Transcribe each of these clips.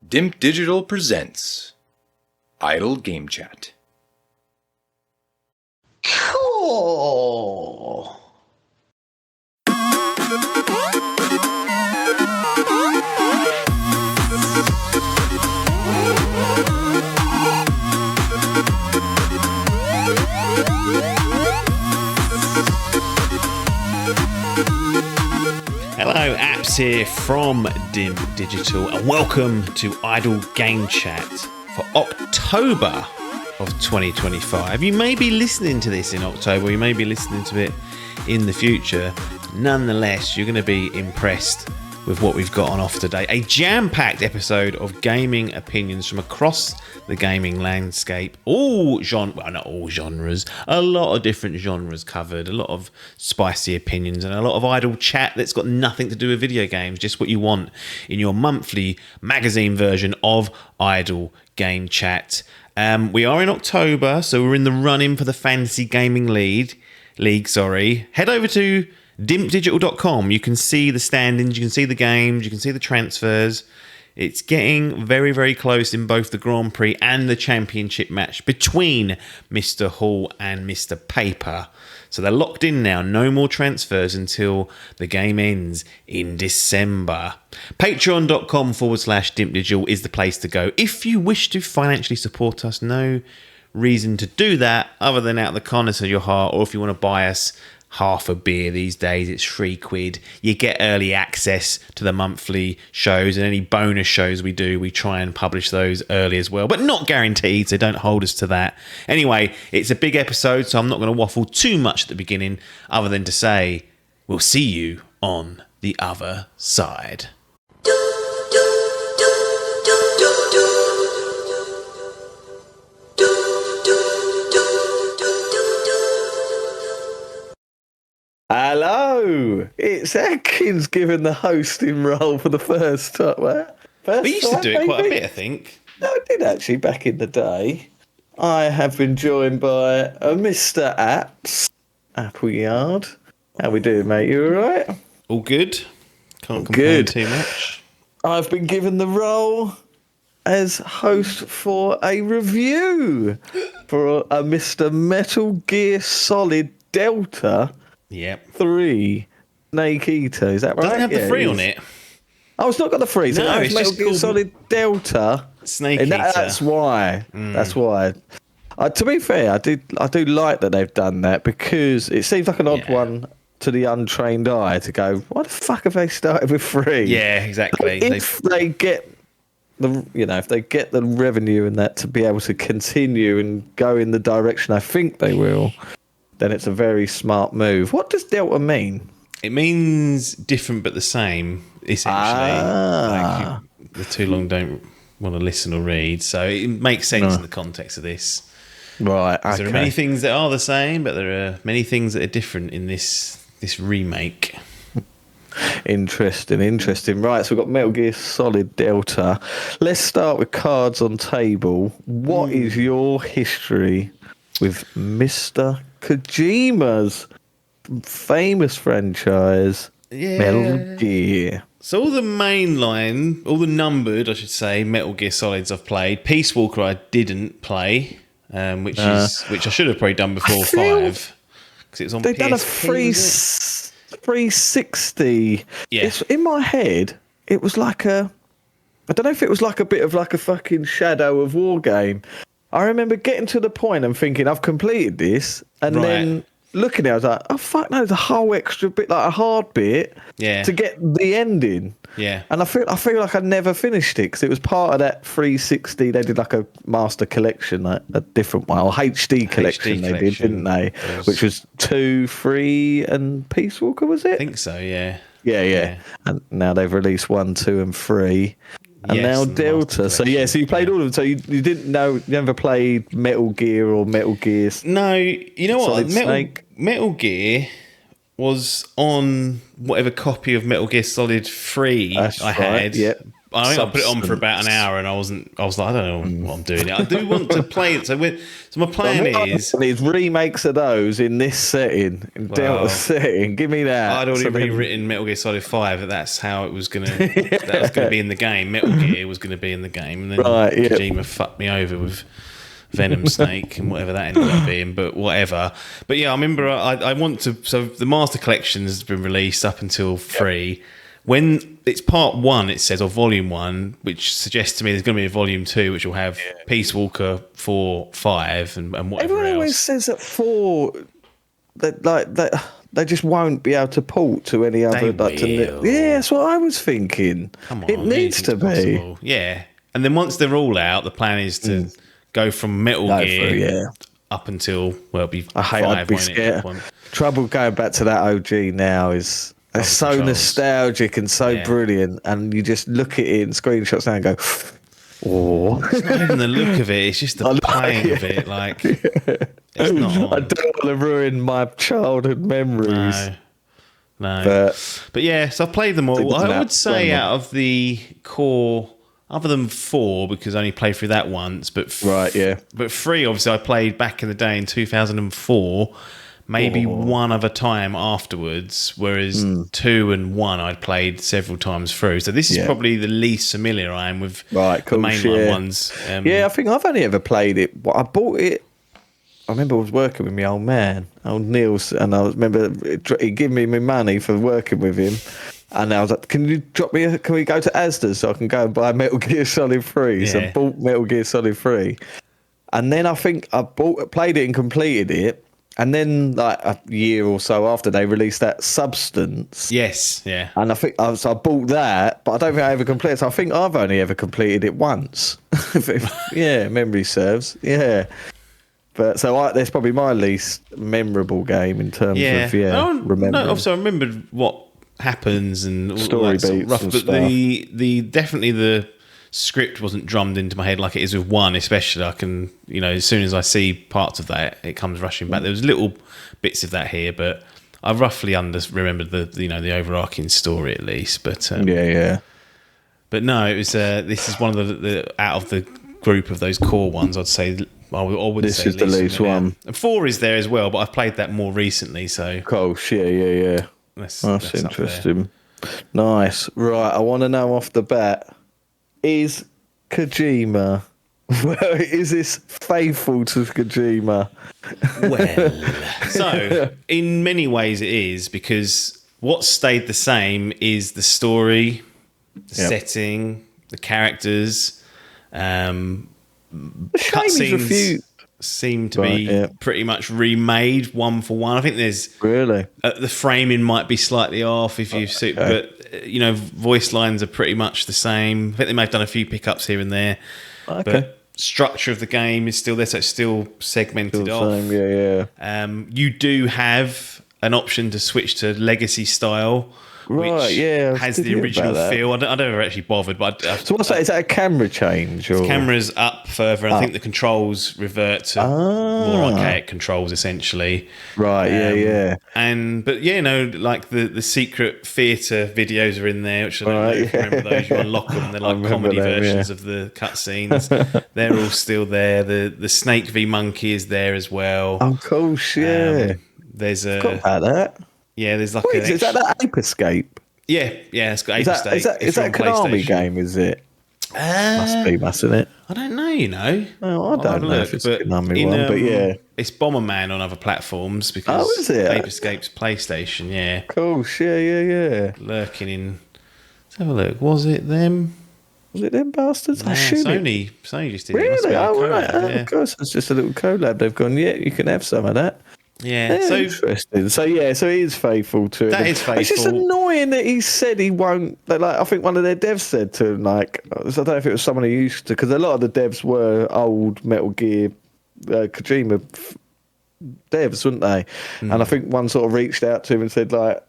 Dimp Digital presents Idle Game Chat. Cool. Hello, Apps here from Dimp Digital, and welcome to Idle Game Chat for October of 2025. You may be listening to this in October, you may be listening to it in the future. Nonetheless, you're going to be impressed with what we've got on offer today. A jam-packed episode of gaming opinions from across the gaming landscape. Not all genres, a lot of different genres covered, a lot of spicy opinions and a lot of idle chat that's got nothing to do with video games, just what you want in your monthly magazine version of Idle Game Chat. We are in October, so we're in the run-in for the Fantasy Gaming League. Head over to dimpdigital.com. You can see the standings, you can see the games, you can see the transfers. It's getting very, very close in both the Grand Prix and the championship match between Mr. Hall and Mr. Paper. So they're locked in now. No more transfers until the game ends in December. Patreon.com/dimpdigital is the place to go. If you wish to financially support us, no reason to do that other than out of the kindness of your heart, or if you want to buy us half a beer these days, it's £3. You get early access to the monthly shows, and any bonus shows we do, we try and publish those early as well, but not guaranteed, so don't hold us to that. Anyway, it's a big episode, so I'm not going to waffle too much at the beginning other than to say we'll see you on the other side. Hello, it's Atkins giving the hosting role for the first time. We used to do it quite a bit, I think. No, I did actually back in the day. I have been joined by Mr. Apps, Appleyard. How we doing, mate? You all right? All good. Can't complain too much. I've been given the role as host for a review for a Mr. Metal Gear Solid Delta. Yep. 3 Snake Eater, is that right? Doesn't have the 3 on it. Oh, it's not got the 3. So No, it's Metal Gear Solid Delta. Snake Eater. That's why. That's why. To be fair, I do like that they've done that, because it seems like an odd one to the untrained eye to go, why the fuck have they started with 3? Yeah, exactly. If they get the revenue and that to be able to continue and go in the direction I think they will, then it's a very smart move. What does Delta mean? It means different but the same, essentially. Like, the too long don't want to listen or read, so it makes sense in the context of this. Right. Okay. There are many things that are the same, but there are many things that are different in this remake. Interesting. Right, so we've got Metal Gear Solid Delta. Let's start with cards on table. What is your history with Mr. Kojima's famous franchise, Metal Gear? So all the mainline, all the numbered, I should say, Metal Gear Solids I've played. Peace Walker I didn't play, which I should have probably done before 5, because it was on PSP. They've done a 360. Yeah. It's, in my head, it was like I don't know if it was like a bit of like a fucking Shadow of War game. I remember getting to the point and thinking, I've completed this, and then looking at it, I was like, oh fuck no, there's a whole extra bit, like a hard bit, to get the ending. Yeah. And I feel like I never finished it, because it was part of that 360. They did like a master collection, like a different one, or HD collection they did, didn't they? Which was 2, 3, and Peace Walker, was it? I think so, yeah. Yeah. And now they've released 1, 2, and 3. And now Delta. So you played all of them. So you didn't know, you never played Metal Gear or Metal Gear? No, you know what? Snake? Metal Gear was on whatever copy of Metal Gear Solid 3 I had. Yep. I think I put it on for about an hour, and I was like, I don't know what I'm doing. I do want to play it. So my plan is remakes of those in this setting, in Delta setting. Give me that. I'd already rewritten Metal Gear Solid 5. That's how it was gonna. That was gonna be in the game. Metal Gear was gonna be in the game, and then Kojima fucked me over with Venom Snake and whatever that ended up being. But whatever. But yeah, I remember I want to. So the Master Collection has been released up until 3. When it's part 1, it says, or volume 1, which suggests to me there's going to be a volume 2, which will have Peace Walker 4, 5, and whatever Everyone else. always says that 4, that they just won't be able to port to any other. Yeah, that's what I was thinking. Come on, it needs to be. Possible. Yeah, and then once they're all out, the plan is to go from Metal Gear up until it'll be 5. I'd be scared. Trouble going back to that OG now is. It's so nostalgic and so brilliant, and you just look at it in screenshots now and go, "Oh!" It's not even the look of it; it's just the playing of it. Like, it's not. I don't want to ruin my childhood memories. No. But yeah, so I've played them all. I would say out of the core, other than 4, because I only played through that once. But 3, obviously, I played back in the day in 2004. Maybe one other time afterwards, whereas 2 and 1 I'd played several times through. So this is probably the least familiar I am with the mainline ones. I think I've only ever played it. I bought it. I remember I was working with my old man, old Niels, and I remember he gave me my money for working with him. And I was like, can you drop me? Can we go to Asda so I can go and buy Metal Gear Solid 3? So I bought Metal Gear Solid 3. And then I think I played it and completed it. And then, like a year or so after, they released that Substance. Yes, yeah. And I think I bought that, but I don't think I ever completed it. So I think I've only ever completed it once. Memory serves. Yeah. But so that's probably my least memorable game in terms of remembering. No, obviously I remembered what happens and all story that beats rough, and but stuff. the definitely the script wasn't drummed into my head like it is with 1, especially. I can, as soon as I see parts of that, it comes rushing back. There was little bits of that here, but I roughly remembered the overarching story at least. But But no, it was. This is one of the out of the group of those core ones. I'd say I would this say is the least one. And 4 is there as well, but I've played that more recently. So yeah. That's interesting. Nice. Right, I want to know off the bat. Is Kojima, is this faithful to Kojima? Well, so in many ways it is, because what stayed the same is the story, the setting, the characters. Cutscenes seem to be pretty much remade 1 for 1. I think there's the framing might be slightly off if you see, but voice lines are pretty much the same. I think they may have done a few pickups here and there, but structure of the game is still there, so it's still segmented off. You do have an option to switch to legacy style, which has the original feel. I never actually bothered, but so what's that? Is that a camera change? Or? Camera's up further, and I think the controls revert to more archaic controls, essentially. Right, like the secret theatre videos are in there, which I don't know if you remember those. You unlock them, they're like comedy versions of the cutscenes. They're all still there. The Snake v Monkey is there as well. Oh, cool, there's a... Forgot about that. Yeah, there's like is that Ape Escape? Yeah, it's got Ape Escape. Is that a Konami game, is it? Must be, mustn't it? I don't know, Oh, I don't know if it's a Konami one, but yeah. It's Bomberman on other platforms because is it? Ape Escape's PlayStation, yeah. Cool, yeah. Lurking in... Let's have a look. Was it them? Was it them bastards? No, Sony just did it. Really? Of course, it's just a little collab. They've gone, you can have some of that. Yeah, so interesting. So it is faithful to him. That is faithful. It's just annoying that he said he won't. I think one of their devs said to him, I don't know if it was someone who used to, because a lot of the devs were old Metal Gear Kojima devs, weren't they? And I think one sort of reached out to him and said, look,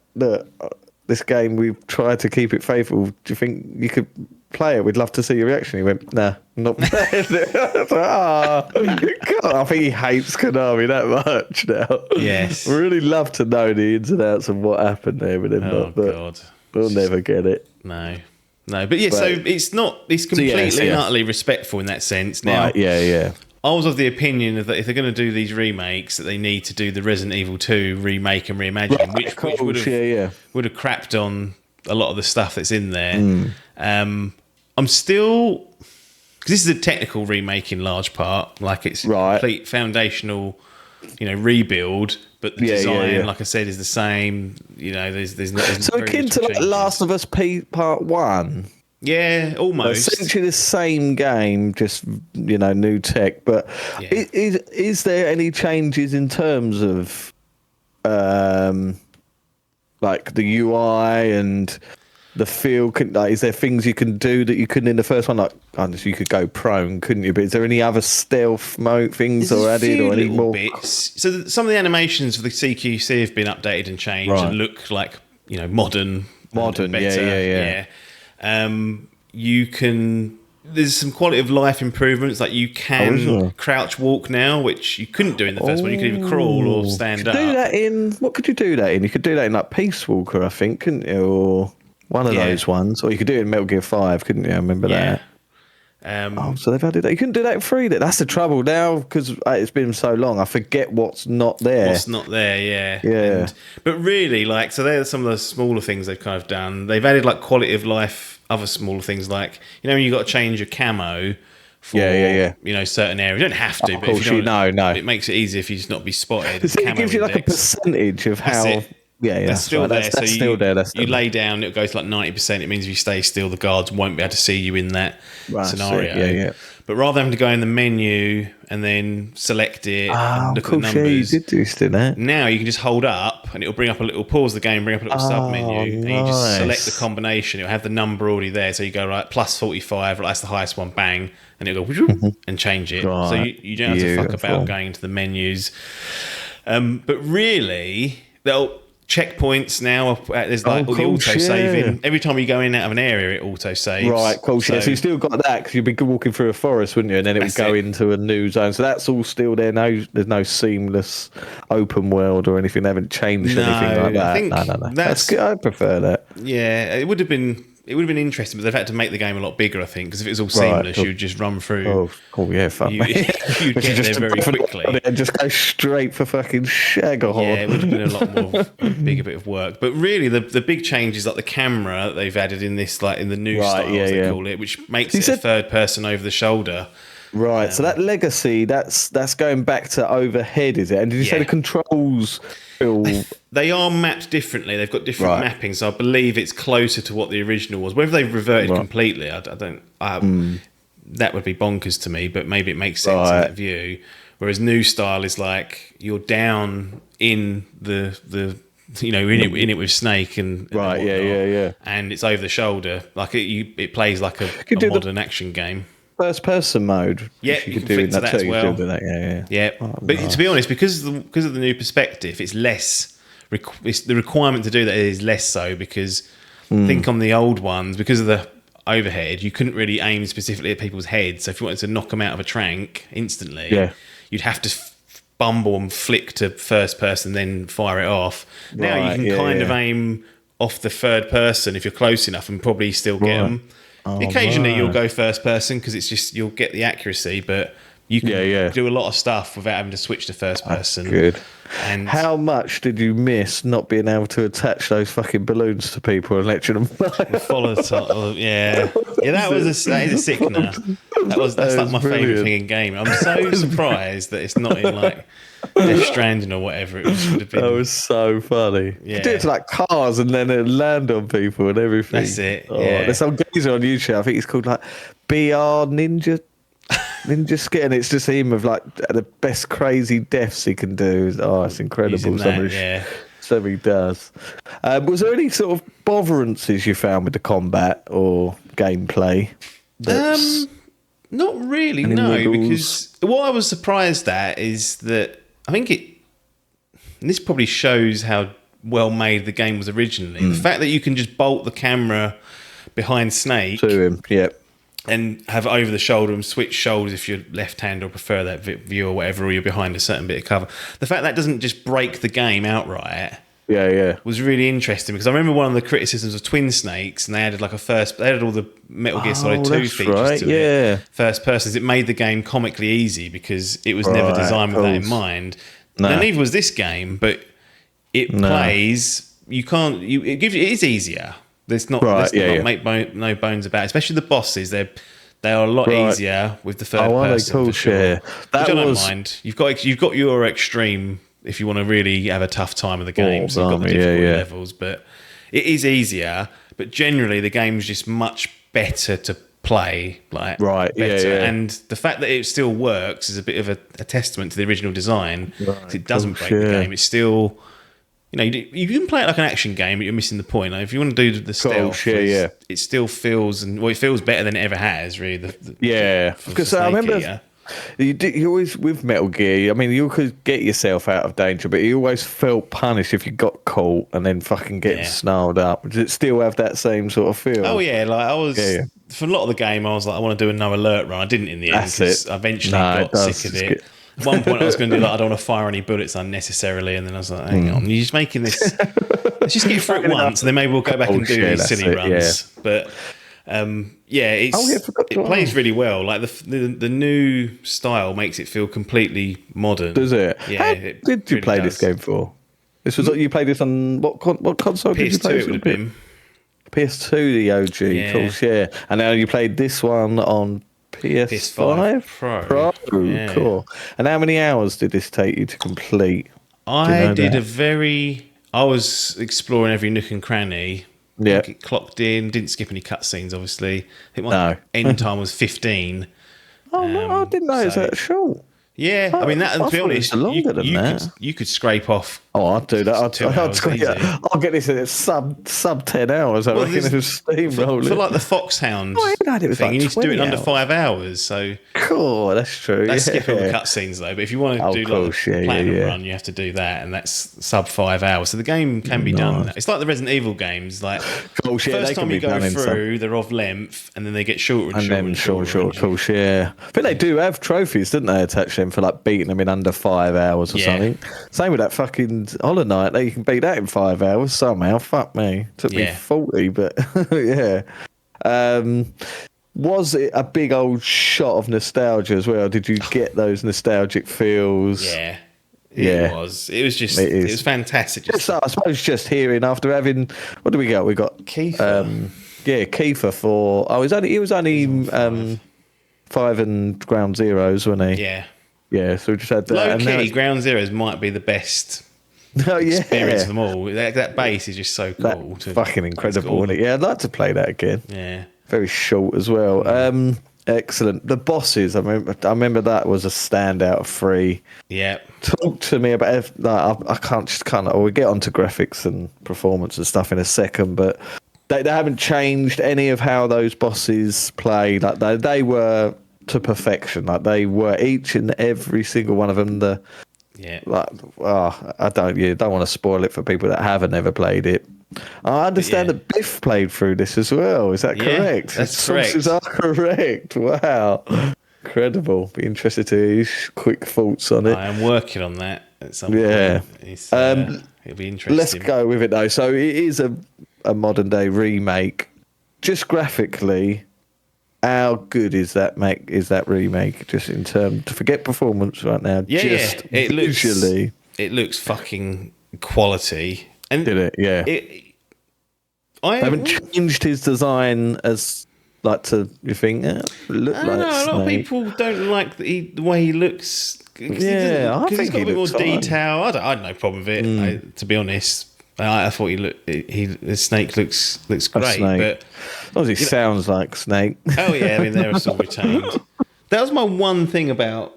this game, we've tried to keep it faithful. Do you think you could play it? We'd love to see your reaction. He went, nah, not playing it. God, I think he hates Konami that much now. Yes. Really love to know the ins and outs of what happened there with him. God. We'll never get it. No, no. But yeah, so it's not. It's completely and utterly respectful in that sense. Now, right, yeah. I was of the opinion that if they're going to do these remakes, that they need to do the Resident Evil 2 remake and reimagine, Right, which would have crapped on a lot of the stuff that's in there. I'm still, because this is a technical remake in large part, like it's a complete foundational, rebuild. But the design, like I said, is the same. There's so akin to like Last of Us Part 1. Yeah, almost. Essentially the same game, just new tech. But is there any changes in terms of like the UI and the feel? Is there things you can do that you couldn't in the first one? Like, you could go prone, couldn't you? But is there any other stealth mode things or added or any more bits? So some of the animations for the CQC have been updated and changed and look like modern, and better. You can. There's some quality of life improvements, like you can crouch walk now, which you couldn't do in the first one. You could either crawl or stand up. Do that in what could you do that in? You could do that in like Peace Walker, I think, couldn't you? Or one of those ones, or you could do it in Metal Gear 5, couldn't you? I remember that. So they've added that. You couldn't do that in 3. That's the trouble now, because it's been so long. I forget what's not there. What's not there, yeah. But really, so they're some of the smaller things they've kind of done. They've added like quality of life, other smaller things like when you got to change your camo for certain areas. You don't have to, but if you don't, it makes it easier if you just not be spotted. It gives you like a percentage of how. That's still there. That's still there. You lay down, it goes like 90%. It means if you stay still, the guards won't be able to see you in that scenario. But rather than having to go in the menu and then select it and look at the numbers, you did do that. Now you can just hold up and it'll bring up pause the game, bring up a little sub menu, and you just select the combination. It'll have the number already there, so you go plus 45, that's the highest one, bang, and it'll go and change it. So you don't have to fuck about going into the menus. But really, checkpoints now, there's like all the auto saving. Every time you go in and out of an area, it auto saves. Right, cool. So you still got that, because you'd be walking through a forest, wouldn't you? And then it would go into a new zone. So that's all still there. There's no seamless open world or anything. They haven't changed anything like that. No. That's good. I prefer that. Yeah, it would have been interesting, but they've had to make the game a lot bigger, I think, because if it was all seamless, you'd just run through. Oh yeah, fuck me. You'd get there very quickly. And just go straight for fucking Shagahorn. Yeah, it would have been a lot more bigger bit of work. But really, the big change is like the camera that they've added in this, like in the new style, as they call it, which makes it a third person over the shoulder. Right, so that legacy, that's going back to overhead, is it? And did you say the controls feel... They are mapped differently. They've got different mappings, so I believe it's closer to what the original was. Whether they've reverted completely, I don't... that would be bonkers to me, but maybe it makes sense in that view. Whereas new style is like you're down in the in it with Snake and and it's over the shoulder. Like it plays like a modern action game. First person mode. Yeah, you can flick to that as well. Yeah. But to be honest, because of the new perspective, it's less. The requirement to do that is less so, because I think on the old ones, because of the overhead, you couldn't really aim specifically at people's heads. So if you wanted to knock them out of a trank instantly, you'd have to bumble and flick to first person, then fire it off. Now you can kind of aim off the third person if you're close enough and probably still get them. Occasionally you'll go first person because it's just you'll get the accuracy, but you can do a lot of stuff without having to switch to first person. Good. And how much did you miss not being able to attach those fucking balloons to people and lecture them? Follow the title. That is a sickener. That's like my favourite thing in game. I'm so surprised that it's not in like Death Stranding or whatever. It would have been. That was so funny. Yeah. You do it to like cars and then it land on people and everything. That's it. There's some geezer on YouTube. I think it's called like BR Ninja Skit, and it's just him of like the best crazy deaths he can do. It's incredible. So he does. Was there any sort of botherances you found with the combat or gameplay? Not really, no. Because what I was surprised at is that I think and this probably shows how well made the game was originally. The fact that you can just bolt the camera behind Snake to him, and have it over the shoulder and switch shoulders if you're left-handed or prefer that view or whatever, or you're behind a certain bit of cover. The fact that doesn't just break the game outright Yeah. was really interesting because I remember one of the criticisms of Twin Snakes, and they added like they added all the Metal Gear Solid 2 that's features right, to yeah. it. First persons, it made the game comically easy because it was never Right, designed with that in course. mind. No. Now, neither was this game, but it plays. You can't. It is easier. Let's not make no bones about it. Especially the bosses. They are a lot easier with the third person. Cool, for sure. Which I don't mind. You've got your extreme if you want to really have a tough time of the game. So you've got the difficulty levels, but it is easier. But generally, the game's just much better to play. And the fact that it still works is a bit of a testament to the original design. Right, it doesn't break the game. It's still. You can play it like an action game, but you're missing the point. Like if you want to do the stealth, it still feels it feels better than it ever has. Really, because I remember you always with Metal Gear. I mean, you could get yourself out of danger, but you always felt punished if you got caught and then fucking get snarled up. Does it still have that same sort of feel? Oh yeah, like I was for a lot of the game. I was like, I want to do a no alert run. I didn't in the end because I eventually got sick of it. At one point, I was going to do I don't want to fire any bullets unnecessarily, and then I was like, hang on, you're just making this. Let's just get through it once, and then maybe we'll go back and do these silly runs. But it plays really well. Like the new style makes it feel completely modern. Does it? Yeah. How did you play this game for? This was you played this on what console? PS2 did you play it would have been. PS2, the OG, of course, yeah. And now you played this one on PS5 Pro. Cool. And how many hours did this take you to complete? I was exploring every nook and cranny. Yeah. It clocked in, didn't skip any cutscenes, obviously. I think my end time was 15. No, I didn't know it was that short. Yeah, I mean, that, to be honest, you could scrape off. Oh, I'd do that. I'll get this at sub 10 hours. I reckon it was steamrolling. For like the Foxhound thing, you need to do it under 5 hours. So cool, that's true. That's skipping the cutscenes though. But if you want to do like the platinum run, you have to do that, and that's sub 5 hours. So the game can be done. It's like the Resident Evil games. Like first time you go through, they're off length, and then they get shorter and shorter. Yeah, I think they do have trophies, didn't they, attach them for like beating them in under 5 hours or something. Same with that fucking Hollow Knight. You can beat that in 5 hours somehow. Fuck me. Took me 40, but yeah. Was it a big old shot of nostalgia as well? Did you get those nostalgic feels? Yeah. It was. It was just. It was fantastic. I suppose just hearing after having. What do we got? We got Kiefer. Kiefer for. Oh, he was only 5 and Ground Zeroes, wasn't he? Yeah. Yeah. So we just had that. Low key, Ground Zeroes might be the best. Experience of them all. That bass is just so cool. Fucking incredible, isn't it? Yeah, I'd like to play that again. Yeah. Very short as well. Excellent. The bosses, I remember that was a standout of 3. Yeah. Talk to me about. I can't. We'll get onto graphics and performance and stuff in a second, but they haven't changed any of how those bosses play. Like they were to perfection. Like they were each and every single one of them. I don't want to spoil it for people that haven't ever played it. I understand that Biff played through this as well. Is that correct? That's correct. Sources are correct. Wow. Incredible. Be interested to hear his quick thoughts on it. I am working on that at some point. It'll be interesting. Let's go with it though. So it is a modern day remake. Just graphically, how good is that remake? Just in terms, to forget performance right now. It visually, it looks fucking quality. And did it? Yeah. I haven't changed his design as like to you think look like. A lot of people don't like the way he looks. I think he's got a bit more detail. I had no problem with it. To be honest. I thought the Snake looks great, but as long as he sounds like Snake. Oh yeah, I mean they're still retained. That was my one thing about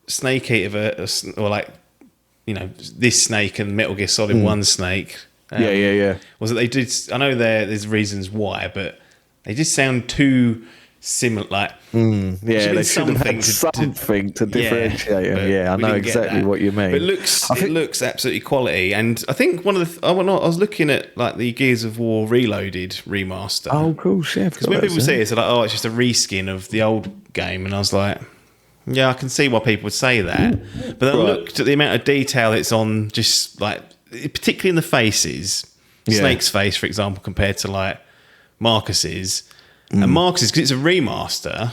Snake Eater, or like this Snake and Metal Gear Solid 1 Snake. Was that they did? I know there's reasons why, but they just sound too similar. Like they should have had something to differentiate them. Yeah, I know exactly what you mean. But it looks absolutely quality, and I think one of the I was looking at like the Gears of War Reloaded remaster. Oh, cool, yeah. Because when people say it's like, oh, it's just a reskin of the old game, and I was like, yeah, I can see why people would say that. But then I looked at the amount of detail it's on, just like particularly in the faces. Snake's face, for example, compared to like Marcus's. And Marcus's, because it's a remaster,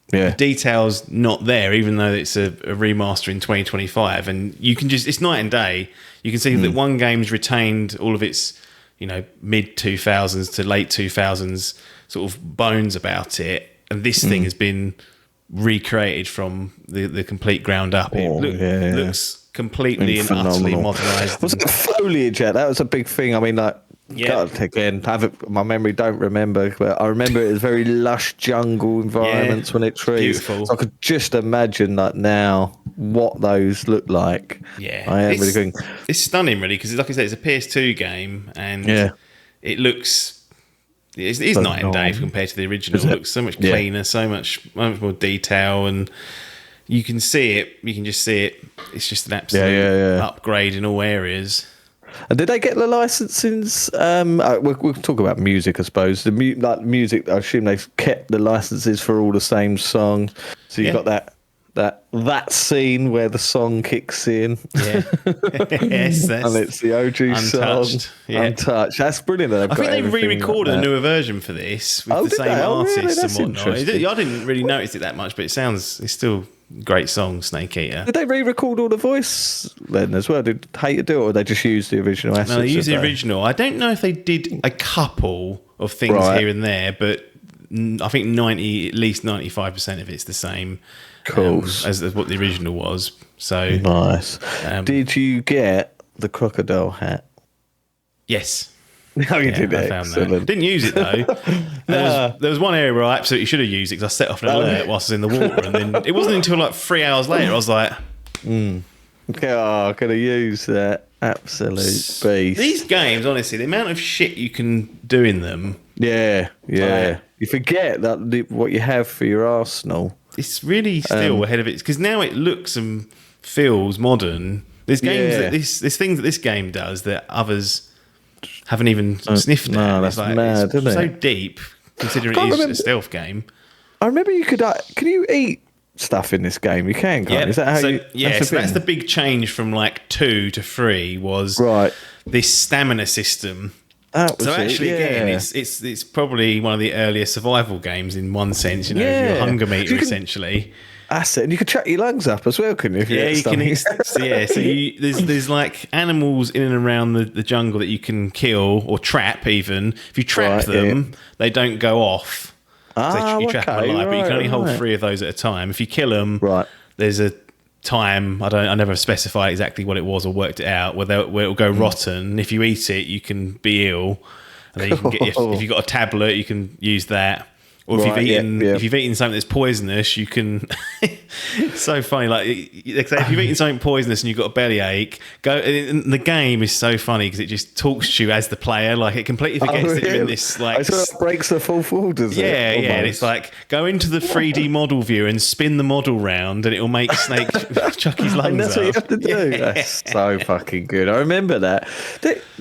the detail's not there, even though it's a remaster in 2025. And you can just, it's night and day. You can see that one game's retained all of its, mid 2000s to late 2000s sort of bones about it. And this thing has been recreated from the complete ground up. It looks completely and utterly modernised. Was it foliage? That was a big thing. I mean, like, God, again, my memory don't remember, but I remember it was very lush jungle environments when it trees. Beautiful. So I could just imagine like now what those look like. Yeah, I am really going. It's stunning, really, because like I said, it's a PS2 game, and it looks. It's night and day compared to the original. It looks so much cleaner, so much more detail, and you can see it. You can just see it. It's just an absolute upgrade in all areas. And did they get the licenses? We'll talk about music, I suppose. The music, I assume they've kept the licenses for all the same songs. So you've got that scene where the song kicks in. Yeah. Yes, and it's the OG Untouched. song. Yeah. Untouched. That's brilliant. I think they've re-recorded a newer version for this with the same artists and whatnot. I didn't really notice it that much, but it's still a great song, Snake Eater. Did they re-record all the voice then as well? Did Hater do it, or they just used the original assets? No, they used the original. I don't know if they did a couple of things here and there, but I think at least 95% of it's the same. Cool. As what the original was. So nice. Did you get the crocodile hat? Yes. No, you did. I found that. Didn't use it though. There was one area where I absolutely should have used it because I set off an alert whilst I was in the water, and then it wasn't until like 3 hours later I was like, I could have used that. Absolute beast. These games, honestly, the amount of shit you can do in them. Yeah. You forget that what you have for your arsenal. It's really still ahead of it because now it looks and feels modern. There's games there's things that this game does that others haven't even sniffed at. No, that's mad, isn't it? So deep, considering it is a stealth game. I remember you could. Can you eat stuff in this game? You can, can't you? Is that how you? Yeah, that's the big change from like 2 to 3 was this stamina system. Again, it's probably one of the earlier survival games in one sense. Your hunger meter essentially. That's it, and you can track your lungs up as well, couldn't you? You can. So there's like animals in and around the jungle that you can kill or trap. Even if you trap them, they don't go off. So you trap them alive, but you can only hold 3 of those at a time. If you kill them, there's a time I never specified exactly what it was or worked it out where it'll go rotten. If you eat it, you can be ill, and then you can get if you've got a tablet, you can use that. Or if you've eaten something that's poisonous, you can. It's so funny. Like if you've eaten something poisonous and you've got a bellyache, and the game is so funny because it just talks to you as the player. Like it completely forgets that you're in this. Like it breaks the full fall, does it? Yeah. And it's like go into the 3D model view and spin the model round, and it will make Snake chuck his lungs. And that's what you have to do. Yeah. That's so fucking good. I remember that.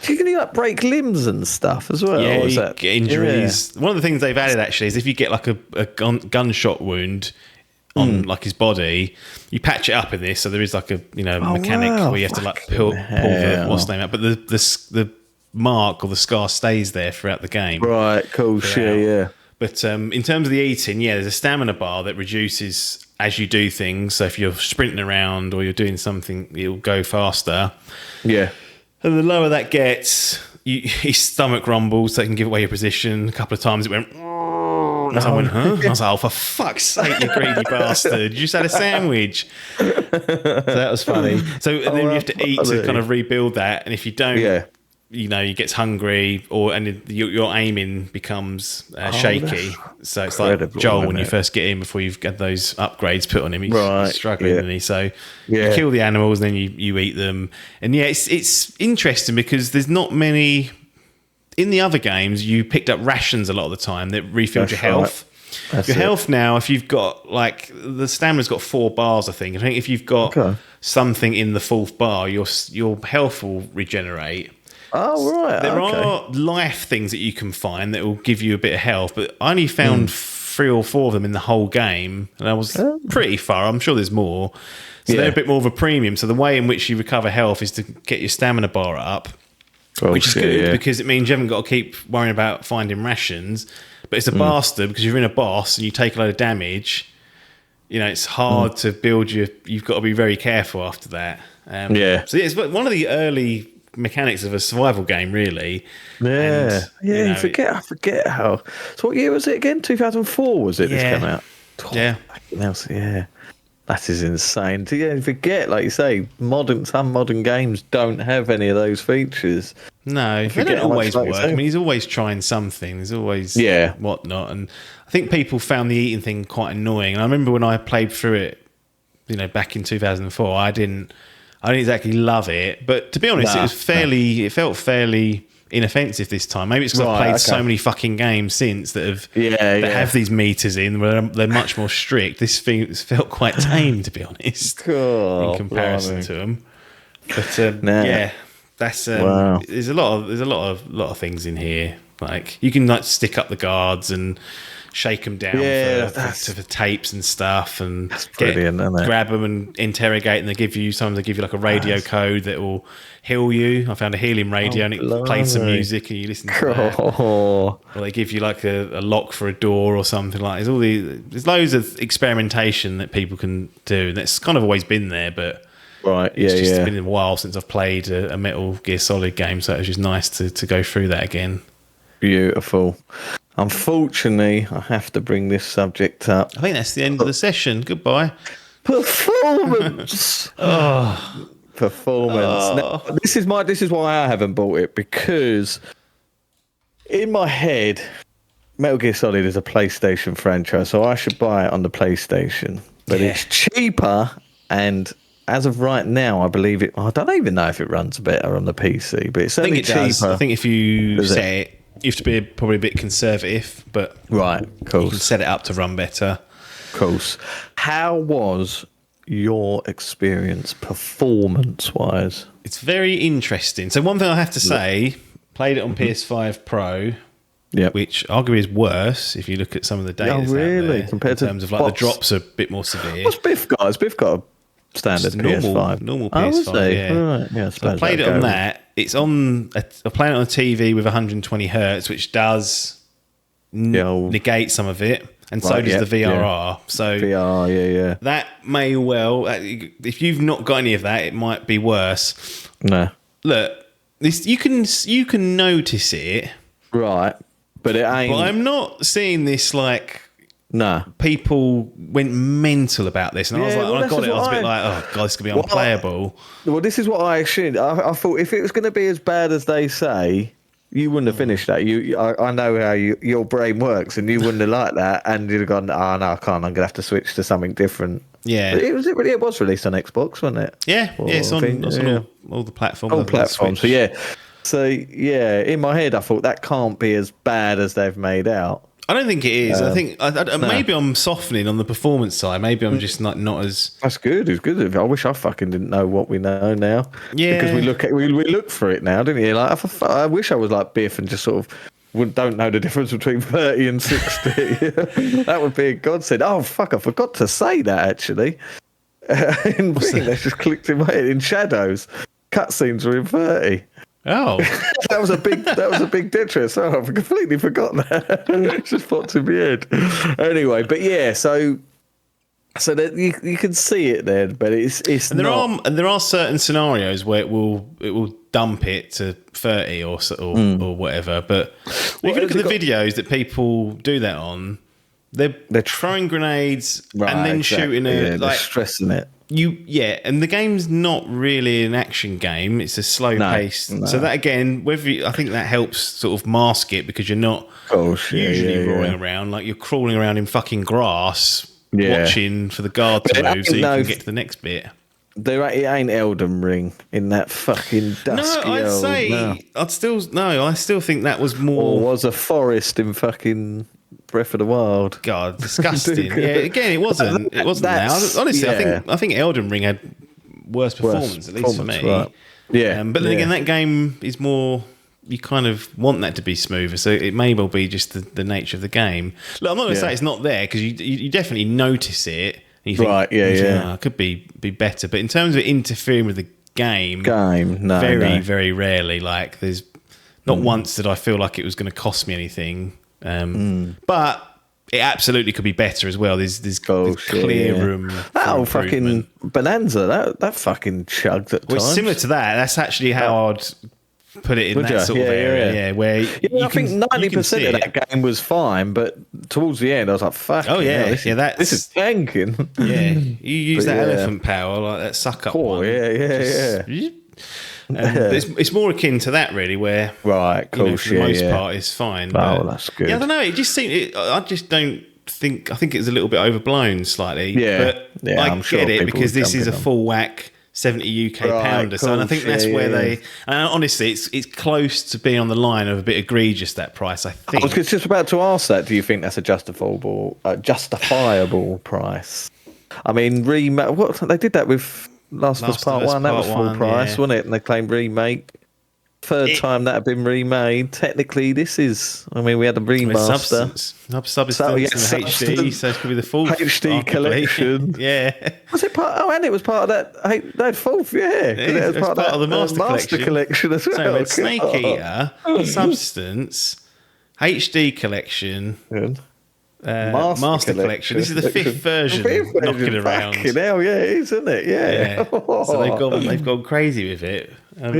You can like break limbs and stuff as well. Yeah, you get injuries. Yeah. One of the things they've added actually is if you get like a gunshot wound on like his body, you patch it up in this. So there is like a mechanic where you have to like pull the what's the name out, but the mark or the scar stays there throughout the game. Right, cool, yeah. But in terms of the eating, there's a stamina bar that reduces as you do things. So if you're sprinting around or you're doing something, it'll go faster. Yeah. And the lower that gets, his stomach rumbles, so it can give away your position. A couple of times it went. And I went, huh? I was like, oh, for fuck's sake, you greedy bastard. You just had a sandwich. So that was funny. So and then you have to eat to kind of rebuild that. And if you don't, you gets hungry and your aiming becomes shaky. So it's like Joel when you first get in before you've got those upgrades put on him. He's struggling, isn't he? So you kill the animals, then you eat them. And it's interesting because there's not many... In the other games, you picked up rations a lot of the time that refilled your health. Your health now, if you've got like the stamina's got 4 bars, I think. I think if you've got something in the 4th bar, your health will regenerate. Oh right. There are life things that you can find that will give you a bit of health, but I only found 3 or 4 of them in the whole game, and I was pretty far. I'm sure there's more. So they're a bit more of a premium. So the way in which you recover health is to get your stamina bar up, which is good because it means you haven't got to keep worrying about finding rations. But it's a bastard because you're in a boss and you take a load of damage. You know, it's hard to build you've got to be very careful after that. So it's one of the early mechanics of a survival game, really. Yeah. And, I forget how. So what year was it again? 2004 was it this came out? Yeah. That is insane. You forget, like you say, some modern games don't have any of those features. No, they don't always work. I mean, he's always trying something. There's always whatnot. And I think people found the eating thing quite annoying. And I remember when I played through it, back in 2004, I didn't exactly love it. But to be honest, it felt fairly inoffensive this time. Maybe it's because I've played so many fucking games since that have these meters in where they're much more strict. This thing felt quite tame, to be honest, in comparison to them. But that's there's a lot of things in here. Like you can stick up the guards and shake them down for tapes and stuff, and grab them and interrogate. And sometimes they give you like a radio code that will heal you. I found a healing radio and it played some music and you listen to that. Or they give you like a lock for a door or something like. There's loads of experimentation that people can do, and that's kind of always been there, but. It's been a while since I've played a Metal Gear Solid game, so it was just nice to go through that again. Beautiful. Unfortunately, I have to bring this subject up. I think that's the end of the session. Goodbye. Performance. Performance. Now, this is why I haven't bought it, because in my head, Metal Gear Solid is a PlayStation franchise, so I should buy it on the PlayStation. But it's cheaper, and as of right now, I believe it. I don't even know if it runs better on the PC, but it's certainly cheaper. Does. I think if you set it, you have to be probably a bit conservative, but you can set it up to run better. Of course. How was your experience performance-wise? It's very interesting. So one thing I have to say, played it on PS5 Pro. Which arguably is worse if you look at some of the data. Oh, really? Compared in terms of like the drops are a bit more severe. What's Biff got? Has Biff got a standard PS5? Normal PS5, yeah. Right. Yeah, so I played it on that. It's on. I'm playing it on a TV with 120 hertz, which does negate some of it, and so does the VRR. So VR, that may well. If you've not got any of that, it might be worse. No, look, this you can notice it, right? But it ain't. But I'm not seeing this like. No. People went mental about this, and I was like, when I got it, I was a bit like, oh god, this could be unplayable. Well, this is what I assumed. I thought if it was going to be as bad as they say, you wouldn't have finished that. I know how your brain works, and you wouldn't have liked that, and you'd have gone, oh no, I can't. I'm going to have to switch to something different. Yeah, but it was released on Xbox, wasn't it? Yeah, it's on all the platforms. All platforms. So in my head, I thought that can't be as bad as they've made out. I don't think it is. I think maybe I'm softening on the performance side. Maybe I'm just not as. That's good. It's good. I wish I fucking didn't know what we know now. Yeah, because we look for it now, didn't you? Like I wish I was like Biff and just sort of don't know the difference between 30 and 60. That would be a godsend. Oh fuck! I forgot to say that actually. In Bing, they just clicked in my head in shadows. Cutscenes were in 30. Oh, that was a big detriment. So I've completely forgotten that. It just popped in my head. Anyway, but so that you can see it there, but it's and there are certain scenarios where it will dump it to 30 or whatever. But if you look at the videos that people do that on, they're throwing grenades and then shooting it, they're stressing it. And the game's not really an action game. It's a slow pace. No. So that again, I think that helps sort of mask it because you're not usually roaring around like you're crawling around in fucking grass, watching for the guard to move so you can get to the next bit. It ain't Elden Ring in that fucking dusky. I still think that was more. Or was a forest in fucking Breath of the Wild. God, disgusting. Again, it wasn't. It wasn't now. Honestly, I think Elden Ring had worse performance, at least for me. Right. Yeah. But then again, that game is more you kind of want that to be smoother. So it may well be just the nature of the game. Look, I'm not going to say it's not there, because you definitely notice it. And you think, Right, yeah. "Oh, it could be better." But in terms of interfering with the game, no, very rarely. Like, there's not once did I feel like it was going to cost me anything. But it absolutely could be better as well. There's clear room. That fucking Bonanza, that fucking chugged at Well, times. it's similar to that. That's actually how I'd put it in Would that ya? sort of area. Yeah, where I think 90% of that game was fine, but towards the end, I was like, "Fuck! Oh yeah, this is tanking." Yeah, you use that yeah. elephant power, like that suck up one. Yeah. It's more akin to that, really, where Right, cool. for the most part, it's fine. Oh, that's good. Yeah, I don't know. It just seemed. I just don't think. I think it's a little bit overblown slightly. Yeah. but Yeah, I I'm sure get it, people because would this is a jump in full whack 70 UK pounder. So, and I think that's where they. And honestly, it's close to being on the line of a bit egregious, that price. I think. I was just about to ask that. Do you think that's a justifiable price? I mean, what they did that with Last of Us Part 1. That was full price, wasn't it? And they claimed remake. Third time that had been remade. Technically, this is. I mean, we had a remaster. Substance and HD, so it's going to be the full HD collection. Yeah. Was it part? Oh, and it was part of that. No, fourth, yeah. It was part of the master collection as well. So we had Snake Eater, Substance, HD collection. Good. Master collection. This is the fifth version. Knocking around. Fucking hell, yeah, it is, isn't it? Yeah. So they've gone crazy with it. I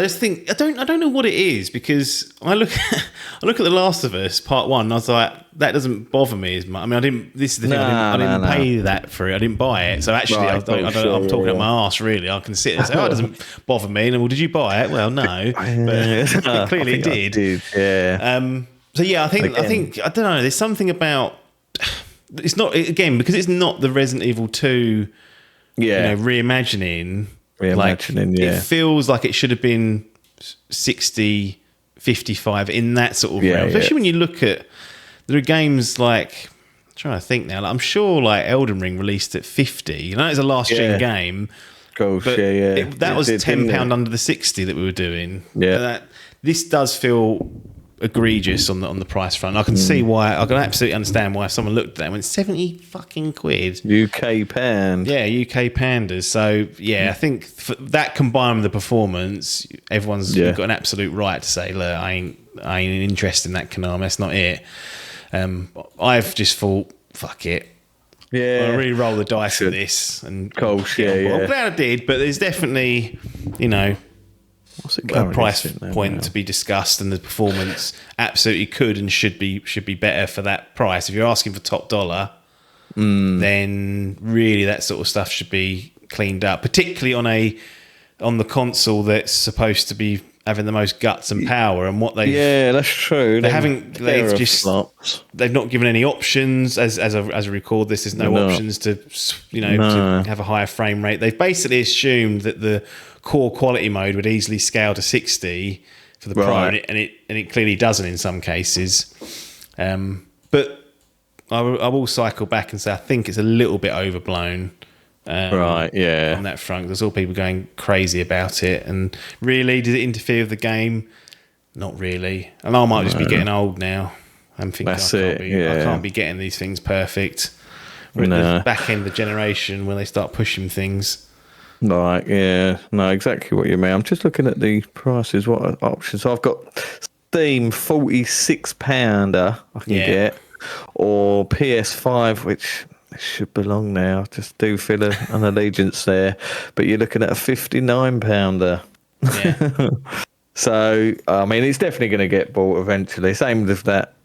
just think I don't know what it is, because I look at The Last of Us Part 1 and I was like, that doesn't bother me as much. I mean, this is the thing, I didn't pay that for it. I didn't buy it. So actually, I'm talking out my arse, really. I can sit there and say, it doesn't bother me. And well, did you buy it? Well, no, but clearly it did. Yeah. So yeah, I think I don't know. There's something about it's not, again, because it's not the Resident Evil 2, reimagining. It feels like it should have been 60, 55 in that sort of realm. Especially when you look at, there are games like, I'm trying to think now. Like, I'm sure like Elden Ring released at 50. I know it's a last gen game. Gosh, that was £10 under the 60 that we were doing. Yeah. This does feel egregious on the price front. I can see why. I can absolutely understand why someone looked at that and went, 70 fucking quid. UK pound. Yeah, UK pandas. So yeah, I think for that combined with the performance, everyone's got an absolute right to say, look, I ain't interested in that Konami. That's not it. I've just thought, fuck it. Yeah, I really roll the dice with this. And I'm glad I did, but there's definitely, a price point to be discussed, and the performance absolutely could and should be better for that price. If you're asking for top dollar, then really that sort of stuff should be cleaned up, particularly on the console that's supposed to be having the most guts and power. And what that's true. They've not given any options as I record this. There's no options to to have a higher frame rate. They've basically assumed that the core quality mode would easily scale to 60 for the Pro, and it clearly doesn't in some cases. But I will cycle back and say I think it's a little bit overblown. On that front, there's all people going crazy about it, and really, does it interfere with the game? Not really. And I might just be getting old now. I'm thinking I can't be getting these things perfect. We're at the back end of the generation when they start pushing things. Right, yeah. No, exactly what you mean. I'm just looking at the prices, what options. So I've got Steam £46 I can get, or PS5, which should belong now. Just do feel an allegiance there. But you're looking at a £59. Yeah. So, I mean, it's definitely going to get bought eventually. Same with that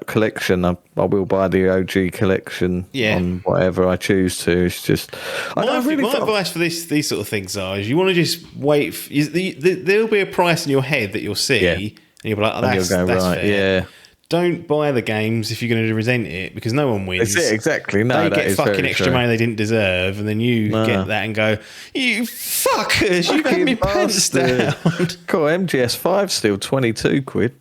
collection. I will buy the OG collection on whatever I choose to. It's just my advice for these sort of things is you want to just wait. There'll be a price in your head that you'll see, and you'll be like, that's right, fair. Yeah. Don't buy the games if you're going to resent it, because no one wins. That's it, exactly. No, they get fucking extra money they didn't deserve, and then you get that and go, you fuckers, you made me pants down. Cool, MGS5 still 22 quid.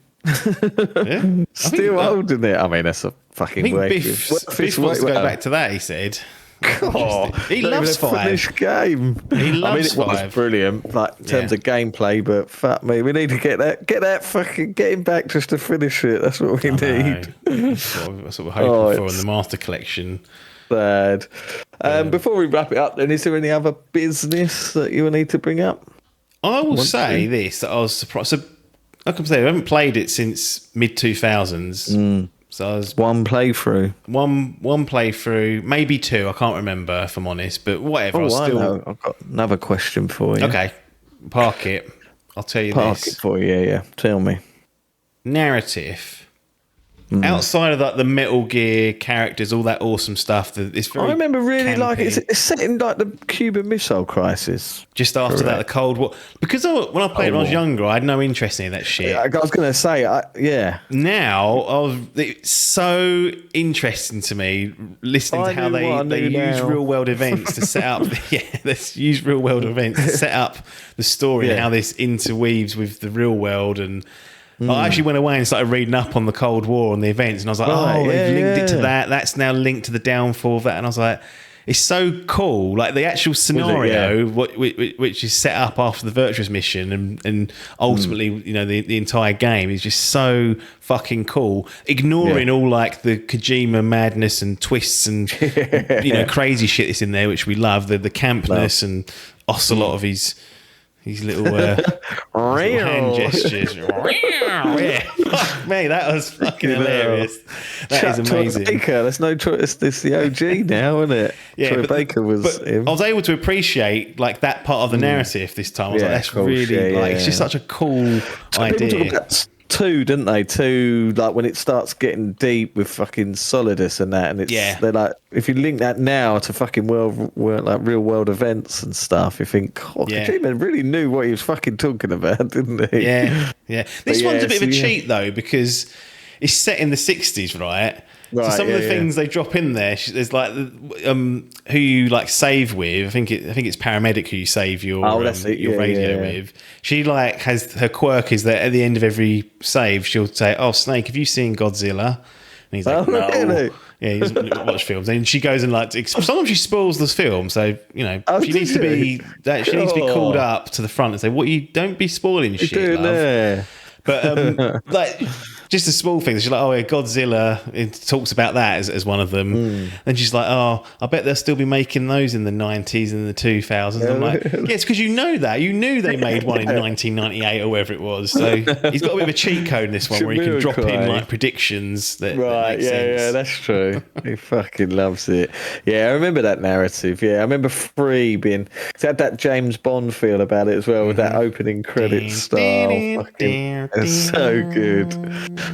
Still holding it. I mean, that's a fucking Biff wants to go back to that, he said. Oh, He not loves even a finished 5. game. He loves it was 5. brilliant, like in terms of gameplay. But fuck me, we need to get him back just to finish it. That's what we need. That's what we're hoping for in the Master Collection. Bad. Before we wrap it up, then, is there any other business that you need to bring up? I will say this, that I was surprised. So, like I said, I haven't played it since mid-2000s. So I was One playthrough. one playthrough, maybe 2. I can't remember, if I'm honest. But whatever. I know. I've got another question for you. Okay, park it. I'll tell you Park this. it for you. Yeah. Tell me. Narrative. Outside of like the Metal Gear characters, all that awesome stuff, it's very I remember really liking campy. it's set in like the Cuban Missile Crisis. Just after that, the Cold War. Because when I played when I was younger, I had no interest in any of that shit. I was going to say, yeah. Now, it's so interesting to me listening to how they use real world events to set up. Let's use real world events to set up the story and how this interweaves with the real world. And I actually went away and started reading up on the Cold War and the events, and I was like, they've linked it to that. That's now linked to the downfall of that. And I was like, it's so cool. Like the actual scenario, which is set up after the Virtuous mission, and ultimately, the entire game is just so fucking cool. Ignoring all like the Kojima madness and twists and crazy shit that's in there, which we love. The campness and Ocelot of his little hand gestures. Fuck me, that was fucking hilarious. That is amazing. Troy Baker, there's no choice. This the OG now, isn't it? Yeah, Troy Baker was him. I was able to appreciate like that part of the narrative this time. I was like, that's really it's just such a cool idea. People talk about 2, didn't they? 2, like when it starts getting deep with fucking Solidus and that, and it's they're like, if you link that now to fucking world like real world events and stuff, you think, Kojima really knew what he was fucking talking about, didn't he? Yeah. This one's a bit of a cheat though, because it's set in the 60s, right? So some of the things they drop in there's like who you like save with. I think it's paramedic who you save your radio with. She like has her quirk is that at the end of every save she'll say, "Oh, Snake, have you seen Godzilla?" And he's like, "No." Really? Yeah, he doesn't watch films. And she goes and like sometimes she spoils this film, so she needs to be called up to the front and say, "What you don't be spoiling shit, love." But like just the small things. She's like, "Oh, yeah, Godzilla." It talks about that as one of them. And she's like, "Oh, I bet they'll still be making those in the 90s and the 2000s." I'm like, "Yeah, it's because you know that. You knew they made one in 1998 or wherever it was." So he's got a bit of a cheat code in this one where he can drop in like predictions that make sense. Yeah, that's true. He fucking loves it. Yeah, I remember that narrative. Yeah, I remember 3 being. It had that James Bond feel about it as well, with that opening credits style. It's so good.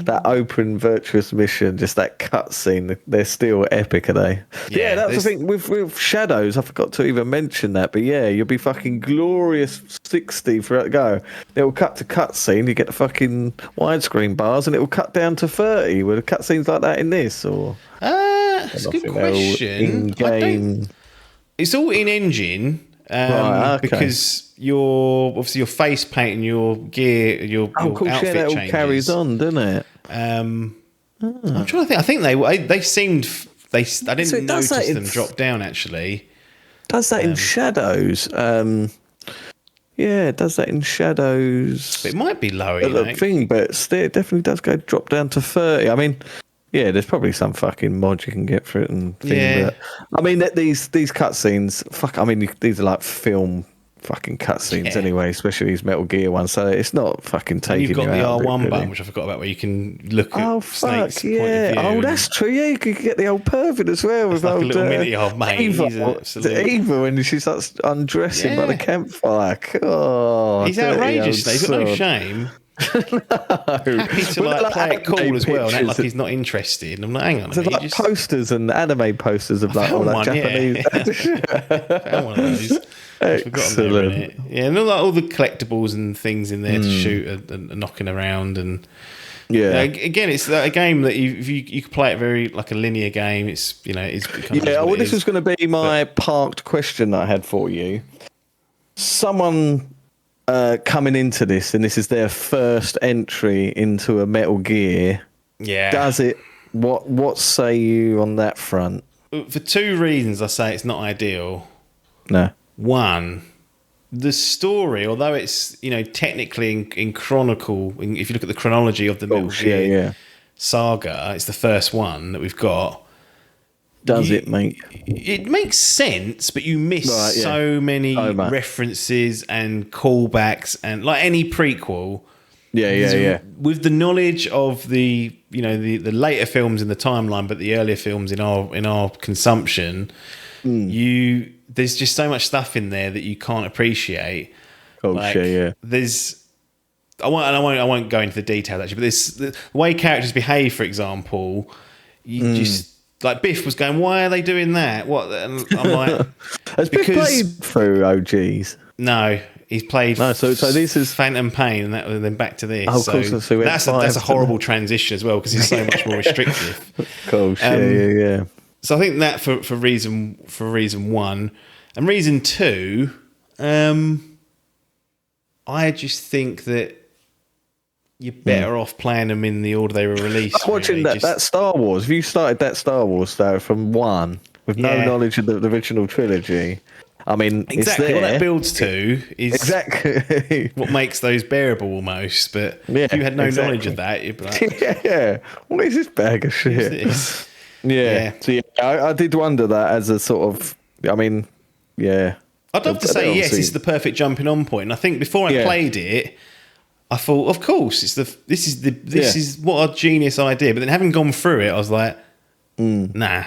That open Virtuous mission, just that cutscene, they're still epic, are they? Yeah, that was the thing with Shadows. I forgot to even mention that, but yeah, you'll be fucking glorious 60 for it to go. It'll cut to cutscene, you get the fucking widescreen bars, and it will cut down to 30. Were the cutscenes like that in this, or? That's a good question. It's all in engine. Because your face paint and your gear, your outfit that all changes. carries on, doesn't it? I'm trying to think. I think they seemed I didn't notice them drop down actually. Does that in Shadows? It does that in Shadows. It might be lower, thing, but it definitely does drop down to 30. I mean, yeah, there's probably some fucking mod you can get for it and thing. Yeah. But, I mean, these cutscenes, these are like film fucking cutscenes anyway, especially these Metal Gear ones. So it's not fucking taking you out. You've got the R1 button, which I forgot about, where you can look at Snake's point of view. Oh, that's true. Yeah, you could get the old pervert as well. With like old, a little mini old mate. Eva when she starts undressing by the campfire. Oh, he's outrageous. He's got no shame. Happy to like play it cool as well and act like he's not interested. And I'm like, hang on. There's like posters and anime posters of like all that Japanese. Found one of those. Excellent. Yeah, and all the collectibles and things in there to shoot and knocking around and again, it's a game that you could play it very like a linear game. It's it's this was going to be my parked question that I had for you. Someone coming into this, and this is their first entry into a Metal Gear. Yeah. Does it? What say you on that front? for two reasons I say it's not ideal. No. One, the story, although it's technically in chronicle, if you look at the chronology of the Metal Gear saga, it's the first one that we've got. It makes sense, but you miss so many references and callbacks, and like any prequel. With the knowledge of the later films in the timeline, but the earlier films in our consumption, there's just so much stuff in there that you can't appreciate. There's I won't go into the details actually, but there's the way characters behave, for example. You just like Biff was going, why are they doing that? What? And I'm like, has Biff played through OGs? No. He's played so this is Phantom Pain, and then back to this. Oh, of course. So that's a horrible transition as well, because it's so much more restrictive. Cool. Yeah. So I think that for reason one, and reason two, I just think that you're better off playing them in the order they were released. Watching that Star Wars. If you started that Star Wars though from one with no knowledge of the original trilogy. I mean, exactly what that builds to is exactly what makes those bearable almost. But if you had no knowledge of that, you'd be like, what is this bag of shit? So I did wonder that as a sort of, I mean, I'd love to say yes, it's the perfect jumping on point. And I think before I played it, I thought, of course, this is what a genius idea. But then having gone through it, I was like, nah.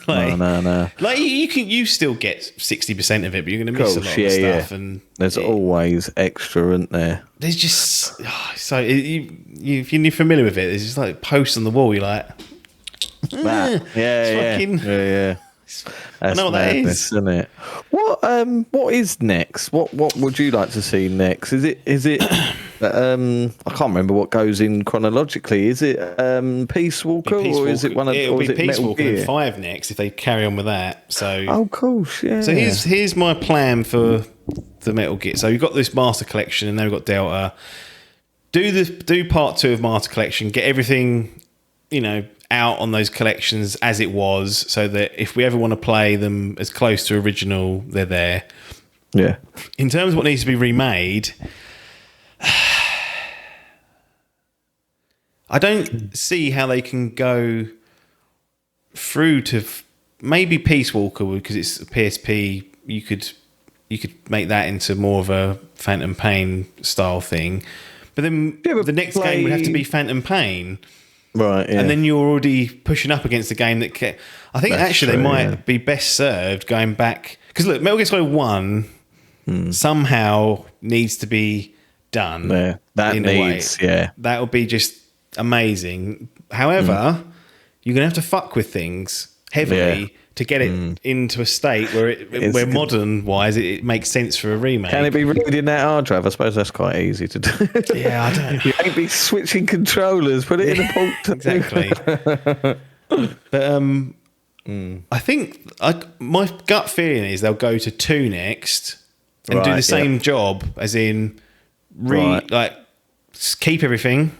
No. Like you still get 60% of it, but you're going to miss a lot of stuff. And there's always extra, isn't there? There's just if you're familiar with it, there's just like posts on the wall. You're like, I know what that is, isn't it? What is next? What would you like to see next? Is it? I can't remember what goes in chronologically. Is it Peace Walker, or is it one of? It'll be Peace Peace Walker and 5 next if they carry on with that. So cool, yeah. So here's my plan for the Metal Gear. So you've got this Master Collection, and now we've got Delta. Do part 2 of Master Collection. Get everything, out on those collections as it was, so that if we ever want to play them as close to original, they're there. Yeah. In terms of what needs to be remade, I don't see how they can go through to maybe Peace Walker, because it's a PSP. You could make that into more of a Phantom Pain style thing, but then the next game would have to be Phantom Pain. Right, yeah. And then you're already pushing up against a game that I think they might be best served going back, because look, Metal Gear Solid 1 somehow needs to be done. Yeah, that needs, that would be just amazing. However, you're gonna have to fuck with things heavily to get it into a state where modern wise it makes sense for a remake. Can it be reading that hard drive? I suppose that's quite easy to do. Yeah, I don't know. You ain't be switching controllers, put it in a port. Exactly. But I think my gut feeling is they'll go to 2 next and do the same job, as in keep everything.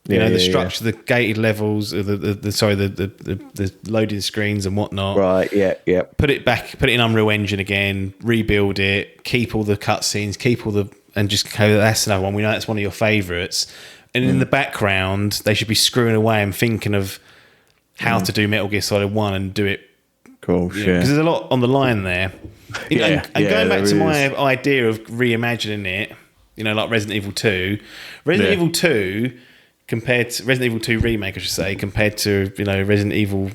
The structure, the gated levels, the loading screens and whatnot. Right, yeah. Put it in Unreal Engine again, rebuild it, keep all the cutscenes, and just go, that's another one. We know that's one of your favourites. And in the background, they should be screwing away and thinking of how to do Metal Gear Solid 1 and do it. Cool, because there's a lot on the line there. And going back to my idea of reimagining it, like Resident Evil 2. Resident Evil 2... compared to Resident Evil 2 remake, I should say, compared to Resident Evil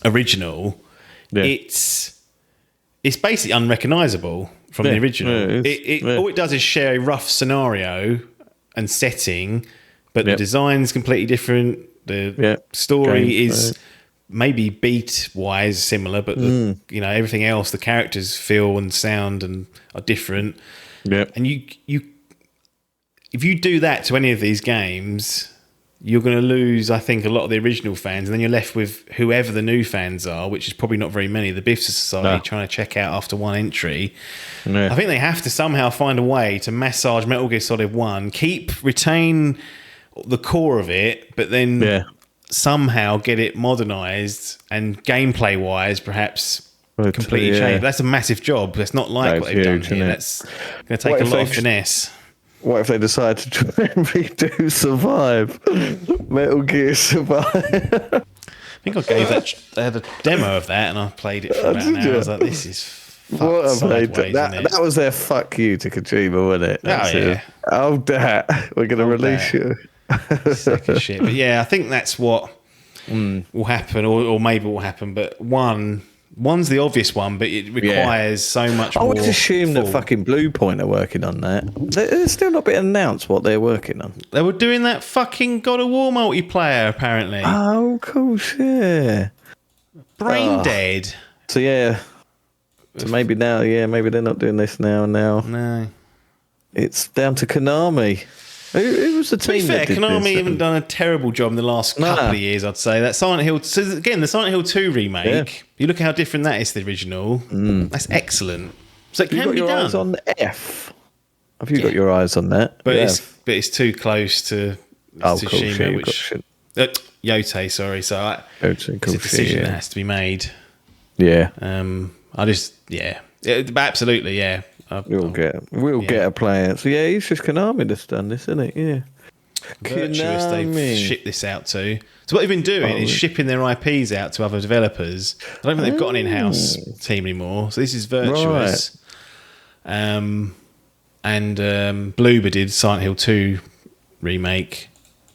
original, it's basically unrecognisable from the original. All it does is share a rough scenario and setting, but the design's completely different. The story is maybe beat wise similar, but everything else, the characters feel and sound and are different. And you. If you do that to any of these games, you're going to lose, I think, a lot of the original fans, and then you're left with whoever the new fans are, which is probably not very many. The Biff Society trying to check out after one entry. I think they have to somehow find a way to massage Metal Gear Solid 1, retain the core of it, but then somehow get it modernized and gameplay wise, perhaps completely changed. That's a massive job. That's not like what they've done here. That's going to take a lot of finesse. What if they decide to try and redo Survive? Metal Gear Survive. I think I gave they had a demo of that and I played it for about an hour. I was like, this is fucked sideways, that was their fuck you to Kojima, wasn't it? That's it. Oh, that. We're going to release you. Second shit. But yeah, I think that's what will happen, or maybe will happen. But one's the obvious one, but it requires so much more. I would assume that fucking Blue Point are working on that. There's still not been announced what they're working on. They were doing that fucking God of War multiplayer, apparently. Oh, cool, yeah. Brain dead. So yeah. So maybe now, maybe they're not doing this now. No. It's down to Konami. Who was the team? To be fair, that did Konami this? haven't done a terrible job in the last couple of years, I'd say. That Silent Hill... So again, the Silent Hill 2 remake, you look at how different that is to the original. That's excellent. So it can be done. Have you got your eyes on F? Have you got your eyes on that? But it's too close to Tsushima, which... Yote, sorry. So it's a decision that has to be made. Yeah. Absolutely, yeah. We'll get a player. So yeah, it's just Konami that's done this, isn't it? Yeah. Virtuous they've shipped this out to. So what they've been doing is shipping their IPs out to other developers. I don't think they've got an in-house team anymore. So this is Virtuous. Right. And Bloober did Silent Hill 2 remake.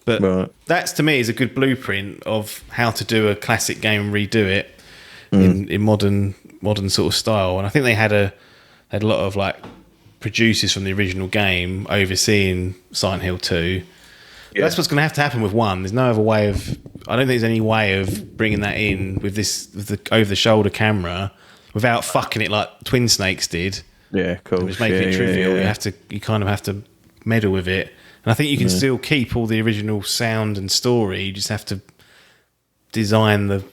But that's, to me, is a good blueprint of how to do a classic game and redo it in modern sort of style. And I think they had a lot of like producers from the original game overseeing Silent Hill 2. Yeah. That's what's going to have to happen with 1. There's no other way of... I don't think there's any way of bringing that in with the over-the-shoulder camera without fucking it like Twin Snakes did. Yeah, cool. Just making it trivial. You kind of have to meddle with it. And I think you can still keep all the original sound and story. You just have to design the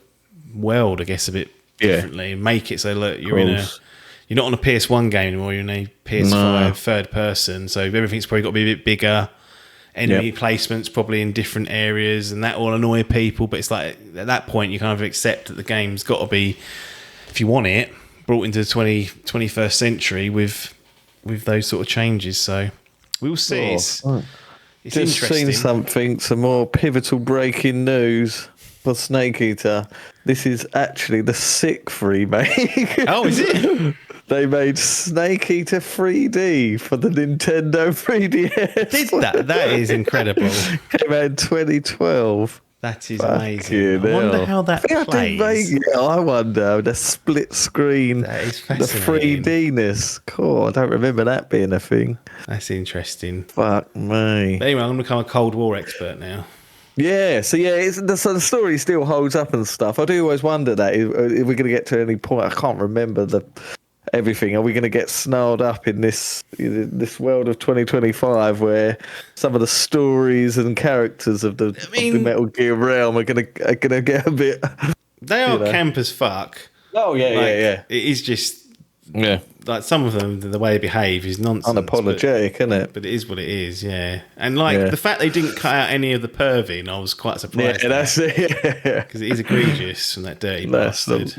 world, I guess, a bit differently and make it so look, you're not on a PS1 game anymore. You're in a PS5 third person. So everything's probably got to be a bit bigger. Enemy placements probably in different areas, and that will annoy people. But it's like at that point you kind of accept that the game's got to be, if you want it, brought into the 21st century with those sort of changes. So we'll see. It's just seen some more pivotal breaking news for Snake Eater. This is actually the 6th remake. Oh, is it? They made Snake Eater 3D for the Nintendo 3DS. Did that? That is incredible. Came out in 2012. That is amazing. I wonder how that plays. I wonder. The split screen. That is the fascinating. 3D-ness. Cool. I don't remember that being a thing. That's interesting. Fuck me. But anyway, I'm going to become a Cold War expert now. Yeah, so the story still holds up and stuff. I do always wonder that if we're going to get to any point. I can't remember everything. Are we going to get snarled up in this world of 2025 where some of the stories and characters of the Metal Gear realm are going to get a bit? They are camp as fuck. Oh yeah. It is just like some of them, the way they behave is nonsense. Unapologetic, isn't it? But it is what it is, yeah. And the fact they didn't cut out any of the perving, I was quite surprised. Yeah, that's it. Because it is egregious from that dirty bastard.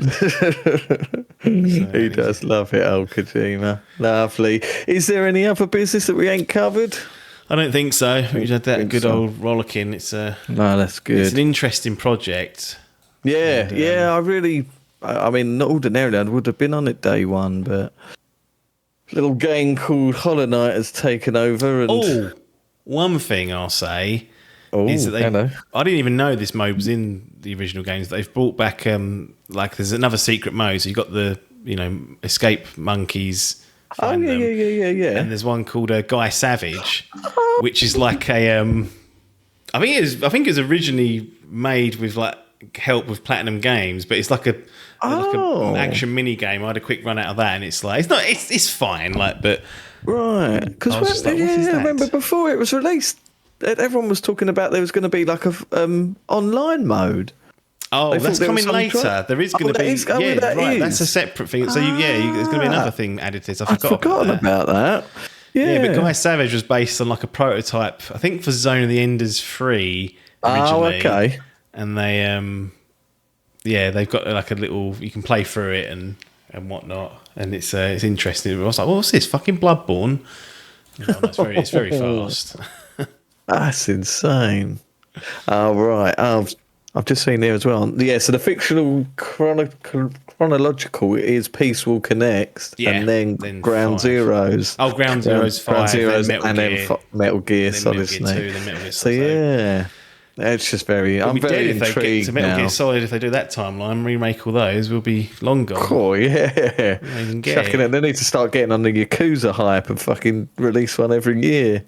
He does love it, old Kojima. Lovely. Is there any other business that we ain't covered? I don't think so. We had that good old rollicking. No, that's good. It's an interesting project. Yeah, I mean, not ordinarily, I would have been on it day one, but a little game called Hollow Knight has taken over. And one thing I'll say is that I didn't even know this mode was in the original games. They've brought back there's another secret mode. So you've got the escape monkeys. Yeah. And there's one called Guy Savage, which is like a I think it was originally made with like help with Platinum Games, but it's like an action mini game. I had a quick run out of that, and it's like it's fine, but right, because I remember before it was released, everyone was talking about there was going to be like a online mode. Oh, that's coming later. There is going to be. That's a separate thing. So there's going to be another thing added to this. I've forgotten about that. Yeah, but Guy Savage was based on like a prototype, I think, for Zone of the Enders 3 originally. Oh, okay. and they've got like a little. You can play through it and whatnot, and it's interesting. I was like, what's this? Fucking Bloodborne. Oh, it's very fast. That's insane. Oh, right. I've just seen there as well. Yeah, so the fictional chronological is Peace Walker next, and then Ground 5. Zeroes. Oh, Ground Zeroes 5, Ground Zeroes, then Metal Gear then Solid Metal Gear 2, Snake. then Metal Gear So Solid. yeah, it's just very. I'm very If they get intrigued to Metal now. Gear Solid, if they do that timeline, remake all those, we'll be long gone. Cool, yeah. even get Chucking it. it. They need to start getting on the Yakuza hype and fucking release one every year.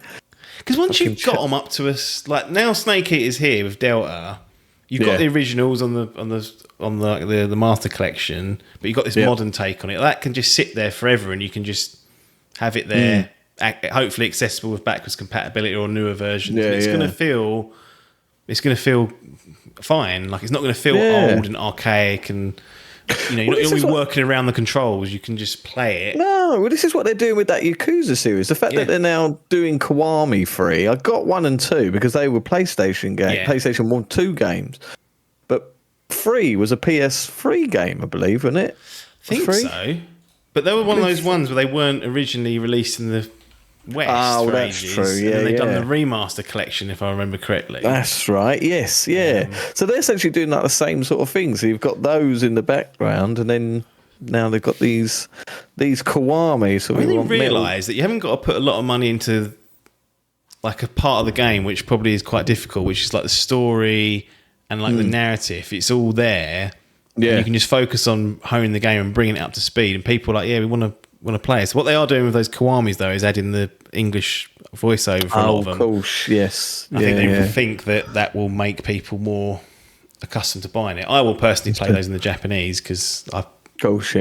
Because once you've got them up to us, like now, Snake Eater's here with Delta. You've got the originals on the Master Collection, but you've got this modern take on it. That can just sit there forever, and you can just have it there, hopefully accessible with backwards compatibility or newer versions. Yeah, and it's going to feel fine. Like it's not going to feel old and archaic, and you're not going to be working around the controls. You can just play it. No, well, this is what they're doing with that Yakuza series. The fact that they're now doing Kiwami free. I got 1 and 2 because they were PlayStation 1, 2 games. But 3 was a PS3 game, I believe, wasn't it? I think so. But they were one of those ones where they weren't originally released in the West for that's ages. true. Yeah, and then they've done the remaster collection, if I remember correctly. That's right. Yes, yeah. So they're essentially doing like the same sort of thing. So you've got those in the background, and then now they've got these Kiwami. So they realise that you haven't got to put a lot of money into like a part of the game, which probably is quite difficult, which is like the story and like the narrative. It's all there. Yeah, and you can just focus on honing the game and bringing it up to speed. And people are like, we want to play it. So what they are doing with those Kiwamis though is adding the English voiceover for a lot of them. Of course, yes. I think that will make people more accustomed to buying it. I will personally play those in the Japanese because that's just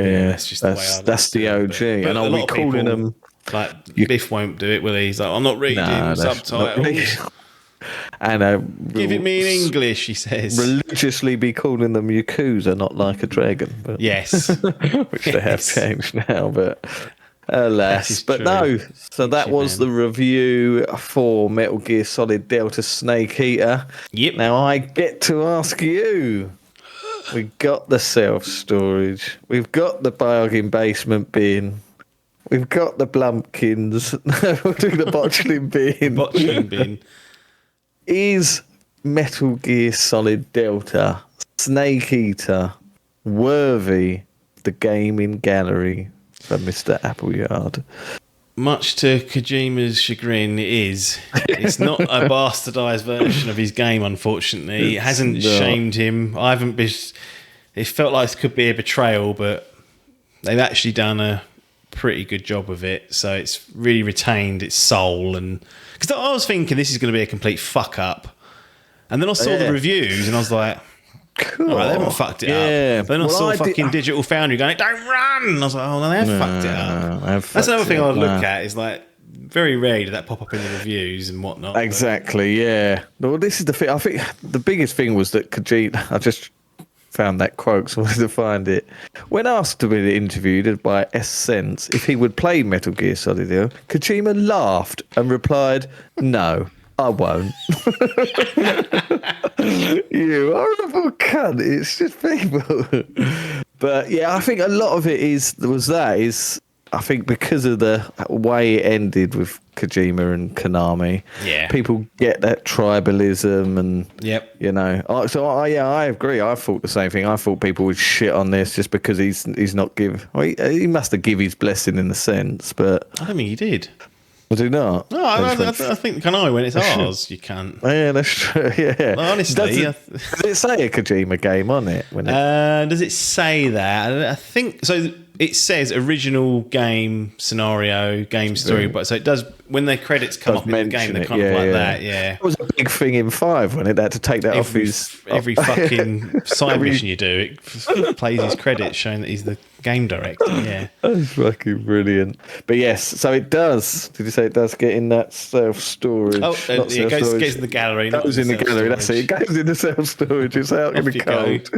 the way I that's the OG. And I'll be calling them. Like Biff won't do it, will he? He's like, I'm not reading subtitles. And give it me in English, he says. Religiously be calling them Yakuza, not Like a Dragon. But, yes. Which they have changed now, but alas. But true. no, so that was the review for Metal Gear Solid Delta Snake Eater. Yep. Now I get to ask you. We got the self-storage. We've got the bargain basement bin. We've got the Blumpkins. We'll do the botchling bin. Botchling bin. Is Metal Gear Solid Delta Snake Eater worthy the gaming gallery for Mr. Appleyard? Much to Kojima's chagrin, it is. It's not a bastardised version of his game, unfortunately. It hasn't shamed him. I haven't been. It felt like it could be a betrayal, but they've actually done a pretty good job of it. So it's really retained its soul. And because I was thinking this is going to be a complete fuck up, and then I saw the reviews and I was like, cool. All right, they haven't fucked it up. Then I saw fucking Digital Foundry going, don't run. And I was like, oh no, they have fucked it up. That's another thing I would look at is like, very rare did that pop up in the reviews and whatnot. Exactly, yeah. Well, this is the thing. I think the biggest thing was that Kojima, I just found that quote, so I wanted to find it. When asked to be interviewed by Essex if he would play Metal Gear Solid, Kojima laughed and replied, no, I won't. You horrible cunt. It's just people. But yeah, I think a lot of it is I think because of the way it ended with Kojima and Konami, people get that tribalism and I agree. I thought the same thing. I thought people would shit on this just because he's not give. Well, he must have give his blessing in the sense, but I don't think he did. Was he not? No, I think Konami when it's ours, you can't. Yeah, that's true. Yeah, well, honestly, does it say a Kojima game on it? Does it say that? I think so. It says original game scenario, game story, but so it does when the credits come up in the game. They're kind of like that. Yeah, it was a big thing in 5 when it had to take that off his every fucking side mission you do. It plays his credits showing that he's the game director. Yeah, that's fucking brilliant. But yes, so it does. Did you say it does get in that self storage? Oh, it goes in the gallery. It goes in the gallery. That's it. It goes in the self storage. It's out in the cold.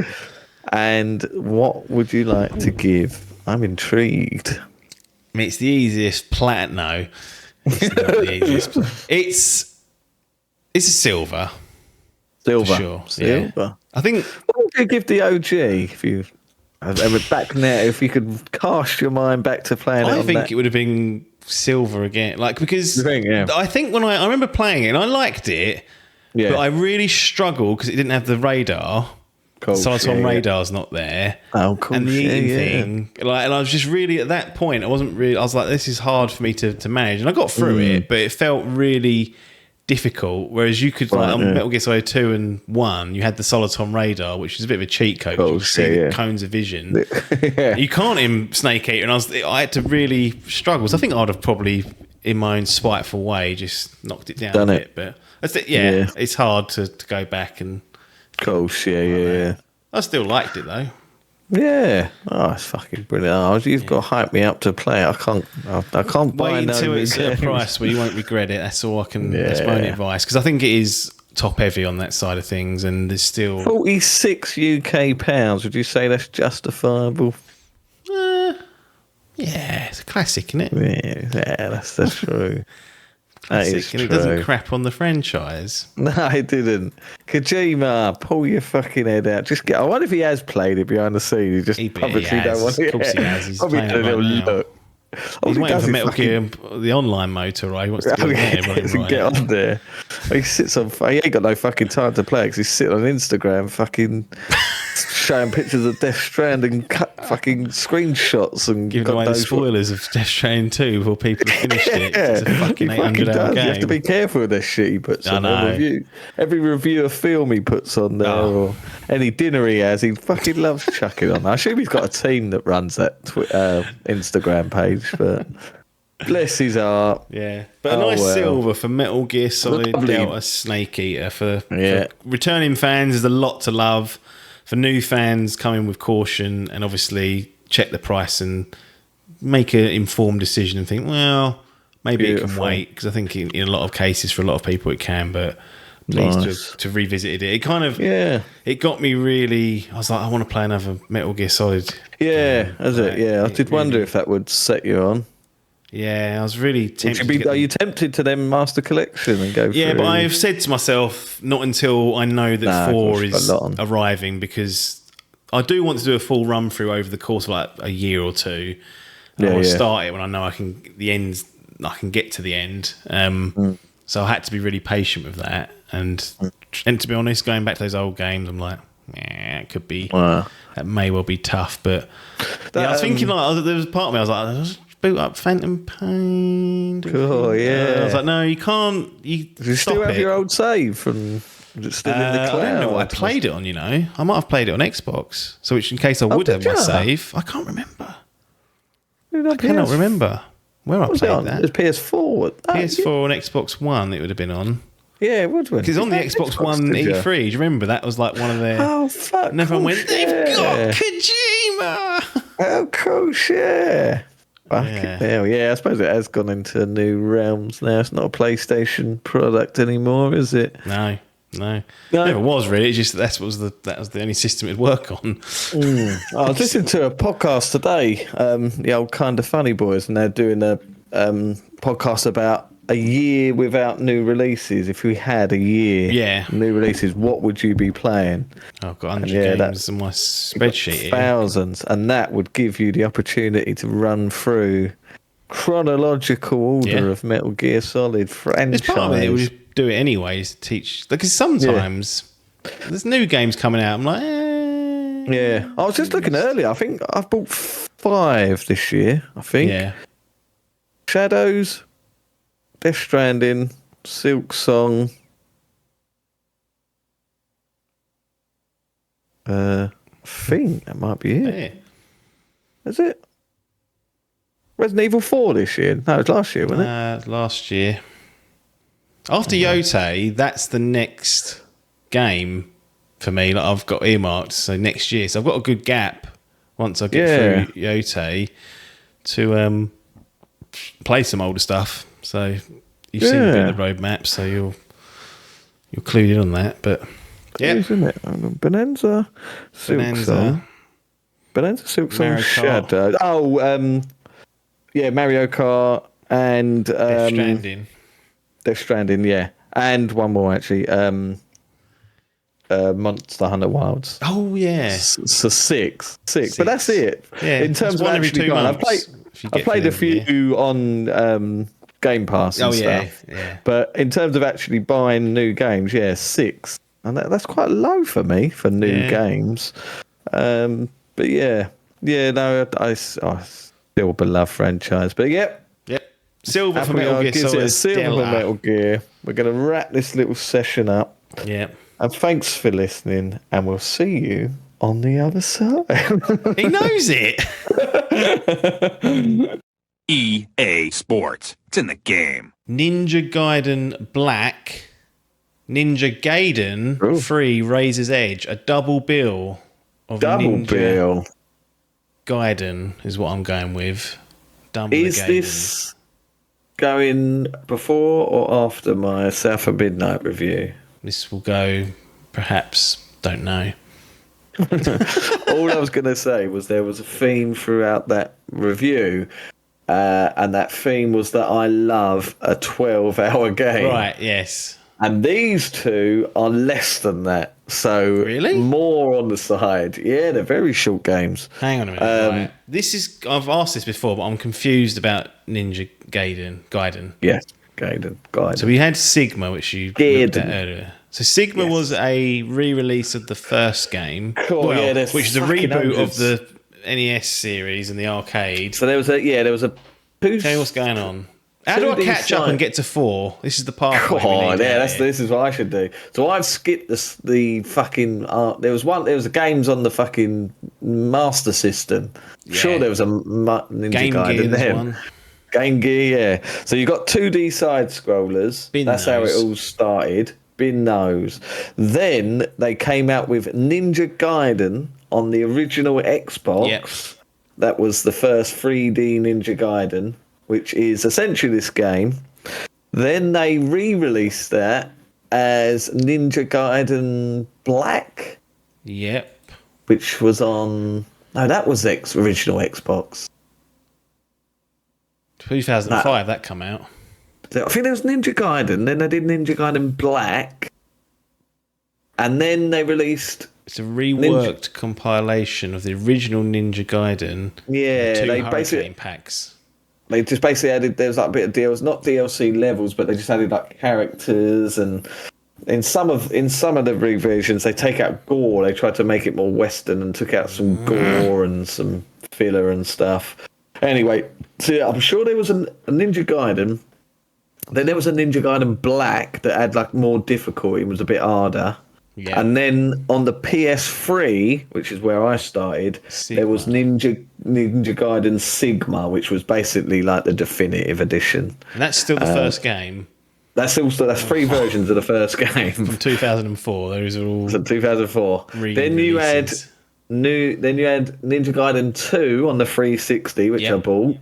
And what would you like to give? I'm intrigued. I mean, it's the easiest plat. No, it's not the easiest. It's a silver. Silver. sure. Silver. Yeah. I think What would you give the OG if you ever back now? If you could cast your mind back to playing it I on think that? it would have been silver again. Like, because You think, yeah. I think when I remember playing it and I liked it, Yeah. but I really struggled because it didn't have the radar. Cool, Soliton yeah. radar's not there. Oh, cool. And the yeah, eating yeah. thing, like, and I was just really at that point. I was like, this is hard for me to manage, and I got through it, but it felt really difficult. Whereas you could, like, on Metal Gear Solid 2 and 1, you had the Soliton radar, which is a bit of a cheat code. You could see the cones of vision. Yeah. You can't in Snake Eater, and I had to really struggle. So I think I'd have probably, in my own spiteful way, just knocked it down Done a it. bit. But that's it. Yeah, it's hard to go back and. Cool. Yeah. I still liked it though. Yeah. Oh, it's fucking brilliant. Oh, you've got to hype me up to play it. I can't buy Wait no until new it's at a games. price where you won't regret it. That's all I can. That's my only advice, because I think it is top heavy on that side of things, and there's still 46 UK pounds. Would you say that's justifiable? yeah, it's a classic, isn't it? Yeah, that's true. That Classic, is and it true. doesn't crap on the franchise. No, it didn't. Kojima, pull your fucking head out. Just get. I wonder if he has played it behind the scenes. He just publicly don't want it. Of course he has. He's Probably playing had a it little right now. look. He's waiting for Metal Gear, the online motor, right? He wants to get on there. Get on there. He sits on. He ain't got no fucking time to play because he's sitting on Instagram, fucking showing pictures of Death Stranding, fucking screenshots, and Giving away the spoilers of Death Stranding 2 before people have finished it. It's a fucking he 800-hour game. You have to be careful with this shit he puts on know. review. Every review of film he puts on there, or any dinner he has, he fucking loves chucking on. I assume he's got a team that runs that Instagram page, but bless his heart. Yeah, but a nice silver for Metal Gear Solid Delta Snake Eater. For returning fans, there's a lot to love. For new fans, come in with caution, and obviously check the price and make an informed decision and think, well, maybe it can wait, because I think in a lot of cases, for a lot of people, it can. But pleased to revisit it. It kind of it got me really. I was like, I want to play another Metal Gear Solid. Yeah, has it? Yeah, I did wonder if that would set you on. Yeah, I was really tempted. Are you tempted to then Master Collection and go? Yeah, through? but I've said to myself, not until I know that 4 is arriving, because I do want to do a full run through over the course of like a year or two. I want to start it when I know I can get to the end. So I had to be really patient with that. And to be honest, going back to those old games, I'm like, it could be that may well be tough. But I was thinking, like, there was a part of me, I was like, boot up Phantom Pain. Cool, yeah. I was like, no, you can't. You still have your old save from? Is it still in the cloud? I don't know what I played it on. I might have played it on Xbox. So, which in case I would have my save, I can't remember. I cannot remember where I played that. It was PS4. PS4 and Xbox One. It would have been on. Yeah, it would. Because on the Xbox One E3, do you remember that was like one of their? Oh fuck! And everyone went, they've got Kojima. Oh, cool, yeah. Hell yeah, I suppose it has gone into new realms now. It's not a PlayStation product anymore, is it? No. Never was really. It's just that was the only system it'd work on. I was listening to a podcast today, the old Kind of Funny Boys, and they're doing a podcast about a year without new releases. If we had a year new releases, what would you be playing? I've got 100 games in my spreadsheet. Thousands, and that would give you the opportunity to run through chronological order of Metal Gear Solid franchise. It's part of it. We'll just do it anyways to teach. Because sometimes there's new games coming out. I'm like, yeah. I was just looking earlier. I think I've bought 5 this year. I think. Yeah. Shadows, Death Stranding, Silk Song. I think that might be it. Yeah. Is it? Resident Evil 4 this year? No, it was last year, wasn't it? Last year. After Yote, that's the next game for me. Like, I've got earmarked, so next year. So I've got a good gap once I get through Yote to play some older stuff. So you've seen a bit of the roadmap, so you're clued in on that. But isn't it? Bonanza, Silk Song. Bonanza, Silk Song, Shadow. Oh, Mario Kart and Death Stranding. Death Stranding, yeah. And one more, actually. Monster Hunter Wilds. Oh yeah, So six, but that's it. Yeah, in terms it's of one every actually 2 going, months. I've played a few on Game Pass and Oh yeah, stuff. yeah. But in terms of actually buying new games, yeah, 6, and that's quite low for me for new games. But yeah, no, I still beloved franchise. But yep. Silver for Metal Gear gives it a Solid. silver for Metal Gear. We're going to wrap this little session up. Yeah. And thanks for listening, and we'll see you on the other side. He knows it. EA Sports. It's in the game. Ninja Gaiden Black, Ninja Gaiden 3 Razor's Edge, a double bill of Ninja Gaiden is what I'm going with. Is this going before or after my South of Midnight review? This will go, perhaps, don't know. All I was going to say was there was a theme throughout that review, and that theme was that I love a 12-hour game. Right, yes. And these two are less than that. So really? More on the side. Yeah, they're very short games. Hang on a minute. Right. This is, I've asked this before, but I'm confused about Ninja Gaiden. Yes, Gaiden. So we had Sigma, which you looked at earlier. So Sigma was a re-release of the first game, which is a reboot of the NES series and the arcade. So there was a. Okay, what's going on? How do I catch up and get to 4? This is the pathway. This is what I should do. So I've skipped the fucking. There was a games on the fucking Master System. Yeah. Sure, there was a Ninja Gaiden there. Game Gear, yeah. So you got 2D side scrollers. That's how it all started. Bin nose. Then they came out with Ninja Gaiden on the original Xbox. Yep. That was the first 3D Ninja Gaiden, which is essentially this game. Then they re-released that as Ninja Gaiden Black. Yep. Which was on... No, that was original Xbox. 2005, that come out. I think there was Ninja Gaiden, then they did Ninja Gaiden Black, and then they released... It's a reworked compilation of the original Ninja Gaiden. Yeah, they basically packs. They just basically added, there was like a bit of DLC, not DLC levels, but they just added like characters, and in some of the reversions they take out gore. They tried to make it more Western and took out some gore and some filler and stuff. Anyway, so yeah, I'm sure there was a Ninja Gaiden. Then there was a Ninja Gaiden Black that had like more difficulty and was a bit harder. Yeah. And then on the PS3, which is where I started, there was Ninja Gaiden Sigma, which was basically like the definitive edition. And that's still the first game. That's 3 versions of the first game from 2004. Those are all 2004. Then you had Ninja Gaiden 2 on the 360, which I bought.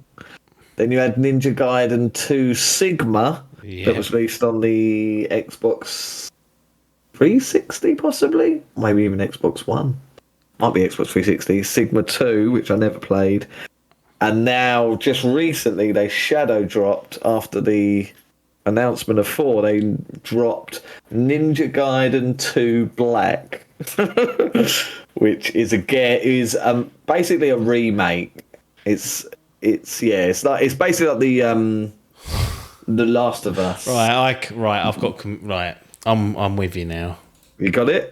Then you had Ninja Gaiden 2 Sigma that was released on the Xbox 360, possibly, maybe even Xbox One. Might be Xbox 360. Sigma 2, which I never played, and now just recently they shadow dropped after the announcement of 4. They dropped Ninja Gaiden 2 Black, which is basically a remake. It's basically like the Last of Us. I'm with you now. You got it?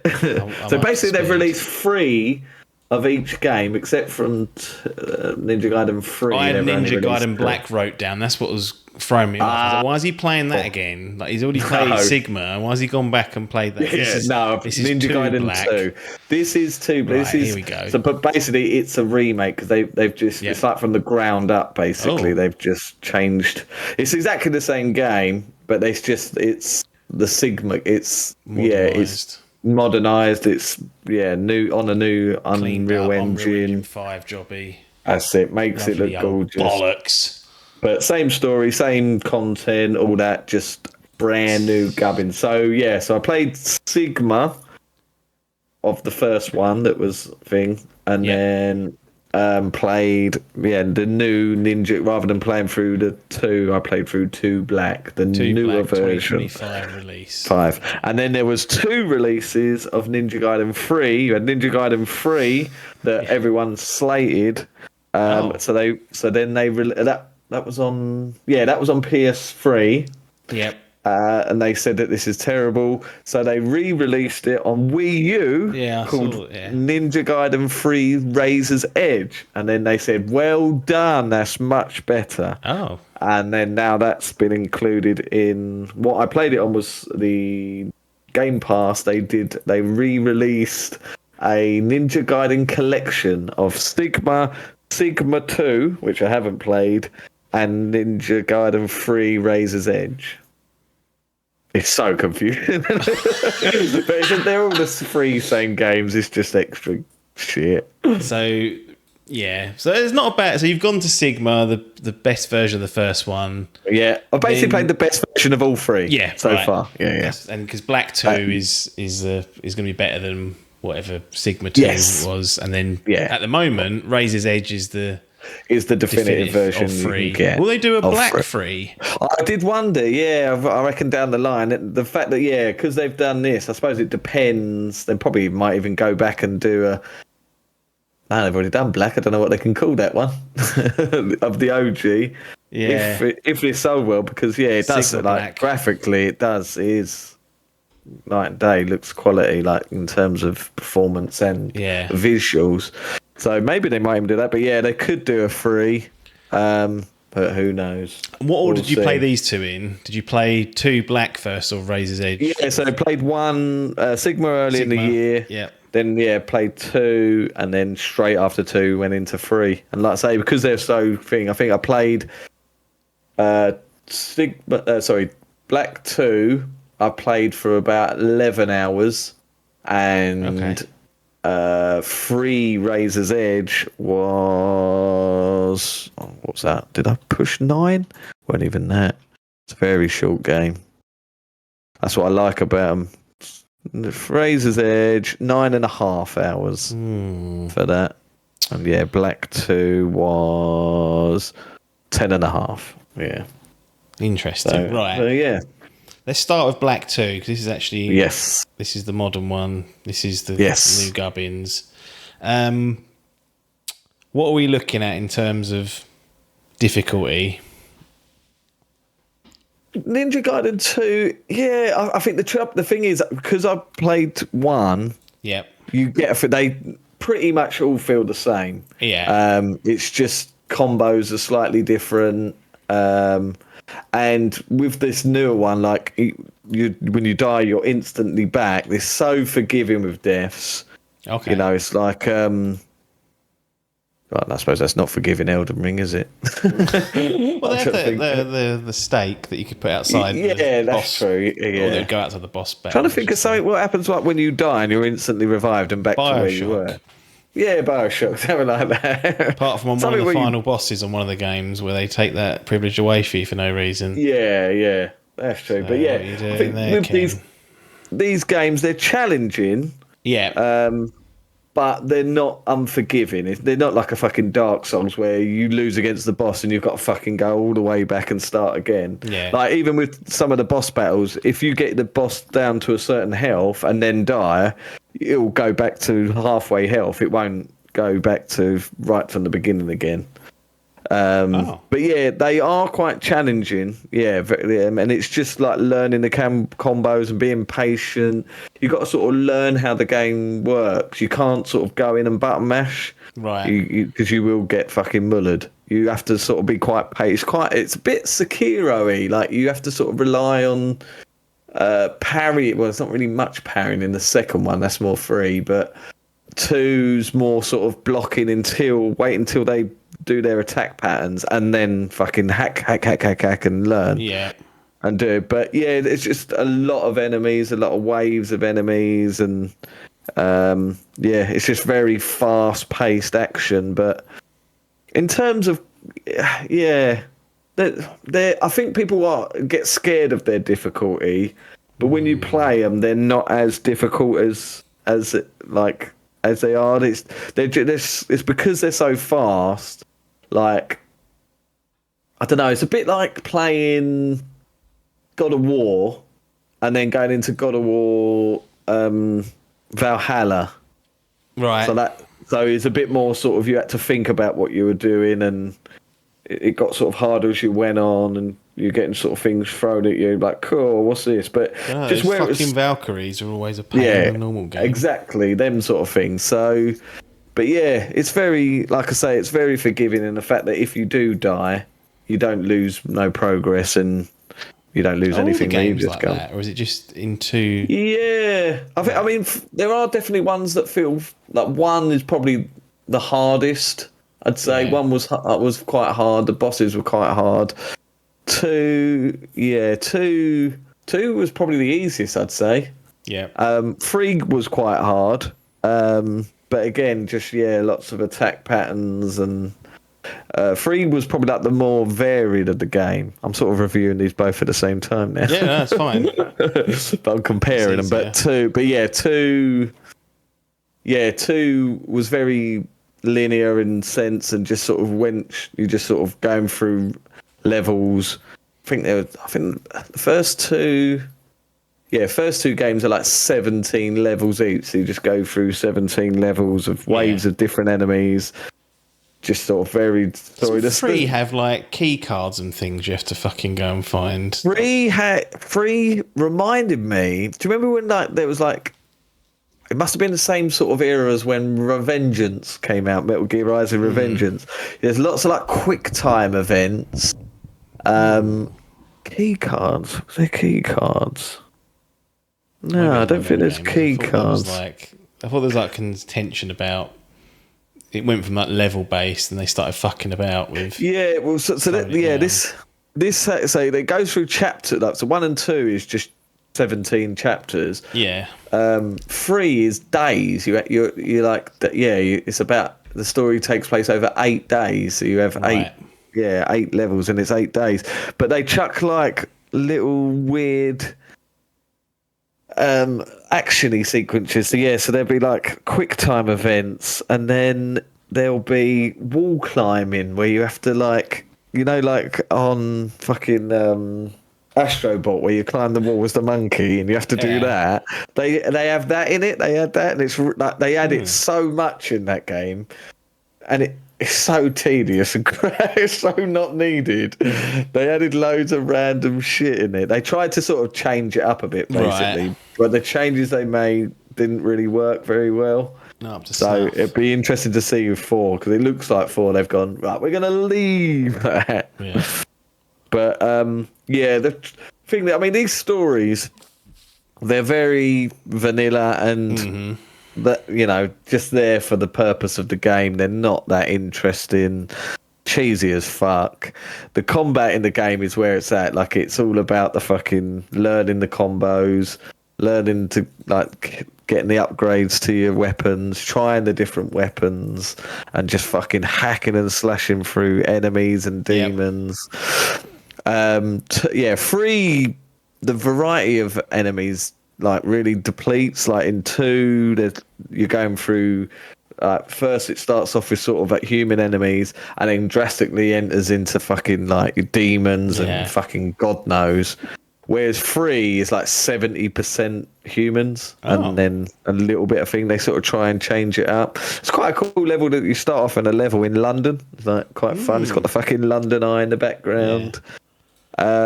So basically they've released 3 of each game except from Ninja Gaiden 3. I had Ninja Gaiden Black wrote down. That's what was throwing me off. I was like, why is he playing that again? Like, he's already played Sigma, and why has he gone back and played that? This is Ninja Gaiden Black. 2. This is 2. Right, here we go. So, but basically, it's a remake because they've just it's like from the ground up. Basically, they've just changed. It's exactly the same game, but it's the Sigma. It's it's modernized. It's new on a new Unreal Engine 5 jobby. That's it. Makes it look gorgeous. Bollocks. But same story, same content, all that, just brand new gubbin. So I played Sigma of the first one that was thing, and then played the new Ninja. Rather than playing through the 2, I played through 2 Black, the newer Black version. 2025 release. 5. And then there was 2 releases of Ninja Gaiden 3. You had Ninja Gaiden 3 that everyone slated. That was on PS3. Yep. And they said that this is terrible, so they re-released it on Wii U called Ninja Gaiden 3 Razor's Edge, and then they said, "Well done, that's much better." Oh, and then now that's been included in what I played it on was the Game Pass. They re-released a Ninja Gaiden collection of Sigma 2, which I haven't played, and Ninja Gaiden 3 Razor's Edge. It's so confusing. But they're all the 3 same games. It's just extra shit. So it's not a bad. So you've gone to Sigma, the best version of the first one. Yeah, I've basically played the best version of all 3. Yeah, so far. Yeah. Yes. And because Black 2 is going to be better than whatever Sigma 2 was, and then at the moment, Razor's Edge is the definitive version of 3. you can get. Will they do a Black 3? I did wonder, I reckon down the line, the fact that, because they've done this, I suppose it depends. They probably might even go back and do a... No, they've already done Black. I don't know what they can call that one. Of the OG. Yeah. If it's sold well, because, it does, Sigma Black. Graphically, it is night and day, looks quality, in terms of performance and visuals. So maybe they might even do that, but they could do a 3, but who knows? What order did you play these 2 in? Did you play 2 Black first or Razor's Edge? Yeah, so I played 1 Sigma early in the year. Yeah. Then played 2, and then straight after 2 went into 3. And like I say, because they're so I think I played Black 2. I played for about 11 hours, and 3 Razor's Edge was... what's that? Did I push 9? Wasn't even that. It's a very short game. That's what I like about them. Razor's Edge, 9.5 hours for that. And Black 2 was 10.5. Yeah. Interesting. So, right. Let's start with Black 2, because this is actually... Yes. This is the modern one. This is the new gubbins. What are we looking at in terms of difficulty? Ninja Gaiden 2, I think the thing is, because I played 1, you get they pretty much all feel the same. Yeah. It's just combos are slightly different. And with this newer one, when you die, you're instantly back. They're so forgiving with deaths. Okay. It's like... Right, I suppose that's not forgiving Elden Ring, is it? Well, they have the stake that you could put outside. That's true. Or they'd go out to the boss battle. Trying to think of something. What happens when you die and you're instantly revived and back to where you were? Yeah, Bioshock, something like that. Apart from on one of the final bosses on one of the games where they take that privilege away for you for no reason. Yeah, that's true. So but I think with these games, they're challenging. Yeah. But they're not unforgiving. They're not like a fucking Dark Souls where you lose against the boss and you've got to fucking go all the way back and start again. Yeah. Like, even with some of the boss battles, if you get the boss down to a certain health and then die, it'll go back to halfway health. It won't go back to right from the beginning again. But they are quite challenging. And it's just like learning the combos and being patient. You've got to sort of learn how the game works. You can't sort of go in and button mash, right? Because you will get fucking mullered. You have to sort of be quite patient. It's a bit Sekiro-y. Like, you have to sort of rely on parry. Well, it's not really much parrying in the second one. That's more free. But 2's more sort of blocking wait until they do their attack patterns and then fucking hack and learn and do it. But it's just a lot of enemies, a lot of waves of enemies, and it's just very fast paced action. But in terms of I think people get scared of their difficulty, but when you play them, they're not as difficult as as they are. It's because they're so fast. Like, I don't know. It's a bit like playing God of War and then going into God of War Valhalla. Right. So it's a bit more sort of, you had to think about what you were doing, and it got sort of harder as you went on, and you're getting sort of things thrown at you like, cool, what's this? But just those where it was, fucking Valkyries are always a pain in a normal game. exactly, them sort of things. So, but yeah, it's very, like I say, it's very forgiving in the fact that if you do die, you don't lose no progress, and you don't lose anything. All the games like that, or is it just into? Yeah, I mean, there are definitely ones that feel like one is probably the hardest. I'd say one was quite hard. The bosses were quite hard. Two was probably the easiest, I'd say. Yeah. 3 was quite hard. But again, just lots of attack patterns, and 3 was probably like the more varied of the game. I'm sort of reviewing these both at the same time now. Yeah, no, that's fine. But I'm comparing them. But 2 was very linear in sense, and just sort of you just sort of going through levels. I think the first two games are like 17 levels each, so you just go through 17 levels of waves of different enemies, just sort of varied story. Does 3 have like key cards and things you have to fucking go and find? 3 reminded me, do you remember when like there was like, it must have been the same sort of era as when Revengeance came out, Metal Gear Rising Revengeance. There's lots of like quick time events. Key cards. Was there key cards? No, I don't think there's key cards. I thought there was like contention about it went from like level based, and they started fucking about with. Yeah, well, so they go through chapter. Like, so 1 and 2 is just 17 chapters. Yeah. 3 is days. You're like, it's about, the story takes place over 8 days. So you have 8 levels, and it's 8 days. But they chuck like little weird action-y sequences. So there'll be like quick time events, and then there'll be wall climbing where you have to like, like on fucking Astrobot, where you climb the wall as the monkey, and you have to do that. They have that in it. They had that, and it's like they add it so much in that game, and it's so tedious and it's so not needed. They added loads of random shit in it. They tried to sort of change it up a bit, basically, but the changes they made didn't really work very well. So it'd be interesting to see with 4, because it looks like 4 they've gone, right, we're going to leave that. Yeah. But the thing that, I mean, these stories, they're very vanilla, and that, just there for the purpose of the game. They're not that interesting, cheesy as fuck. The combat in the game is where it's at. Like, it's all about the fucking learning the combos, learning to like getting the upgrades to your weapons, trying the different weapons, and just fucking hacking and slashing through enemies and demons. 3, the variety of enemies like really depletes. Like in 2, you're going through. First, it starts off with sort of like human enemies, and then drastically enters into fucking like demons and fucking God knows. Whereas 3 is like 70% humans, and then a little bit of thing. They sort of try and change it up. It's quite a cool level that you start off in a level in London. It's like quite fun. It's got the fucking London Eye in the background. But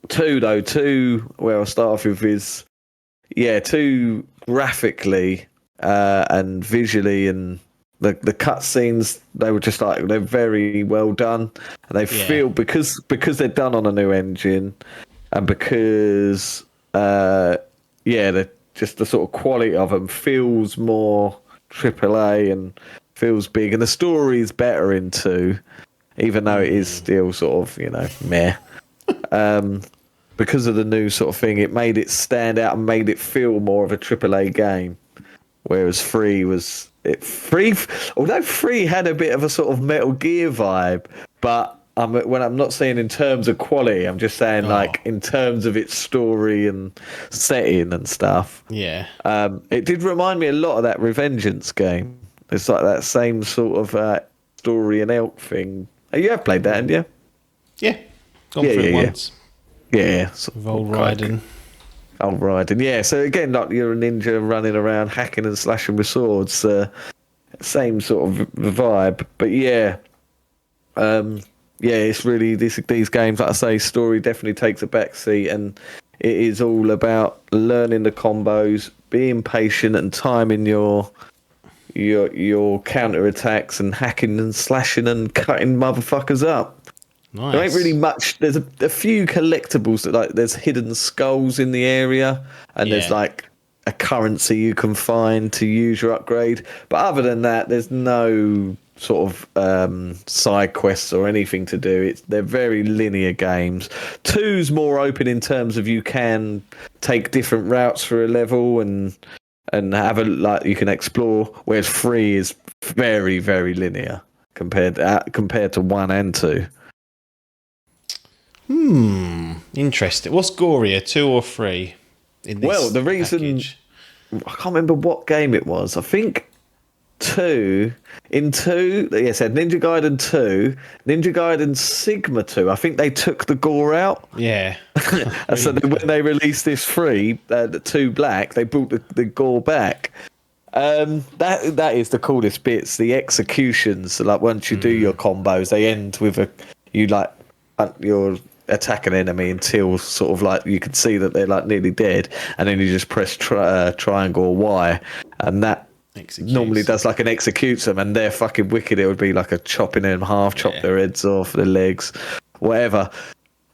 2 where I'll start off with is 2 graphically and visually, and the cutscenes, they were just like, they're very well done, and they feel, because they're done on a new engine, and because they're just, the sort of quality of them feels more AAA and feels big, and the story's better in 2, even though it is still sort of meh. Because of the new sort of thing, it made it stand out and made it feel more of a AAA game. Whereas 3 although 3 had a bit of a sort of Metal Gear vibe, but when I'm not saying in terms of quality, I'm just saying like in terms of its story and setting and stuff. Yeah. It did remind me a lot of that Revengeance game. It's like that same sort of story and elk thing. You have played that, haven't you? Yeah. Gone through it once. Yeah. With old Raiden. Old Raiden, yeah. So again, like you're a ninja running around hacking and slashing with swords. Same sort of vibe, but yeah. It's really these games, like I say, story definitely takes a backseat, and it is all about learning the combos, being patient, and timing your counter attacks, and hacking and slashing and cutting motherfuckers up. Nice. There ain't really much. There's a few collectibles that like there's hidden skulls in the area, and there's like a currency you can find to use your upgrade. But other than that, there's no sort of side quests or anything to do. They're very linear games. 2's more open in terms of you can take different routes for a level and have you can explore, whereas 3 is very, very linear compared to 1 and 2. Interesting. What's gorier, 2 or 3? In this the reason package? I can't remember what game it was. I think 2. In 2, they said Ninja Gaiden 2, Ninja Gaiden Sigma 2. I think they took the gore out. Yeah. And so when they released this 3, the 2 black, they brought the gore back. That is the coolest bits. The executions, like once you do your combos, they end with you're attack an enemy until sort of like you can see that they're like nearly dead, and then you just press triangle or Y, and that normally does like an executes them, and they're fucking wicked. It would be like a chopping in half, chop their heads off, their legs, whatever.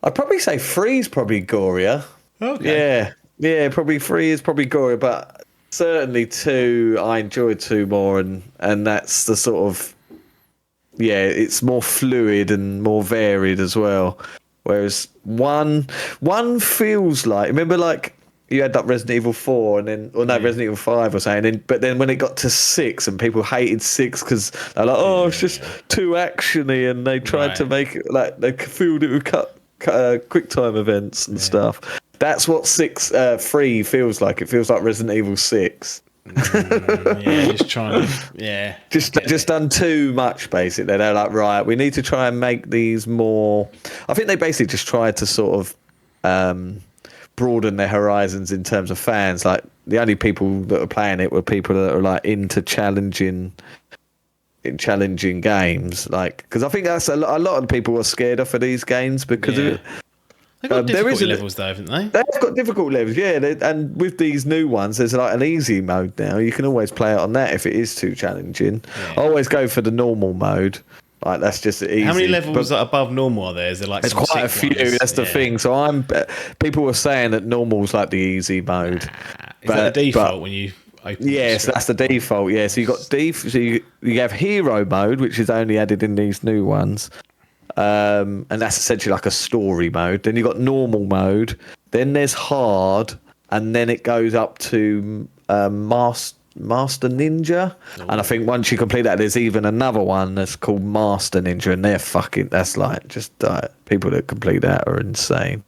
I'd probably say 3's probably gorier. Okay. Yeah, probably 3 is probably gorier, but certainly 2, I enjoyed 2 more, and that's the sort of it's more fluid and more varied as well. Whereas one feels like, remember, like you had that Resident Evil 4 and then, Resident Evil 5 or something, but then when it got to 6 and people hated 6 because they're like, it's just too actiony, and they tried to make it like they filled it with quick time events and stuff. That's what 3 feels like. It feels like Resident Evil 6. Just trying to just done too much basically. They're like, right, we need to try and make these more. I think they basically just tried to sort of broaden their horizons in terms of fans. Like the only people that were playing it were people that are like into challenging games, like, because I think that's a lot of people are scared off of these games because of it. They've got difficult levels though, haven't they? They've got difficult levels, and with these new ones, there's like an easy mode now. You can always play it on that if it is too challenging. I always go for the normal mode. Like that's just easy. How many levels above normal are there? Is there like there's quite a few? Ones? That's the thing. So people were saying that normal's like the easy mode. Is that the default when you open? Yes, that's the default. Yeah, so you got so you have hero mode, which is only added in these new ones. And that's essentially like a story mode. Then you got normal mode, then there's hard, and then it goes up to master ninja. And I think once you complete that, there's even another one that's called master ninja, and that's like just people that complete that are insane.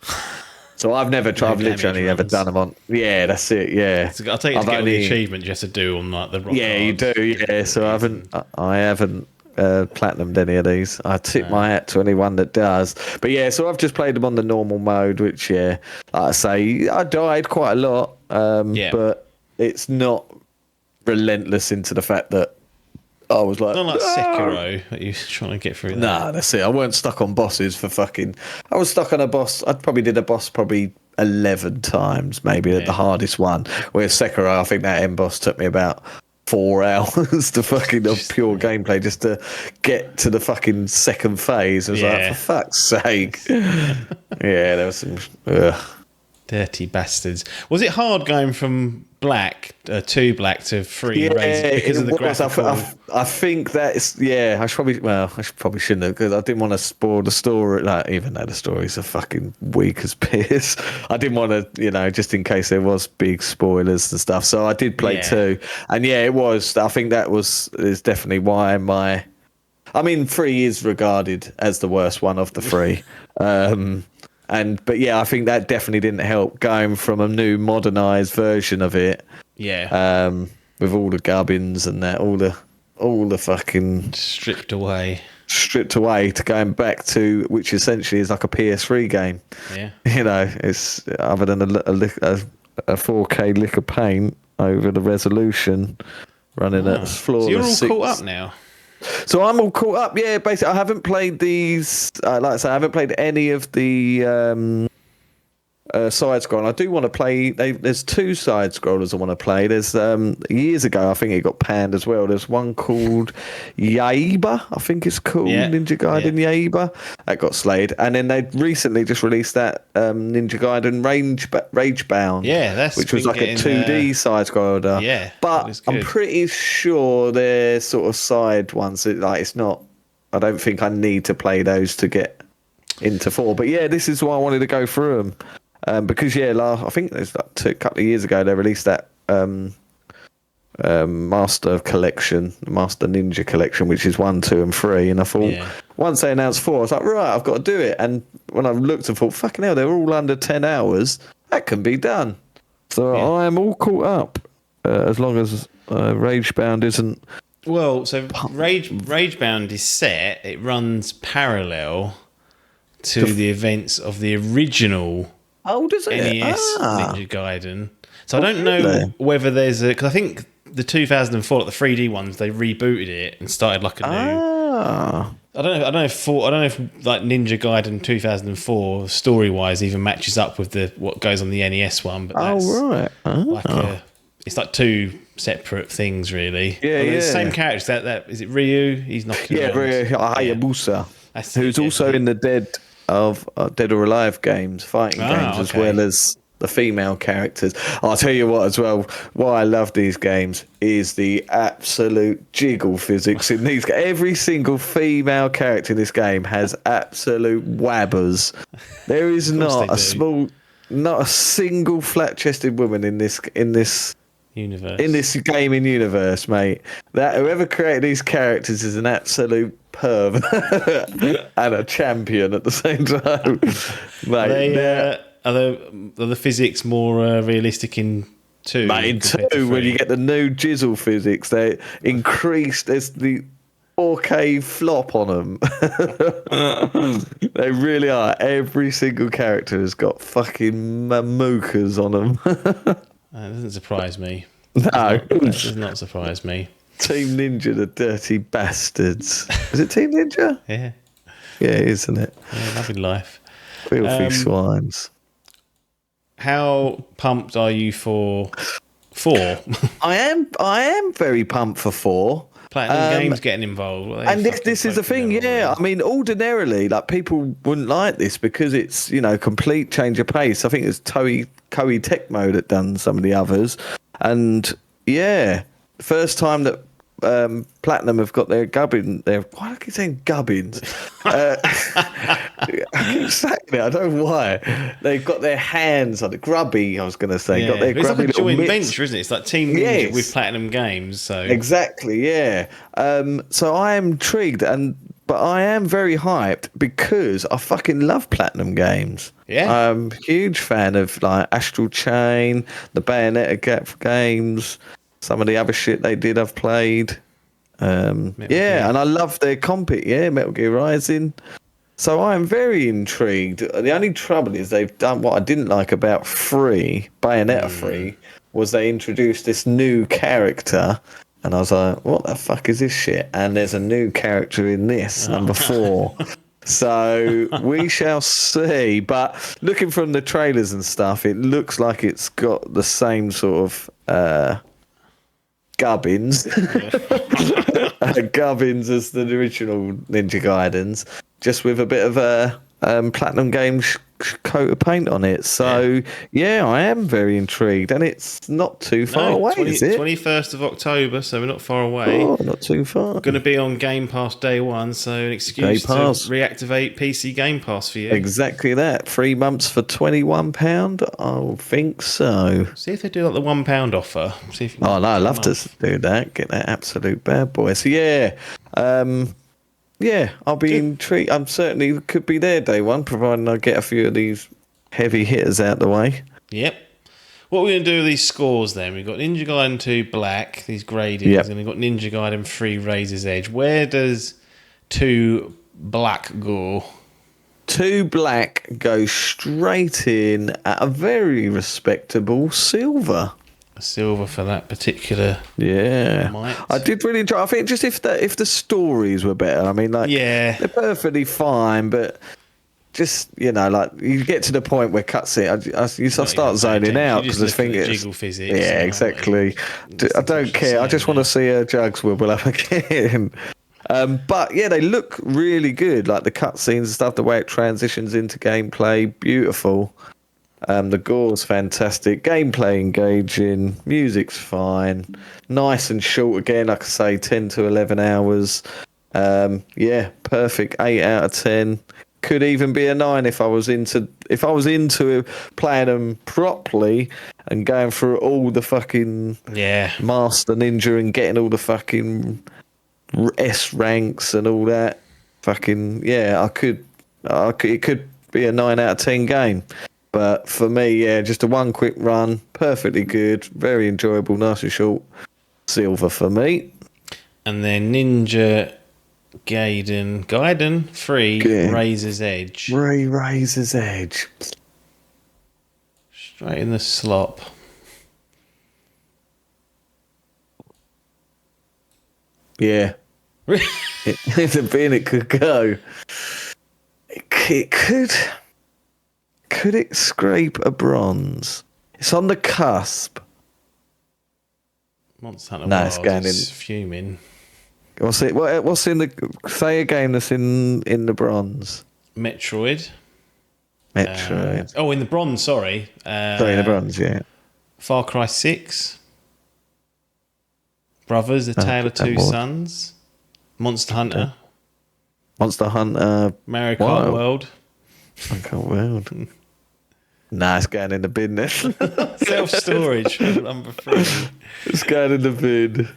So I've never tried. I've literally never done them on. Yeah, that's it. Yeah, so I'll tell you to get all the achievements you have to do on like the rock. Yeah, you do. Yeah, so I haven't platinumed any of these. I tip my hat to anyone that does. But yeah, so I've just played them on the normal mode, which like I say, I died quite a lot. But it's not relentless into the fact that I was like, not like Sekiro that you're trying to get through that. Nah, that's it. I weren't stuck on bosses for fucking. I was stuck on a boss. I probably did a boss 11 times, maybe at the hardest one. Whereas Sekiro, I think that end boss took me about 4 hours to fucking of pure gameplay just to get to the fucking second phase. I was like, for fuck's sake. There was some dirty bastards. Was it hard going from black to 3 because of the graphical? I think that is. I probably shouldn't have, because I didn't want to spoil the story. Like, even though the stories are fucking weak as piss, I didn't want to, just in case there was big spoilers and stuff. So I did play 2, and it was. I think is definitely why I mean, 3 is regarded as the worst one of the 3. But yeah, I think that definitely didn't help going from a new modernized version of it. Yeah. With all the gubbins and that, all the fucking Stripped away to going back to, which essentially is like a PS3 game. Yeah. You know, it's other than a 4K lick of paint over the resolution running at flawless. So you're all 6. caught up now. So I'm all caught up. Yeah, basically, I haven't played these. Like I say, I haven't played any of the side scroll. I do want to play. There's 2 side scrollers I want to play. There's years ago, I think it got panned as well. There's one called Yaiba, I think it's called, Ninja Gaiden Yaiba. That got slayed, and then they recently just released that Ninja Gaiden Ragebound. Yeah, which was like a 2D side scroller. Yeah, but I'm pretty sure they're sort of side ones. It's not. I don't think I need to play those to get into 4. But yeah, this is why I wanted to go through them. Because I think it was like a couple of years ago they released that Master Ninja collection, which is 1, 2, and 3. And I thought once they announced 4, I was like, right, I've got to do it. And when I looked, I thought, fucking hell, they're all under 10 hours. That can be done. So I am all caught up as long as Ragebound isn't. Well, so Ragebound is set. It runs parallel to the events of the original. Oh, does it? NES Ninja Gaiden. So I don't know whether there's because I think the 2004, like the 3D ones, they rebooted it and started like a new. I don't know if like Ninja Gaiden 2004 story wise even matches up with what goes on the NES one. But that's it's like 2 separate things really. Yeah, the same characters. That is it. Ryu. He's not. Ryu Hayabusa, who's also in the Dead or Alive games, fighting games, as well as the female characters. I'll tell you what as well, why I love these games is the absolute jiggle physics in these. Every single female character in this game has absolute wabbers. There is not a single flat-chested woman in this universe. In this gaming universe, mate. That whoever created these characters is an absolute perv and a champion at the same time. Mate, are the physics more realistic in 2? Mate, in 2, when you get the new jizzle physics, they increased. There's the 4K flop on them. They really are. Every single character has got fucking mamookas on them. That doesn't surprise me. No. That does not surprise me. Team Ninja, the dirty bastards. Is it Team Ninja? Yeah. Yeah, isn't it? Yeah, loving life. Filthy swines. How pumped are you for 4? I am very pumped for 4. Platinum Games getting involved. And this is the thing, I mean, ordinarily, like, people wouldn't like this because it's, complete change of pace. I think it's Koei Tecmo that done some of the others. And, first time that Platinum have got their gubbin. Why do I keep saying gubbins? I keep saying it. I don't know why. They've got their hands on it. Grubby, I was going to say. Yeah. Got their it's grubby like a joint mitts. venture, isn't it? It's like Team Ninja with Platinum Games. So exactly, yeah. So I am intrigued, but I am very hyped because I fucking love Platinum Games. Yeah. I'm a huge fan of like Astral Chain, the Bayonetta games, some of the other shit they did I've played. And I love their Metal Gear Rising. So I am very intrigued. The only trouble is they've done what I didn't like about Bayonetta 3, was they introduced this new character. And I was like, what the fuck is this shit? And there's a new character in this, number 4. So we shall see. But looking from the trailers and stuff, it looks like it's got the same sort of gubbins. Gubbins as the original Ninja Gaidens, just with a bit of a Platinum Games coat of paint on it. So I am very intrigued, and it's not too far away, is it? 21st of October, so we're not far away. Oh, not too far. Going to be on Game Pass day 1, so an excuse to reactivate PC Game Pass for you. Exactly that. 3 months for £21. I think so. See if they do like the £1 offer. See if I'd love to do that. Get that absolute bad boy. So yeah, I'll be intrigued. I'm certainly could be there day one, providing I get a few of these heavy hitters out the way. Yep. What we're going to do with these scores then, we've got Ninja Gaiden 2 Black, these gradings, Yep. and we've got Ninja Gaiden 3 Razor's Edge. Where does 2 Black go? 2 Black goes straight in at a very respectable silver. A silver for that particular. Yeah, Might. I did really enjoy. I think just if the stories were better. I mean, like, Yeah. they're perfectly fine, but just like you get to the point where cutscene, I start zoning out because I think it's jiggle physics. yeah, exactly. I don't care. I just want to see a Jugs wibble up again. But yeah, they look really good. Like the cutscenes and stuff, the way it transitions into gameplay, beautiful. The gore's fantastic. Gameplay engaging. Music's fine. Nice and short again. Like I say, 10 to 11 hours. Yeah, perfect. 8 out of 10. Could even be a 9 if I was into playing them properly and going through all the fucking Master Ninja and getting all the fucking S ranks and all that. Fucking yeah, I could. It could be a 9 out of 10 game. But for me, yeah, just a one quick run, perfectly good, very enjoyable, nice and short. Silver for me. And then Ninja Gaiden 3 Razor's Edge. Razor's Edge. Straight in the slop. Yeah. It's a bin it could go. It could. Could it scrape a bronze? It's on the cusp. Monster Hunter No, it's World going is in. fuming. What's in the? Say a game that's in the bronze. Metroid. Metroid. In the bronze, sorry. Sorry, in the bronze, yeah. Far Cry 6. Brothers, The Tale of Two Sons. Monster Hunter. Monster Hunter. Mario Kart World. Okay, World. Nah, it's going in the bin then. Self-storage for number 3. It's going in the bin.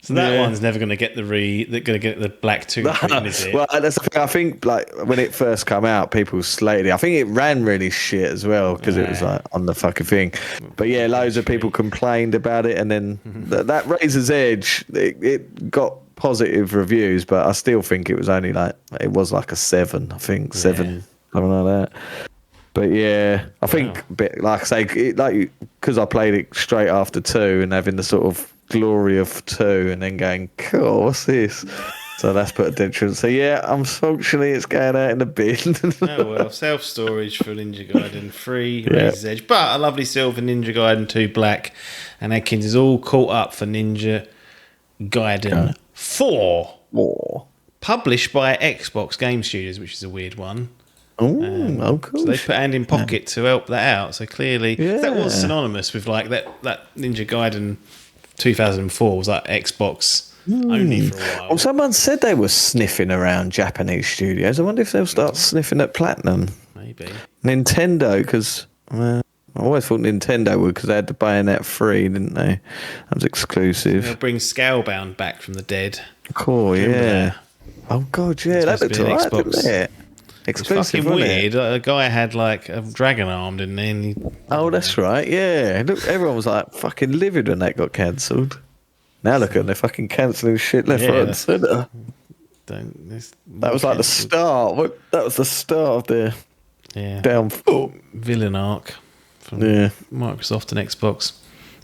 So that one's never going to get the Black 2 print, is it? Well, that's the thing. I think like when it first came out, people slated it. I think it ran really shit as well because it was like on the fucking thing. But yeah, loads of people complained about it, and then that Razor's Edge, it got positive reviews, but I still think it was only like a 7. I think 7, something like that. But yeah, I think like I say, because I played it straight after 2 and having the sort of glory of 2 and then going, cool, what's this? So that's put a dent to it. So yeah, unfortunately it's going out in the bin. Oh well, self-storage for Ninja Gaiden 3 Razor's Edge, but a lovely silver Ninja Gaiden 2 Black, and Adkins is all caught up for Ninja Gaiden 4, published by Xbox Game Studios, which is a weird one. Oh, cool. So they put hand in pocket to help that out. So clearly, that was synonymous with like that Ninja Gaiden 2004 was like Xbox only for a while. Well, someone said they were sniffing around Japanese studios. I wonder if they'll start sniffing at Platinum. Maybe. Nintendo, because I always thought Nintendo would, because they had the Bayonetta 3, didn't they? That was exclusive. They'll bring Scalebound back from the dead. Cool, yeah. That? Oh, God, yeah. That looked alright, didn't it? Exclusive, it's fucking weird. A guy had like a dragon arm, didn't he? And that's right. Yeah. Look, everyone was like fucking livid when that got cancelled. Now look at them, they're fucking cancelling shit left, right, and centre. That was like the start. That was the start of their downfall. Villain arc from Microsoft and Xbox.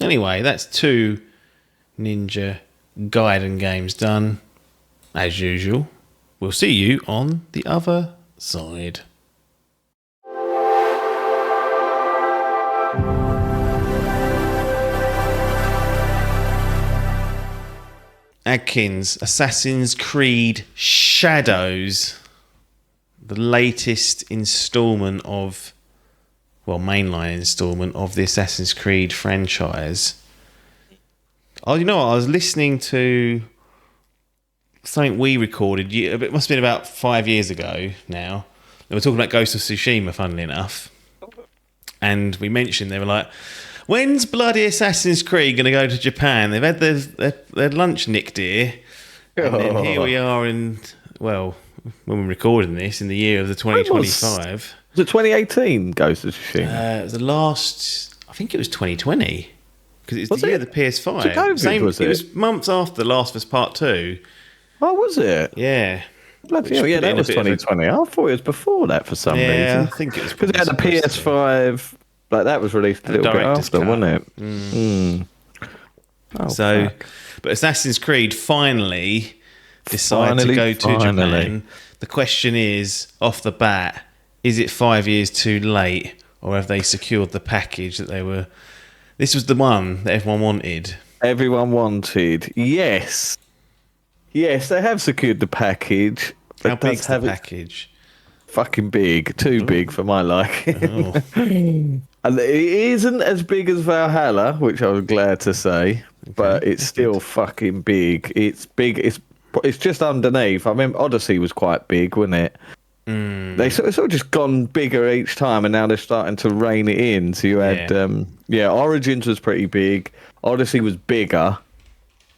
Anyway, that's 2 Ninja Gaiden games done. As usual, we'll see you on the other side. Adkins, Assassin's Creed Shadows, the latest installment of, mainline installment of the Assassin's Creed franchise. Oh, you know what? I was listening to something we recorded. It must have been about 5 years ago now. They were talking about Ghost of Tsushima, funnily enough. And we mentioned, they were like, when's bloody Assassin's Creed going to go to Japan? They've had their lunch nicked here. And then here we are in, when we're recording this in the year of the 2025. Was it 2018 Ghost of Tsushima? It was the last. I think it was 2020 because it's Was the year it? of the PS5. Was it COVID, was It it? was months after The Last of Us Part 2. Oh, was it? Yeah. Bloody Which hell, yeah, put it that in a was bit of a- 2020. I thought it was before that for some Yeah, reason. I think it was Because it had the probably supposed to be. PS5, like that was released a little bit director's after, cut. wasn't it? Mm. Oh, So, fuck. but Assassin's Creed finally decided to go to Japan. The question is, off the bat, is it 5 years too late, or have they secured the package that they were? This was the one that everyone wanted. Everyone wanted. Yes. Yes, they have secured the package. How It does big's the have it package? fucking big. Too big for my liking. Oh, And it isn't as big as Valhalla, which I was glad to say, but it's still fucking big. It's big. It's just underneath. I remember Odyssey was quite big, wasn't it? They sort of just gone bigger each time, and now they're starting to rein it in. So you had, Origins was pretty big. Odyssey was bigger,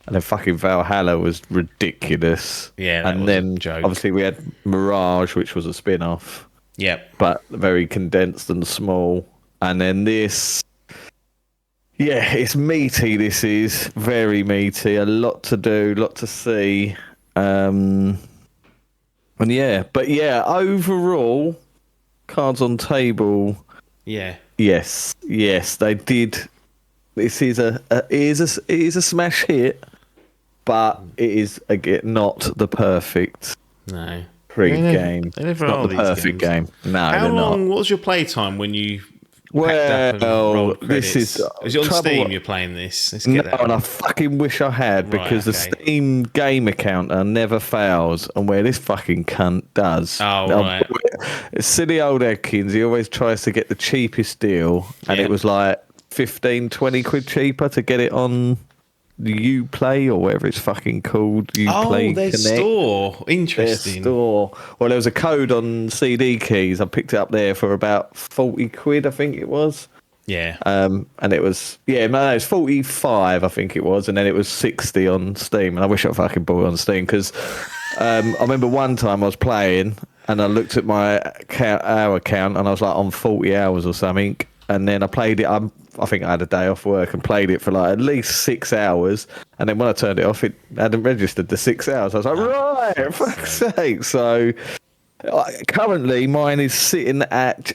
and then fucking Valhalla was ridiculous. Yeah, that and was a then joke. obviously we had Mirage, which was a spin-off, yep. but very condensed and small. And then this, yeah, it's meaty. This is very meaty. A lot to do, lot to see. And yeah, but yeah, overall, cards on table. Yeah. Yes, they did. This is it is a smash hit, but it is again not the perfect No. game. They never It's are not the these perfect game. games. No, How they're long? not. What was your playtime when you packed up and Well, rolled this credits? is it on trouble- Steam? You're playing this? Let's No, get that. and I fucking wish I had, Right, because the okay. Steam game counter never fails, and where this fucking cunt does. Oh, right. Silly old Edkins, he always tries to get the cheapest deal, and Yeah. it was like 15, 20 quid cheaper to get it on Uplay or whatever it's fucking called. Uplay Oh, their Connect. store. Their Interesting. store. Well, there was a code on CD keys. I picked it up there for about 40 quid, I think it was. Yeah. And it was, it was 45, I think it was, and then it was 60 on Steam. And I wish I fucking bought it on Steam, because I remember one time I was playing and I looked at my hour count and I was like on 40 hours or something. And then I played it. I think I had a day off work and played it for like at least 6 hours. And then when I turned it off, it hadn't registered the 6 hours. I was like, right, fuck's sake. So currently mine is sitting at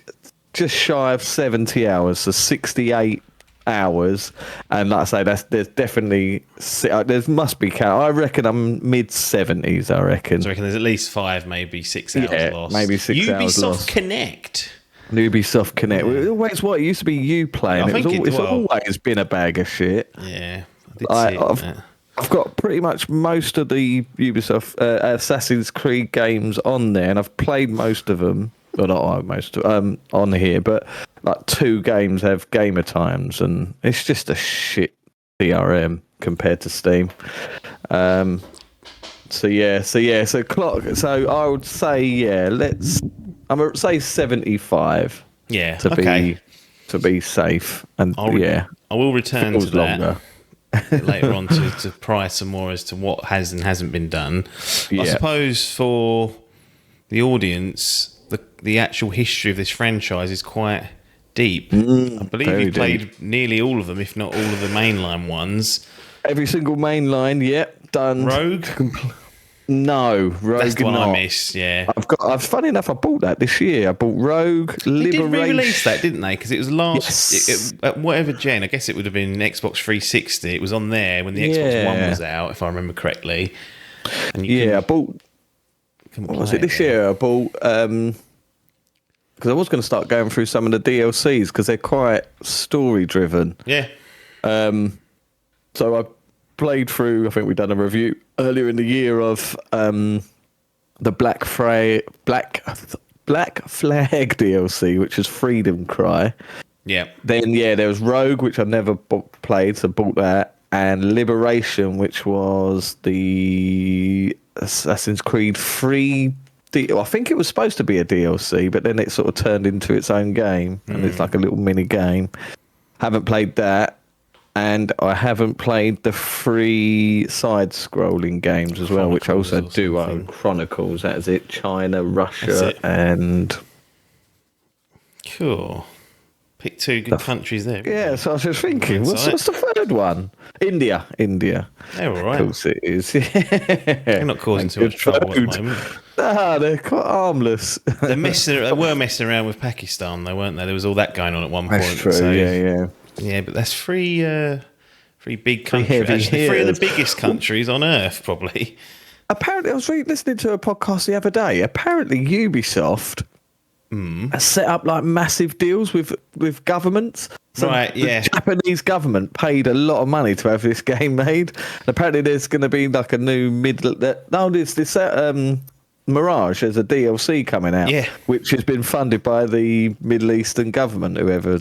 just shy of 70 hours, so 68 hours. And like I say, there's definitely, there must be I reckon I'm mid 70s. I reckon. So I reckon there's at least 5, maybe 6 hours Yeah, lost. maybe 6 hours Ubisoft lost. Connect. Ubisoft Connect. It always what it used to be you playing. I think It's well- always been a bag of shit. Yeah. I did see it on that. I've got pretty much most of the Ubisoft Assassin's Creed games on there, and I've played most of them. Well, not most on here, but like 2 games have gamer times, and it's just a shit CRM compared to Steam. So clock. So I would say I'm gonna say 75 Yeah. to be safe, and I will return to feels that longer. later on to pry some more as to what has and hasn't been done. I Yeah. suppose for the audience, the actual history of this franchise is quite deep. I believe very you played nearly all of them, if not all of the mainline ones. Every single main line, done. Rogue? No, Rogue. That's the one not. I missed, yeah. Funny enough, I bought that this year. I bought Rogue, They did Liberation. re-release that, didn't they? Because it was last, Yes. at whatever gen, I guess it would have been Xbox 360. It was on there when the Xbox One Yeah. was out, if I remember correctly. And I bought. couldn't What was play it this then. year? I bought because I was going to start going through some of the DLCs because they're quite story driven. Yeah. So I played through. I think we done a review earlier in the year of the Black Flag DLC, which is Freedom Cry. Yeah. Then there was Rogue, which I never played, so bought that, and Liberation, which was the Assassin's Creed 3. I think it was supposed to be a DLC, but then it sort of turned into its own game, and it's like a little mini game. Haven't played that. And I haven't played the free side-scrolling games as well, which I also Chronicles or do something. own. Chronicles, that is it. China, That's Russia, it. and... Cool. Pick 2 good countries there. Yeah, so I was just thinking, what's Hindsight. the third one? India. They're all right. Of course it is. They're not causing too much trouble at the moment. Nah, they're quite harmless. They were messing around with Pakistan, though, weren't they? There was all that going on at one point. That's true, so, yeah. Yeah, but that's three big countries. heavy Actually, 3 of the hitters. biggest countries on Earth, probably. Apparently, I was listening to a podcast the other day. Apparently, Ubisoft has set up like massive deals with governments. So Right, yeah. The Japanese government paid a lot of money to have this game made. And apparently, there's going to be like a new this Mirage. There's a DLC coming out, Yeah. which has been funded by the Middle Eastern government, whoever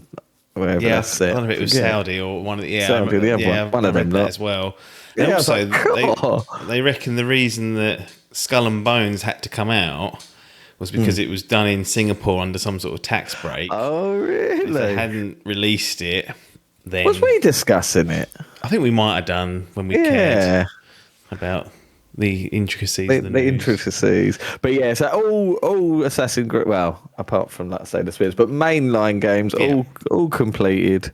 Yeah, that's set. one of it was Saudi or one of the Saudi, the other one. One of I read them that lot. as well. Yeah, And I was also, like, "Cool." they reckon the reason that Skull and Bones had to come out was because it was done in Singapore under some sort of tax break. Oh, If they really? hadn't released it, then Was we discussing it? I think we might have done when we Yeah. cared about the intricacies of the The news. intricacies, but yeah, so all Assassin's Creed, well, apart from like say the Spirits, but mainline games Yeah. all completed.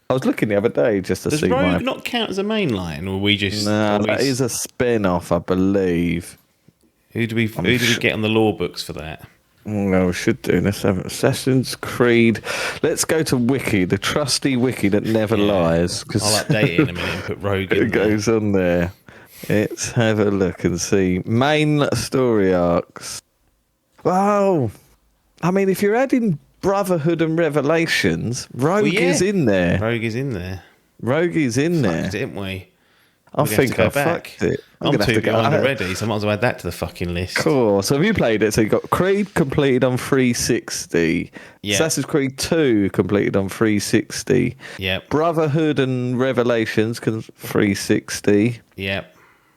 I was looking the other day just to Does see Rogue my. not count as a main line, or we just? No, always- that is a spin-off, I believe. Who do we get on the law books for that? Well, we should do this. Assassin's Creed. Let's go to Wiki, the trusty Wiki that never lies. Because I'll update it in a minute and put Rogue in it there. goes on there. Let's have a look and see. Main story arcs. Wow. I mean, if you're adding Brotherhood and Revelations, Rogue yeah. is in there. Rogue is in there. Rogue is in there. Fucked it, didn't we? I We're gonna have think to go I back. fucked it. I'm gonna have too to go- behind already, so I might as well add that to the fucking list. Cool. So have you played it? So you got Creed completed on 360. Yeah. Assassin's Creed 2 completed on 360. Yep. Brotherhood and Revelations 360. Yep.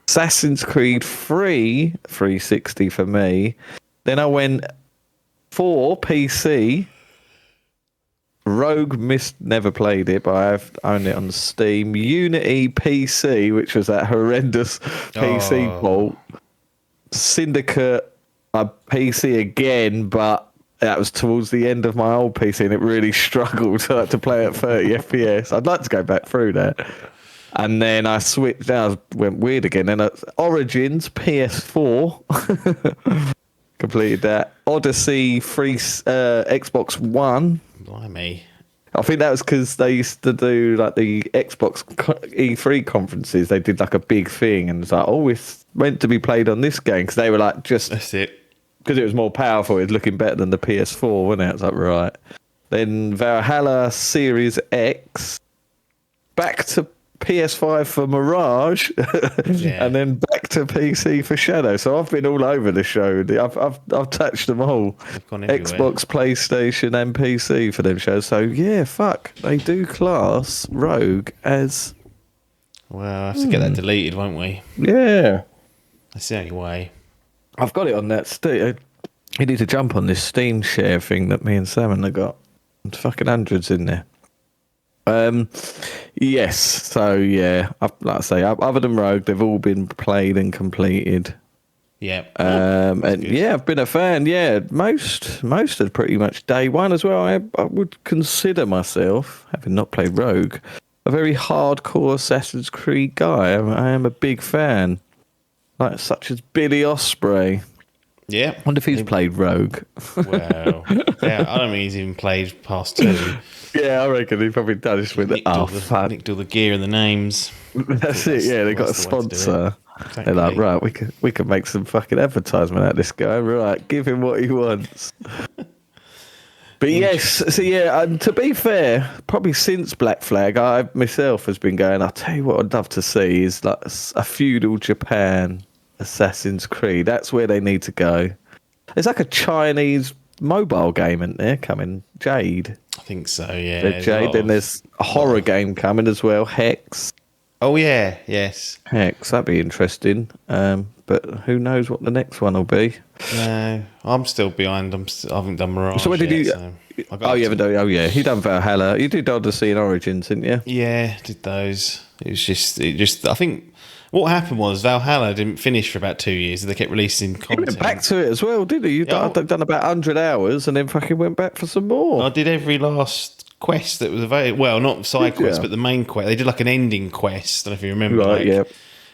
Assassin's Creed 3 360 for me. Then I went 4 PC. Rogue never played it, but I've owned it on Steam. Unity PC, which was that horrendous PC port. Syndicate, a PC again, but that was towards the end of my old PC, and it really struggled to play at 30 FPS. I'd like to go back through that. And then I switched. I went weird again. Then Origins PS4 completed that. Odyssey free Xbox One. Blimey. I think that was because they used to do like the Xbox E3 conferences. They did like a big thing, and it's like, oh, it's meant to be played on this game because they were like just That's it. because it was more powerful. It was looking better than the PS4, wasn't it? It's like right. Then Valhalla Series X, back to PS5 for Mirage, Yeah. and then back to PC for Shadow. So I've been all over the show. I've touched them all. They've gone everywhere. Xbox, PlayStation, and PC for them shows. So yeah, fuck, they do class Rogue as Well, I have to get that deleted, won't we? yeah. That's the only way. I've got it on that Steam. You need to jump on this Steam share thing that me and Sam have got. There's fucking hundreds in there. Yes. So yeah, like I say, other than Rogue, they've all been played and completed. Yeah. And good. yeah, I've been a fan. Yeah, most are pretty much day one as well. I would consider myself, having not played Rogue, a very hardcore Assassin's Creed guy. I am a big fan, like such as Billy Osprey. Yeah. I wonder if he's played Rogue. Well, yeah, I don't think he's even played past 2. Yeah, I reckon he probably does with it. Oh, fuck. Nicked all the gear and the names. That's it. Yeah, they got a That's the way to do it. sponsor. Exactly. They're like, right, we can make some fucking advertisement out of this guy. Right, give him what he wants. But yes, so yeah, to be fair, probably since Black Flag, I myself has been going, I'll tell you what I'd love to see is like a feudal Japan Assassin's Creed. That's where they need to go. There's like a Chinese mobile game in there coming, Jade. I think so, yeah. There's Jade, then there's a horror game coming as well, Hex. Oh, yeah, yes. Hex, that'd be interesting. But but who knows what the next one will be. No, I'm still behind. I haven't done Mirage. So where did yet, you? so I got Oh, you up haven't to- done. Oh, yeah, you done Valhalla. You did Odyssey and Origins, didn't you? Yeah, did those. It just. I think what happened was Valhalla didn't finish for about 2 years. They kept releasing You content. went back to it as well, didn't you? You Yeah. done about 100 hours and then fucking went back for some more. I did every last quest that was available. Well, not side Did ya? quest, but the main quest. They did like an ending quest. I don't know if you remember. Right, like, yeah.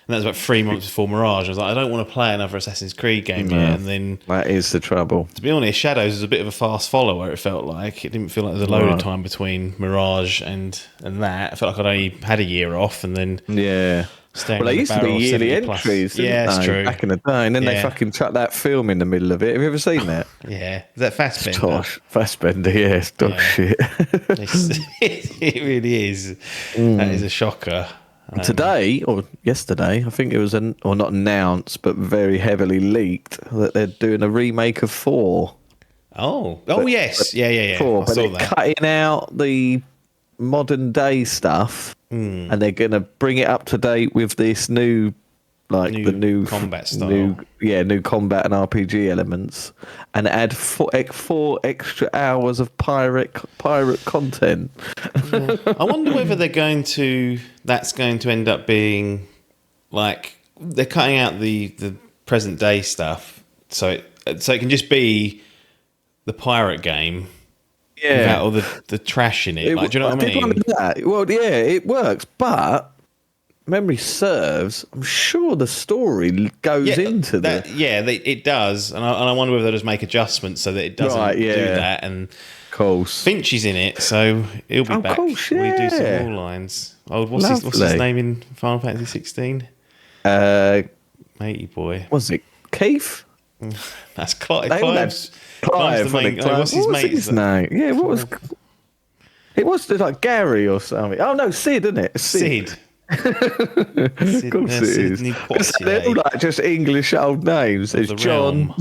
And that was about 3 months before Mirage. I was like, I don't want to play another Assassin's Creed game yet. And then, That is the trouble. to be honest, Shadows was a bit of a fast follower. It felt like it didn't feel like there was a load of time between Mirage and that. I felt like I'd only had a year off, and then Yeah. staring Well, they at the used to be barrel of yearly 70 plus. entries, didn't Yeah, that's they, true. back in the day, and then they Yeah. fucking chucked that film in the middle of it. Have you ever seen that? Yeah, is that Fassbender? Tosh, Fassbender, yeah, it's dog Yeah. shit. It really is. That is a shocker. Today, or yesterday, I think it was, or not announced, but very heavily leaked, that they're doing a remake of 4. Oh, yes, yeah. 4, I but saw they're that. cutting out the modern day stuff, and they're going to bring it up to date with this new, like New the new combat style. new combat and RPG elements, and add 4 extra hours of pirate content. I wonder whether that's going to end up being like they're cutting out the present day stuff, so it can just be the pirate game without all the trash in it. Like, do you know what I did mean? wonder that. Well, yeah, it works, but memory serves, I'm sure the story goes into that. the. Yeah, it does, and I wonder whether they'll just make adjustments so that it doesn't Right, yeah. do that. And Course. Finch is in it, so he'll be Oh, back. course, Will he do some yeah. more lines? Oh, what's his Lovely. name in Final Fantasy 16? Matey boy. Was it Keith? That's Clive. They all had Clive's Clive, the main. wasn't it? What's his What was mate? his name? Yeah, what was? It was like Gary or something. Oh no, Sid, isn't it? Sid. Of course it is. Sidney They're all Poitier. like just English old names. There's the John,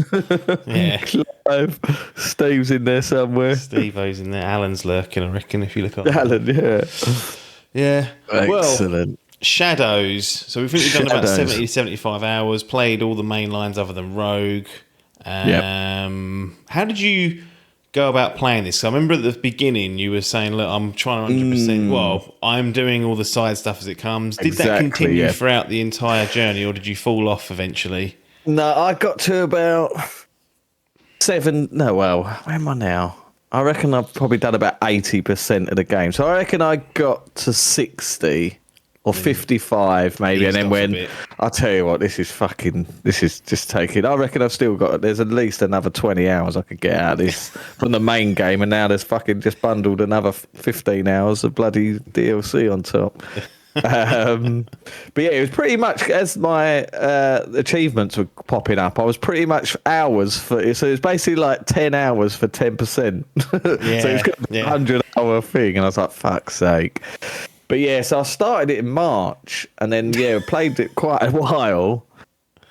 Yeah. Clive, Steve's in there somewhere. Steve-O's in there. Alan's lurking, I reckon, if you look up. Alan, yeah. Yeah. Well, Excellent. Shadows. So we think we've done about Shadows. 70, 75 hours, played all the main lines other than Rogue. How did you go about playing this? So I remember at the beginning you were saying, look, I'm trying to 100%, well, I'm doing all the side stuff as it comes. Did that Exactly, continue yeah. throughout the entire journey, or did you fall off eventually? No, I got to about 7. No, well, where am I now? I reckon I've probably done about 80% of the game. So I reckon I got to 60 or 55 maybe. Eased And then off a when, bit. I'll tell you what, this is just taking, I reckon I've still got, there's at least another 20 hours I could get out of this from the main game. And now there's fucking just bundled another 15 hours of bloody DLC on top. But yeah, it was pretty much as my achievements were popping up. I was pretty much hours for so it was basically like 10 hours for 10%. So it was kind of a 100-hour thing, and I was like, "Fuck's sake!" But yeah, so I started it in March, and then played it quite a while,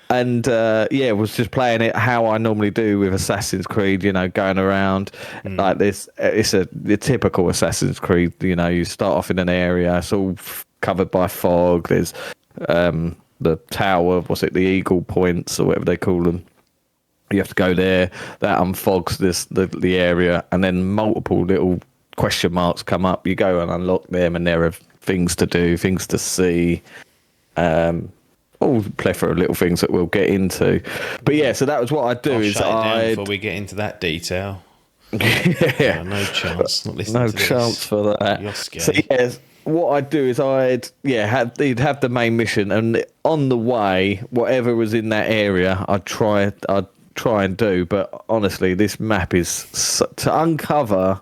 and was just playing it how I normally do with Assassin's Creed. Going around like this. It's the typical Assassin's Creed. You start off in an area. It's all covered by fog. There's the tower, the Eagle Points or whatever they call them. You have to go there. That unfogs the area, and then multiple little question marks come up. You go and unlock them, and there are things to do, things to see. All plethora of little things that we'll get into. But yeah, so that was what I'd do. I'll shut it down before we get into that detail. Yeah, No chance. Not listening no to this. chance for that. You're scary. So yes, what I'd do is you'd have the main mission, and on the way, whatever was in that area, I'd try and do. But honestly, this map is to uncover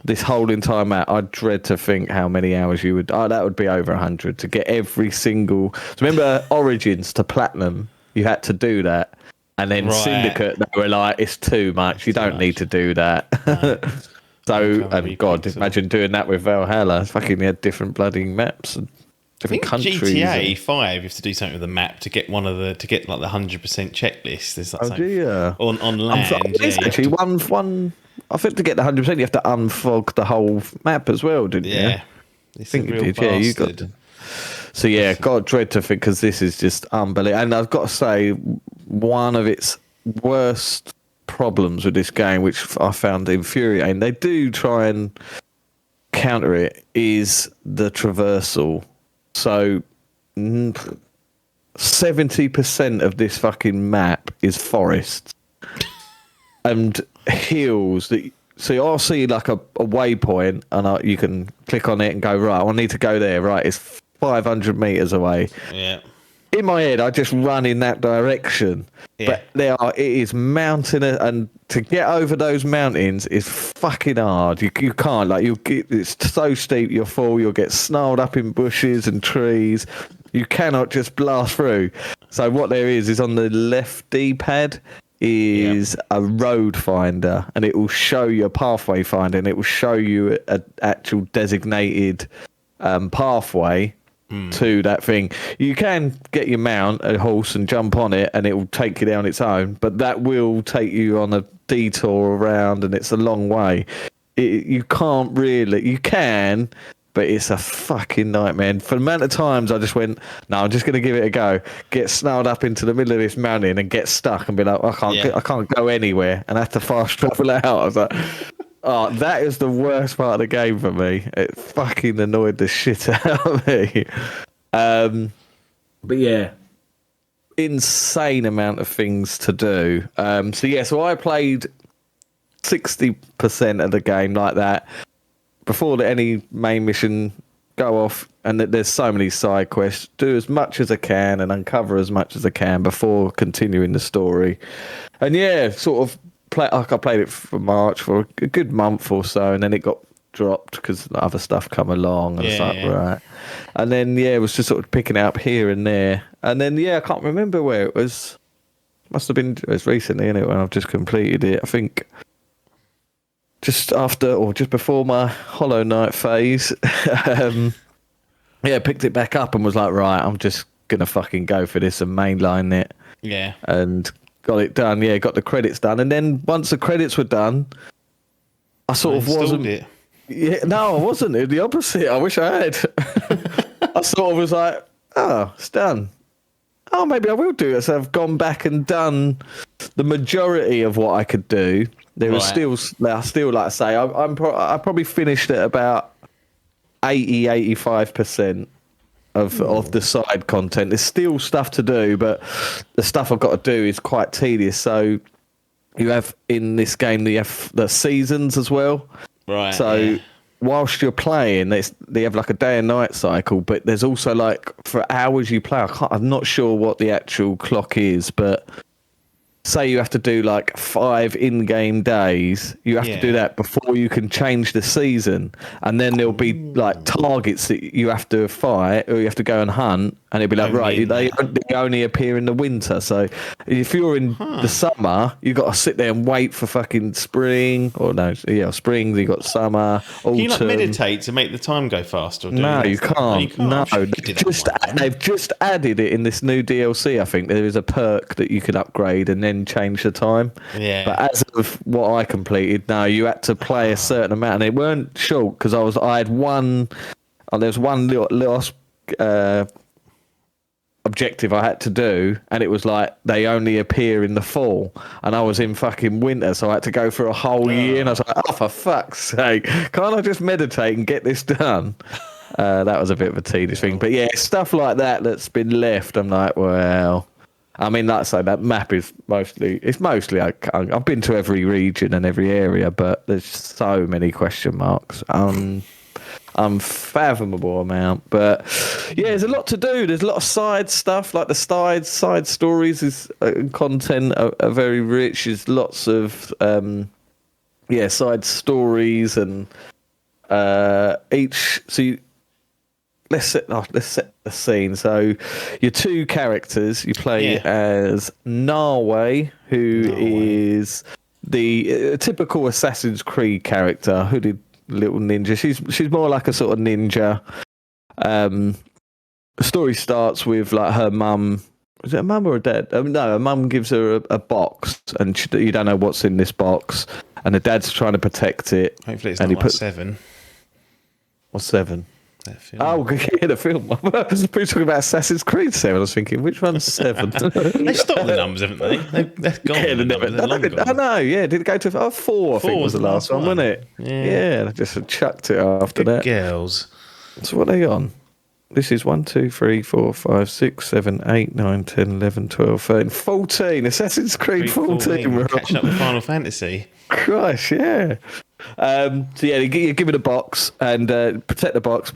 this whole entire map. I dread to think how many hours you would. Oh, that would be over 100 to get every single. So remember, Origins to Platinum, you had to do that. And then Right. Syndicate, they were like, it's too much. You don't need to do that. So, Can't and be God, pixel. imagine doing that with Valhalla. Fucking had different bloody maps and I different think countries. GTA 5, you have to do something with the map to get like the 100% checklist. There's like Oh, something do you? on land. It's you have actually to- one. I think to get the 100%, you have to unfog the whole map as well, didn't you? Yeah. I think you did. Yeah, you got. So yeah, God dread to think, because this is just unbelievable. And I've got to say, one of its worst problems with this game, which I found infuriating, they do try and counter it, is the traversal. So 70% of this fucking map is forests and hills. So I'll see like a waypoint, and you can click on it and go, right, I need to go there. Right, it's 500 meters away. Yeah. In my head, I just run in that direction. Yeah. But it is mountain, and to get over those mountains is fucking hard. You can't, like, it's so steep, you'll fall, you'll get snarled up in bushes and trees. You cannot just blast through. So what there is on the left D-pad is a road finder, and it will show you a pathway finder, and it will show you an actual designated pathway to that thing. You can get your mount, a horse, and jump on it, and it will take you down its own, but that will take you on a detour around, and it's a long way. You can't really, you can, but it's a fucking nightmare. And for the amount of times I just went, no, I'm just going to give it a go, get snarled up into the middle of this mountain and get stuck and be like, I can't go anywhere, and have to fast travel out. I was like, oh, that is the worst part of the game for me. It fucking annoyed the shit out of me. But yeah, insane amount of things to do. So I played 60% of the game like that. Before any main mission go off, and there's so many side quests, do as much as I can and uncover as much as I can before continuing the story. And yeah, sort of I played it for March for a good month or so, and then it got dropped because other stuff come along, and it's like, right. And then it was just sort of picking it up here and there. And then I can't remember where it was. Must have been, it was recently, innit, when I've just completed it. I think just after or just before my Hollow Knight phase. Picked it back up and was like, right, I'm just gonna fucking go for this and mainline it. Yeah. And got it done. Yeah, got the credits done. And then once the credits were done, I sort of wasn't it. Yeah, no, I wasn't. The opposite. I wish I had. I sort of was like, oh, it's done. Oh, maybe I will do it. So I've gone back and done the majority of what I could do. There was still, like I say, I probably finished at about 85% of the side content. There's still stuff to do, but the stuff I've got to do is quite tedious. So you have in this game, you have the seasons as well. Right. So whilst you're playing, they have like a day and night cycle, but there's also like for hours you play. I'm not sure what the actual clock is, but say you have to do like 5 in-game days, you have to do that before you can change the season, and then there'll be like targets that you have to fight or you have to go and hunt, and it'll be like, right, they only appear in the winter. So if you're in the summer, you've got to sit there and wait for fucking spring, or spring, you got summer, autumn. Can you like meditate to make the time go faster? No, you can't. No, they've just added it in this new DLC. I think there is a perk that you could upgrade and then change the time. Yeah. But as of what I completed, no, you had to play a certain amount, and they weren't short because I had one. There's one little objective I had to do, and it was like they only appear in the fall, and I was in fucking winter, so I had to go for a whole year, and I was like, oh, for fuck's sake, can't I just meditate and get this done? That was a bit of a tedious thing, but yeah, stuff like that's been left. I'm like, well, I mean, like I say, that map is mostly I've been to every region and every area, but there's so many question marks. Unfathomable amount. But yeah, there's a lot to do. There's a lot of side stuff, like the side stories is content are very rich. There's lots of side stories, and let's set the scene. So your two characters, you play as Narway, who is the typical Assassin's Creed character, hooded little ninja. She's more like a sort of ninja. The story starts with like her mum. Is it a mum or a dad? No, her mum gives her a box, and you don't know what's in this box, and the dad's trying to protect it. Hopefully it's not like 7. What's 7? That film. Oh, yeah, the film. I was talking about Assassin's Creed 7. I was thinking, which one's 7? They stopped the numbers, haven't they? They've gone. Yeah, the numbers. They're long I gone. know, yeah. Did it go to 4? I think was the last one, wasn't it? Yeah. I just chucked it after Good that. girls. So what are they on? This is 1, 2, 3, 4, 5, 6, 7, 8, 9, 10, 11, 12, 13, 14. Assassin's Creed 14. We're Catching up on. with Final Fantasy. Christ, yeah. So yeah, you give it a box and protect the box.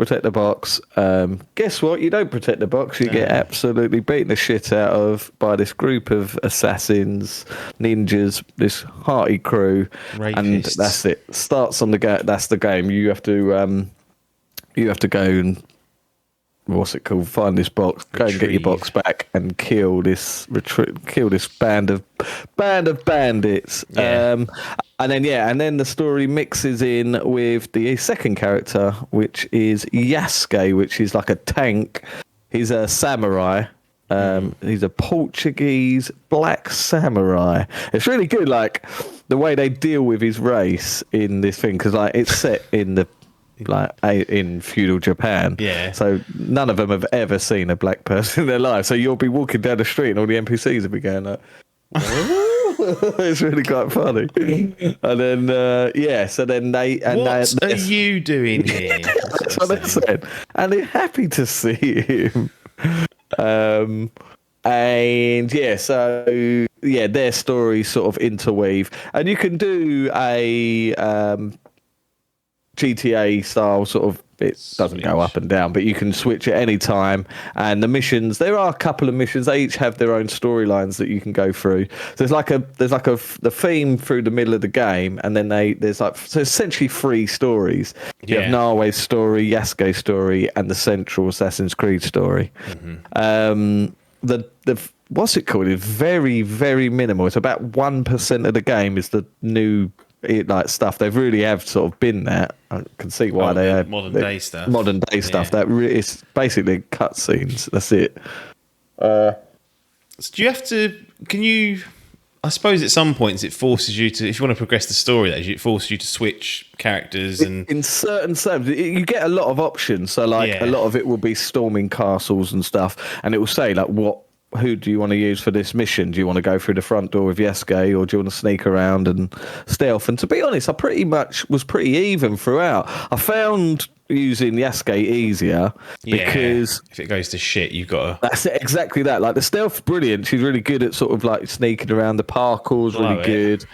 Guess what? You don't protect the box. You get absolutely beaten the shit out of by this group of assassins, ninjas, this hearty crew, Rapists. and that's it. Starts on the that's the game. You have to go and what's it called? Find this box, go and get your box back, and kill this band of bandits. Yeah. And then the story mixes in with the second character, which is Yasuke, which is like a tank. He's a samurai. He's a Portuguese black samurai. It's really good, like the way they deal with his race in this thing, because like it's set in the in feudal Japan. Yeah. So none of them have ever seen a black person in their life. So you'll be walking down the street and all the NPCs will be going like, it's really quite funny. And then so then What are you doing here? that's what they said. And they're happy to see him. Their stories sort of interweave. And you can do a GTA style sort of, it doesn't go up and down, but you can switch at any time. And the missions, there are a couple of missions, they each have their own storylines that you can go through. So the theme through the middle of the game, and then there's essentially 3 stories. You have Nawe's story, Yasuke's story, and the central Assassin's Creed story. The what's it called? It's very, very minimal. It's about 1% of the game is the new stuff. They really have sort of been that. I can see why they have modern day stuff. That it's basically cutscenes. That's it. So do you have to? Can you? I suppose at some points it forces you to, if you want to progress the story, it forces you to switch characters and in certain servers you get a lot of options. So a lot of it will be storming castles and stuff, and it will say like who do you want to use for this mission? Do you want to go through the front door with Yasuke, or do you want to sneak around and stealth? And to be honest, I pretty much was pretty even throughout. I found using Yasuke easier because if it goes to shit, you've got to. That's it, exactly that. Like the stealth's brilliant. She's really good at sort of like sneaking around. The parkour's really good,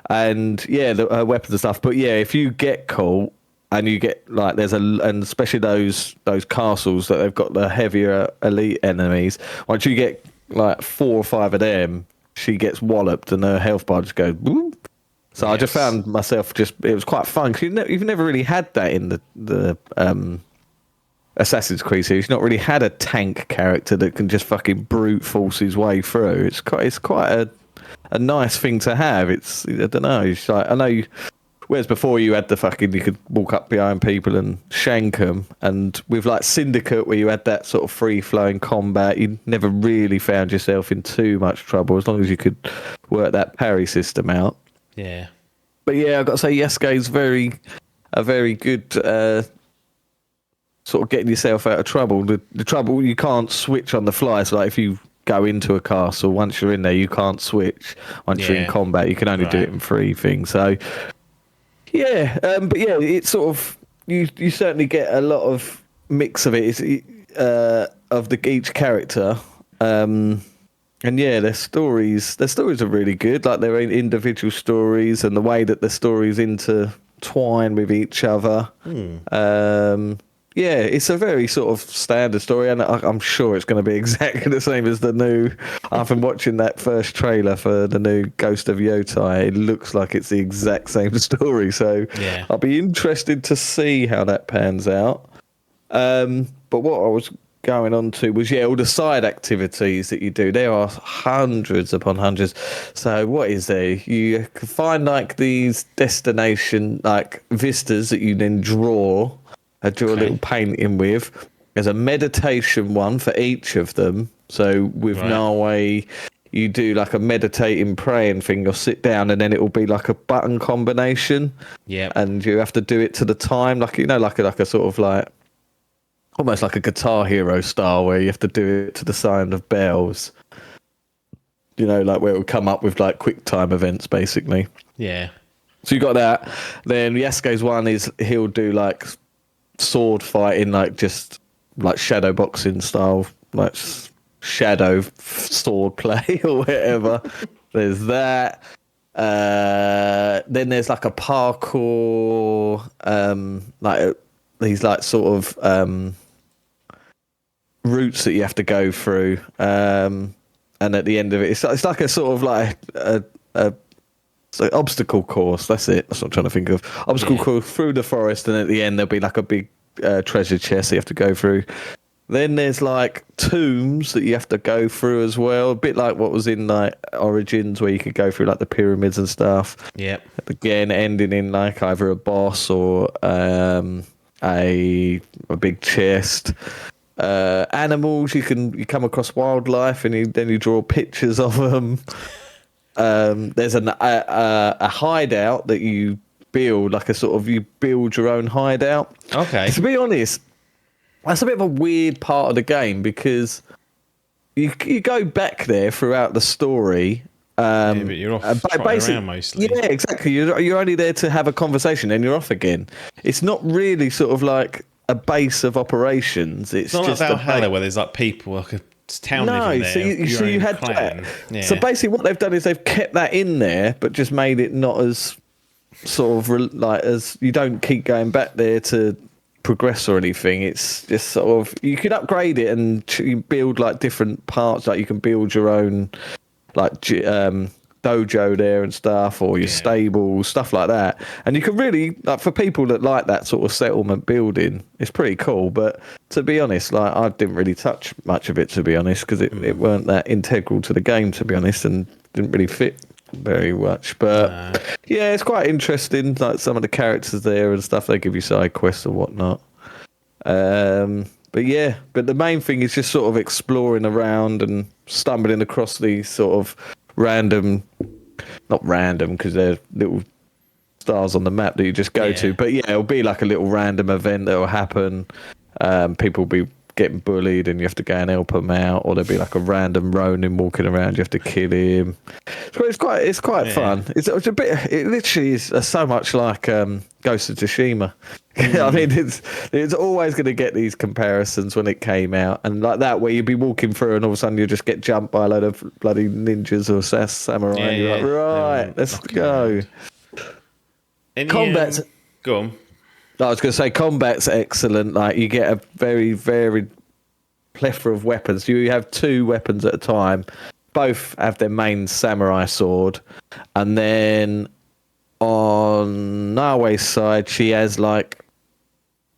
and her weapons and stuff. But if you get caught. And you get and especially those castles that they've got the heavier elite enemies. Once you get like 4 or 5 of them, she gets walloped and her health bar just goes boom. So I just found myself it was quite fun because you've never really had that in the Assassin's Creed series. You've not really had a tank character that can just fucking brute force his way through. It's quite a nice thing to have. It's I don't know. It's like, I know. Whereas before you had you could walk up behind people and shank them. And with like Syndicate, where you had that sort of free-flowing combat, you never really found yourself in too much trouble as long as you could work that parry system out. Yeah. But I've got to say, Yasuke's a very good sort of getting yourself out of trouble. The trouble, you can't switch on the fly. So like if you go into a castle, once you're in there, you can't switch. Once you're in combat, you can only do it in 3 things. So... it's sort of you certainly get a lot of mix of it of each character, and their stories are really good. Like their own individual stories and the way that the stories intertwine with each other. It's a very sort of standard story, and I'm sure it's going to be exactly the same as the new. I've been watching that first trailer for the new Ghost of Yotai. It looks like it's the exact same story, so I'll be interested to see how that pans out. But what I was going on to was all the side activities that you do. There are hundreds upon hundreds. So what is there? You can find like these destination like vistas that you then draw. I drew a little painting with. There's a meditation one for each of them. So with Nawe, you do like a meditating praying thing. You'll sit down and then it will be like a button combination. Yeah. And you have to do it to the time, like like a sort of like almost like a Guitar Hero style, where you have to do it to the sound of bells. You know, like where it will come up with like quick time events, basically. Yeah. So you got that. Then Yasuke's one is he'll do like sword fighting, like just like shadow boxing style, like shadow sword play or whatever. There's that. Then there's like a parkour, like these like sort of routes that you have to go through. And at the end of it, it's like a sort of like a so obstacle course. That's it. That's what I'm trying to think of. Obstacle course through the forest, and at the end there'll be like a big treasure chest that you have to go through. Then there's like tombs that you have to go through as well. A bit like what was in like Origins, where you could go through like the pyramids and stuff. Yep. Again, ending in like either a boss or a big chest. Animals, you come across wildlife, and then you draw pictures of them. There's a hideout that you build, like you build your own hideout. Okay. To be honest, that's a bit of a weird part of the game, because you go back there throughout the story. But you're off trotting around mostly. Yeah, exactly. You're only there to have a conversation, and you're off again. It's not really sort of like a base of operations. It's not just like Valhalla where there's like people, like a town living there. So you had clan. that. Yeah. So basically, what they've done is they've kept that in there, but just made it not as sort of like as you don't keep going back there to progress or anything. It's just sort of you can upgrade it and you build like different parts. Like you can build your own like dojo there and stuff, or your stable, stuff like that. And you can really, like, for people that like that sort of settlement building, it's pretty cool. But to be honest, like, I didn't really touch much of it, to be honest, because it weren't that integral to the game, to be honest, and didn't really fit very much. But yeah, it's quite interesting, like some of the characters there and stuff. They give you side quests or whatnot. But the main thing is just sort of exploring around and stumbling across these sort of not random because they're little stars on the map that you just go to, but it'll be like a little random event that will happen. People will be getting bullied and you have to go and help them out, or there'll be like a random Ronin walking around, you have to kill him. So it's quite fun. It's a bit, it literally is so much like Ghost of Tsushima. I mean, it's always going to get these comparisons when it came out, and like that where you'd be walking through and all of a sudden you just get jumped by a load of bloody ninjas or samurai, and you're like, right, let's go. Combat's go on. I was going to say combat's excellent. Like you get a very varied plethora of weapons. You have 2 weapons at a time. Both have their main samurai sword, and then on Naoe's side, she has like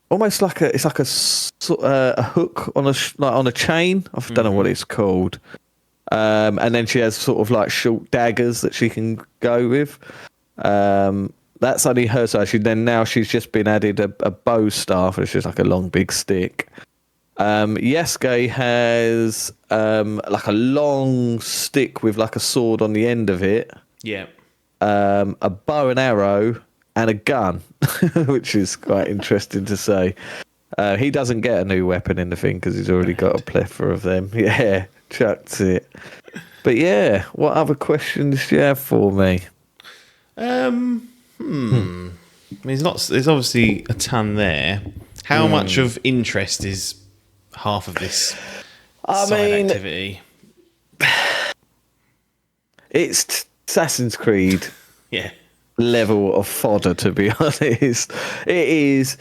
almost like a hook on a chain. I don't know what it's called. And then she has sort of like short daggers that she can go with. That's only her side. Now she's just been added a bow staff. It's just like a long big stick. Yasuke has like a long stick with like a sword on the end of it. Yeah. A bow and arrow and a gun, which is quite interesting to say. He doesn't get a new weapon in the thing because he's already got a plethora of them. Yeah, chucked it. But yeah, what other questions do you have for me? I mean, there's obviously a ton there. How much of interest is half of this activity? It's Assassin's Creed yeah level of fodder, to be honest. It is,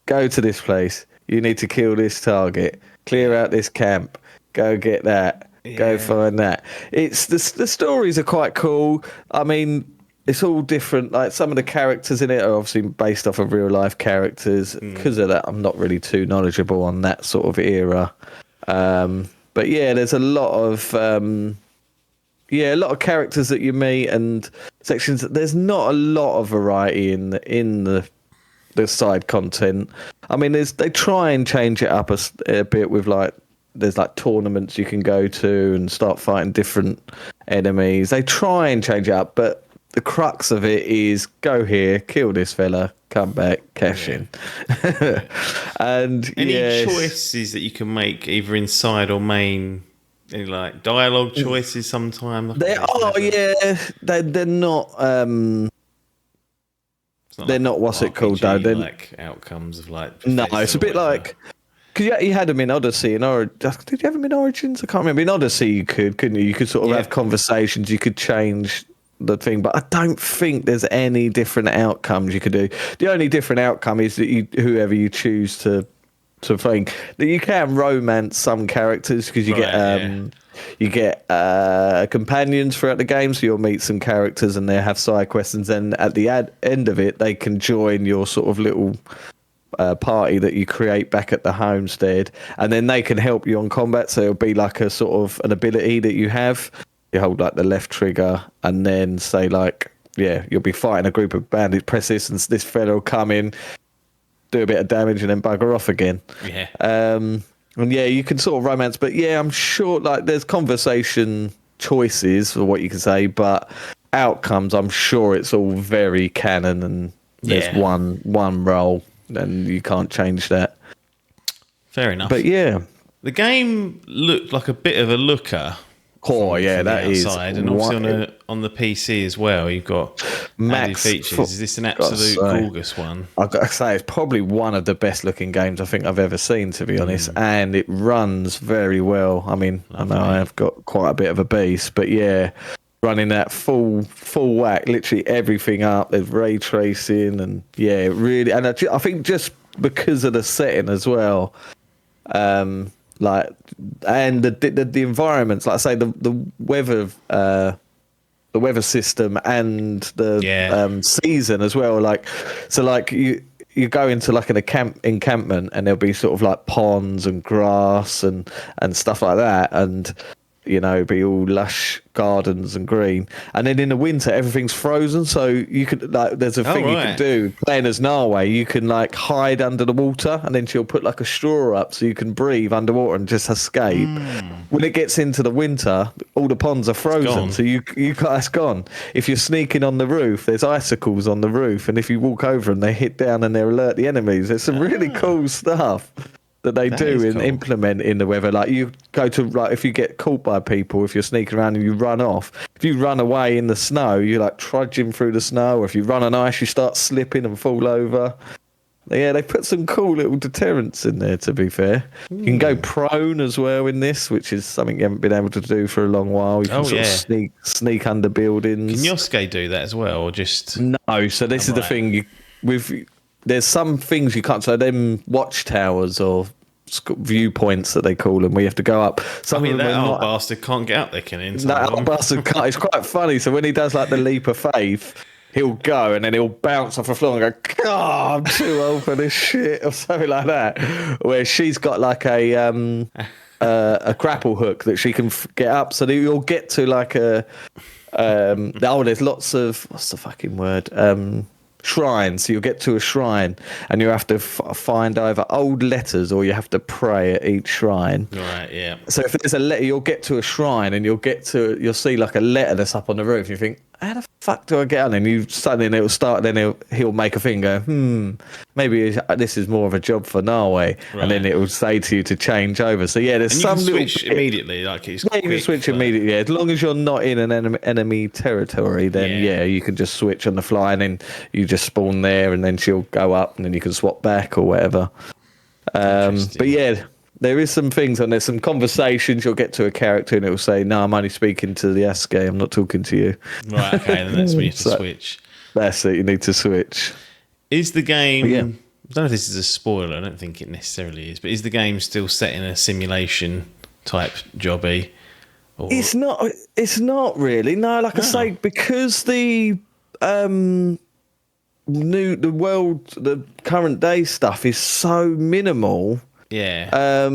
go to this place, you need to kill this target, clear out this camp, go get that, go find that. It's the stories are quite cool. I mean, it's all different. Like some of the characters in it are obviously based off of real life characters. Because of that, I'm not really too knowledgeable on that sort of era. But yeah, there's a lot of characters that you meet and sections. There's not a lot of variety in the side content. I mean, they try and change it up a bit with like there's like tournaments you can go to and start fighting different enemies. They try and change it up, but the crux of it is go here, kill this fella, come back, cash in. And Any choices that you can make either inside or main? Any like dialogue choices sometimes? They're not. They're not what's it called though. They're like outcomes of like. No, it's a bit like. Because you had them in Odyssey and did you have them in Origins? I can't remember. In Odyssey, you couldn't you? You could sort of have conversations. You could change the thing, but I don't think there's any different outcomes you could do. The only different outcome is that whoever you choose to think that you can romance some characters because you get companions throughout the game, so you'll meet some characters and they have side questions. And at the end of it, they can join your sort of little party that you create back at the homestead, and then they can help you on combat. So it'll be like a sort of an ability that you have. You hold like the left trigger, and then say like, you'll be fighting a group of bandits. Press this, and this fella will come in, do a bit of damage, and then bugger off again. Yeah. And you can sort of romance, but I'm sure like there's conversation choices for what you can say, but outcomes, I'm sure it's all very canon, and there's one role, and you can't change that. Fair enough. But the game looked like a bit of a looker. From that is, and obviously on the PC as well, you've got added features. Is this an absolute gorgeous one? I've got to say, it's probably one of the best looking games I think I've ever seen, to be honest, and it runs very well. I mean, lovely. I know I have got quite a bit of a beast, but running that full whack, literally everything up. There's ray tracing, and really, and I think just because of the setting as well. And the environments, like I say, the weather system and the season as well. Like, so like you go into like an encampment, and there'll be sort of like ponds and grass and stuff like that, and be all lush gardens and green. And then in the winter, everything's frozen. So you could there's a thing you can do playing as Norway. You can like hide under the water, and then she'll put like a straw up so you can breathe underwater and just escape. When it gets into the winter, all the ponds are frozen, so it's gone. If you're sneaking on the roof, there's icicles on the roof, and if you walk over them, they hit down and they alert the enemies. It's some really cool stuff that they implement in the weather. Like you go to, if you get caught by people, if you're sneaking around and you run off, if you run away in the snow, you're like trudging through the snow, or if you run on ice, you start slipping and fall over. They put some cool little deterrents in there, to be fair. You can go prone as well in this, which is something you haven't been able to do for a long while. You can sort of sneak under buildings. Can Yosuke do that as well, or just... No, so this is the thing. There's some things you can't. So them watchtowers or viewpoints that they call them, where you have to go up. That old bastard can't get up there, can he? That old bastard can't. It's quite funny. So when he does like the leap of faith, he'll go and then he'll bounce off the floor and go, God, I'm too old for this shit, or something like that. Where she's got like a grapple hook that she can get up, so that you'll get to like a there's lots of, what's the fucking word, shrines. So you'll get to a shrine and you have to find either old letters or you have to pray at each shrine. Right, yeah. So if there's a letter, you'll get to a shrine and you'll see like a letter that's up on the roof. You think, how the fuck do I get on? And you suddenly it'll start. Then he'll make a thing go, maybe this is more of a job for Norway. Right. And then it will say to you to change over. So there's and some you can little switch immediately. Like it's you can switch immediately. As long as you're not in an enemy territory, then you can just switch on the fly, and then you just spawn there, and then she'll go up, and then you can swap back or whatever. But there is some things, and there's some conversations. You'll get to a character and it will say, no, I'm only speaking to the Essex, I'm not talking to you. Right, okay, then that's when you have to switch. That's it, you need to switch. Is the game, I don't know if this is a spoiler, I don't think it necessarily is, but is the game still set in a simulation type jobby? Or... It's not really, no, like I say, because the current day stuff is so minimal. Yeah. I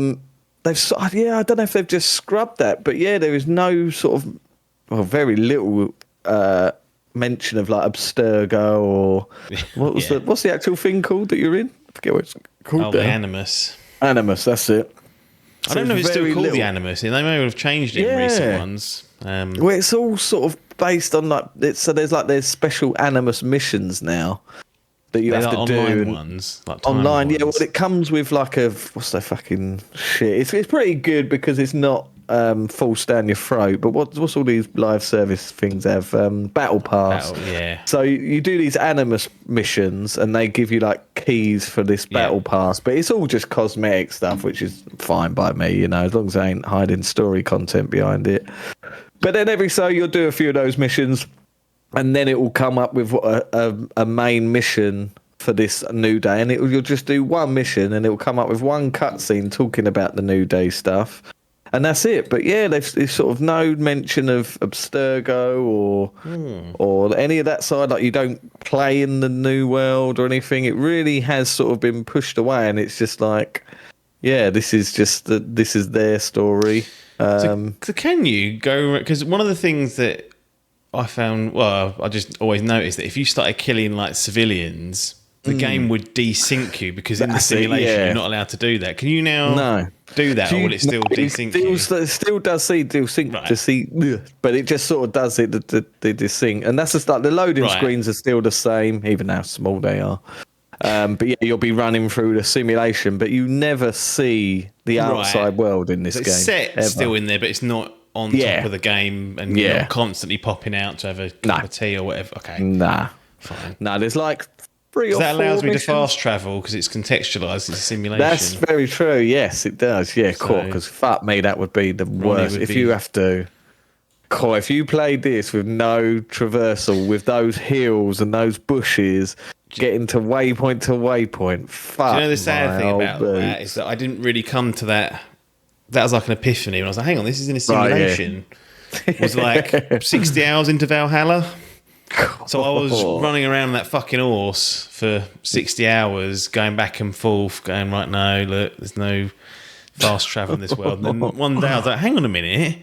don't know if they've just scrubbed that, but there is no sort of, very little mention of like Abstergo or what's the actual thing called that you're in? I forget what it's called. The Animus. Animus, that's it. I don't know if it's still called the Animus. They may have changed it in recent ones. Well, it's all sort of based on there's special Animus missions now that you They have like to do. online and- ones, like time Online, yeah. Well, ones. it comes with like a what's that fucking shit? It's pretty good because it's not forced down your throat. But what's all these live service things have? Battle pass. Yeah. So you do these animus missions, and they give you like keys for this battle pass. But it's all just cosmetic stuff, which is fine by me, you know, as long as I ain't hiding story content behind it. But then every so you'll do a few of those missions, and then it will come up with a main mission for this new day, and you'll just do one mission, and it will come up with one cutscene talking about the new day stuff, and that's it. But yeah, there's sort of no mention of Abstergo or any of that side. Like you don't play in the new world or anything. It really has sort of been pushed away, and it's just like, yeah, this is their story. So can you go? Because one of the things that I found, well, I just always noticed that if you started killing like civilians, the game would desync you because in the That's it, simulation yeah. you're not allowed to do that. Can you now do that, or will it still desync you? It still does see desync, Right. but it just sort of does it the desync, and that's just like the loading Right. screens are still the same, even how small they are. But yeah, you'll be running through the simulation, but you never see the outside world in this So game. it's set ever. still in there, but it's not on top of the game, and you're not constantly popping out to have a cup of tea or whatever. Okay, Nah, fine. nah. There's like 3 or 4 That allows me to missions. fast travel because it's contextualized. It's a simulation. That's very true. Yes, it does. Yeah, cool. So- Because fuck me, that would be the worst would if be- you have to. Cool. If you played this with no traversal, with those hills and those bushes, getting to waypoint, fuck. Do you know the sad my thing old about that boots. is that I didn't really come to that. That was like an epiphany when I was like, hang on, this is in a Right, yeah. simulation. It was like 60 hours into Valhalla. So I was running around that fucking horse for 60 hours, going back and forth, going, right, no, look, there's no fast travel in this world. And then one day I was like, hang on a minute.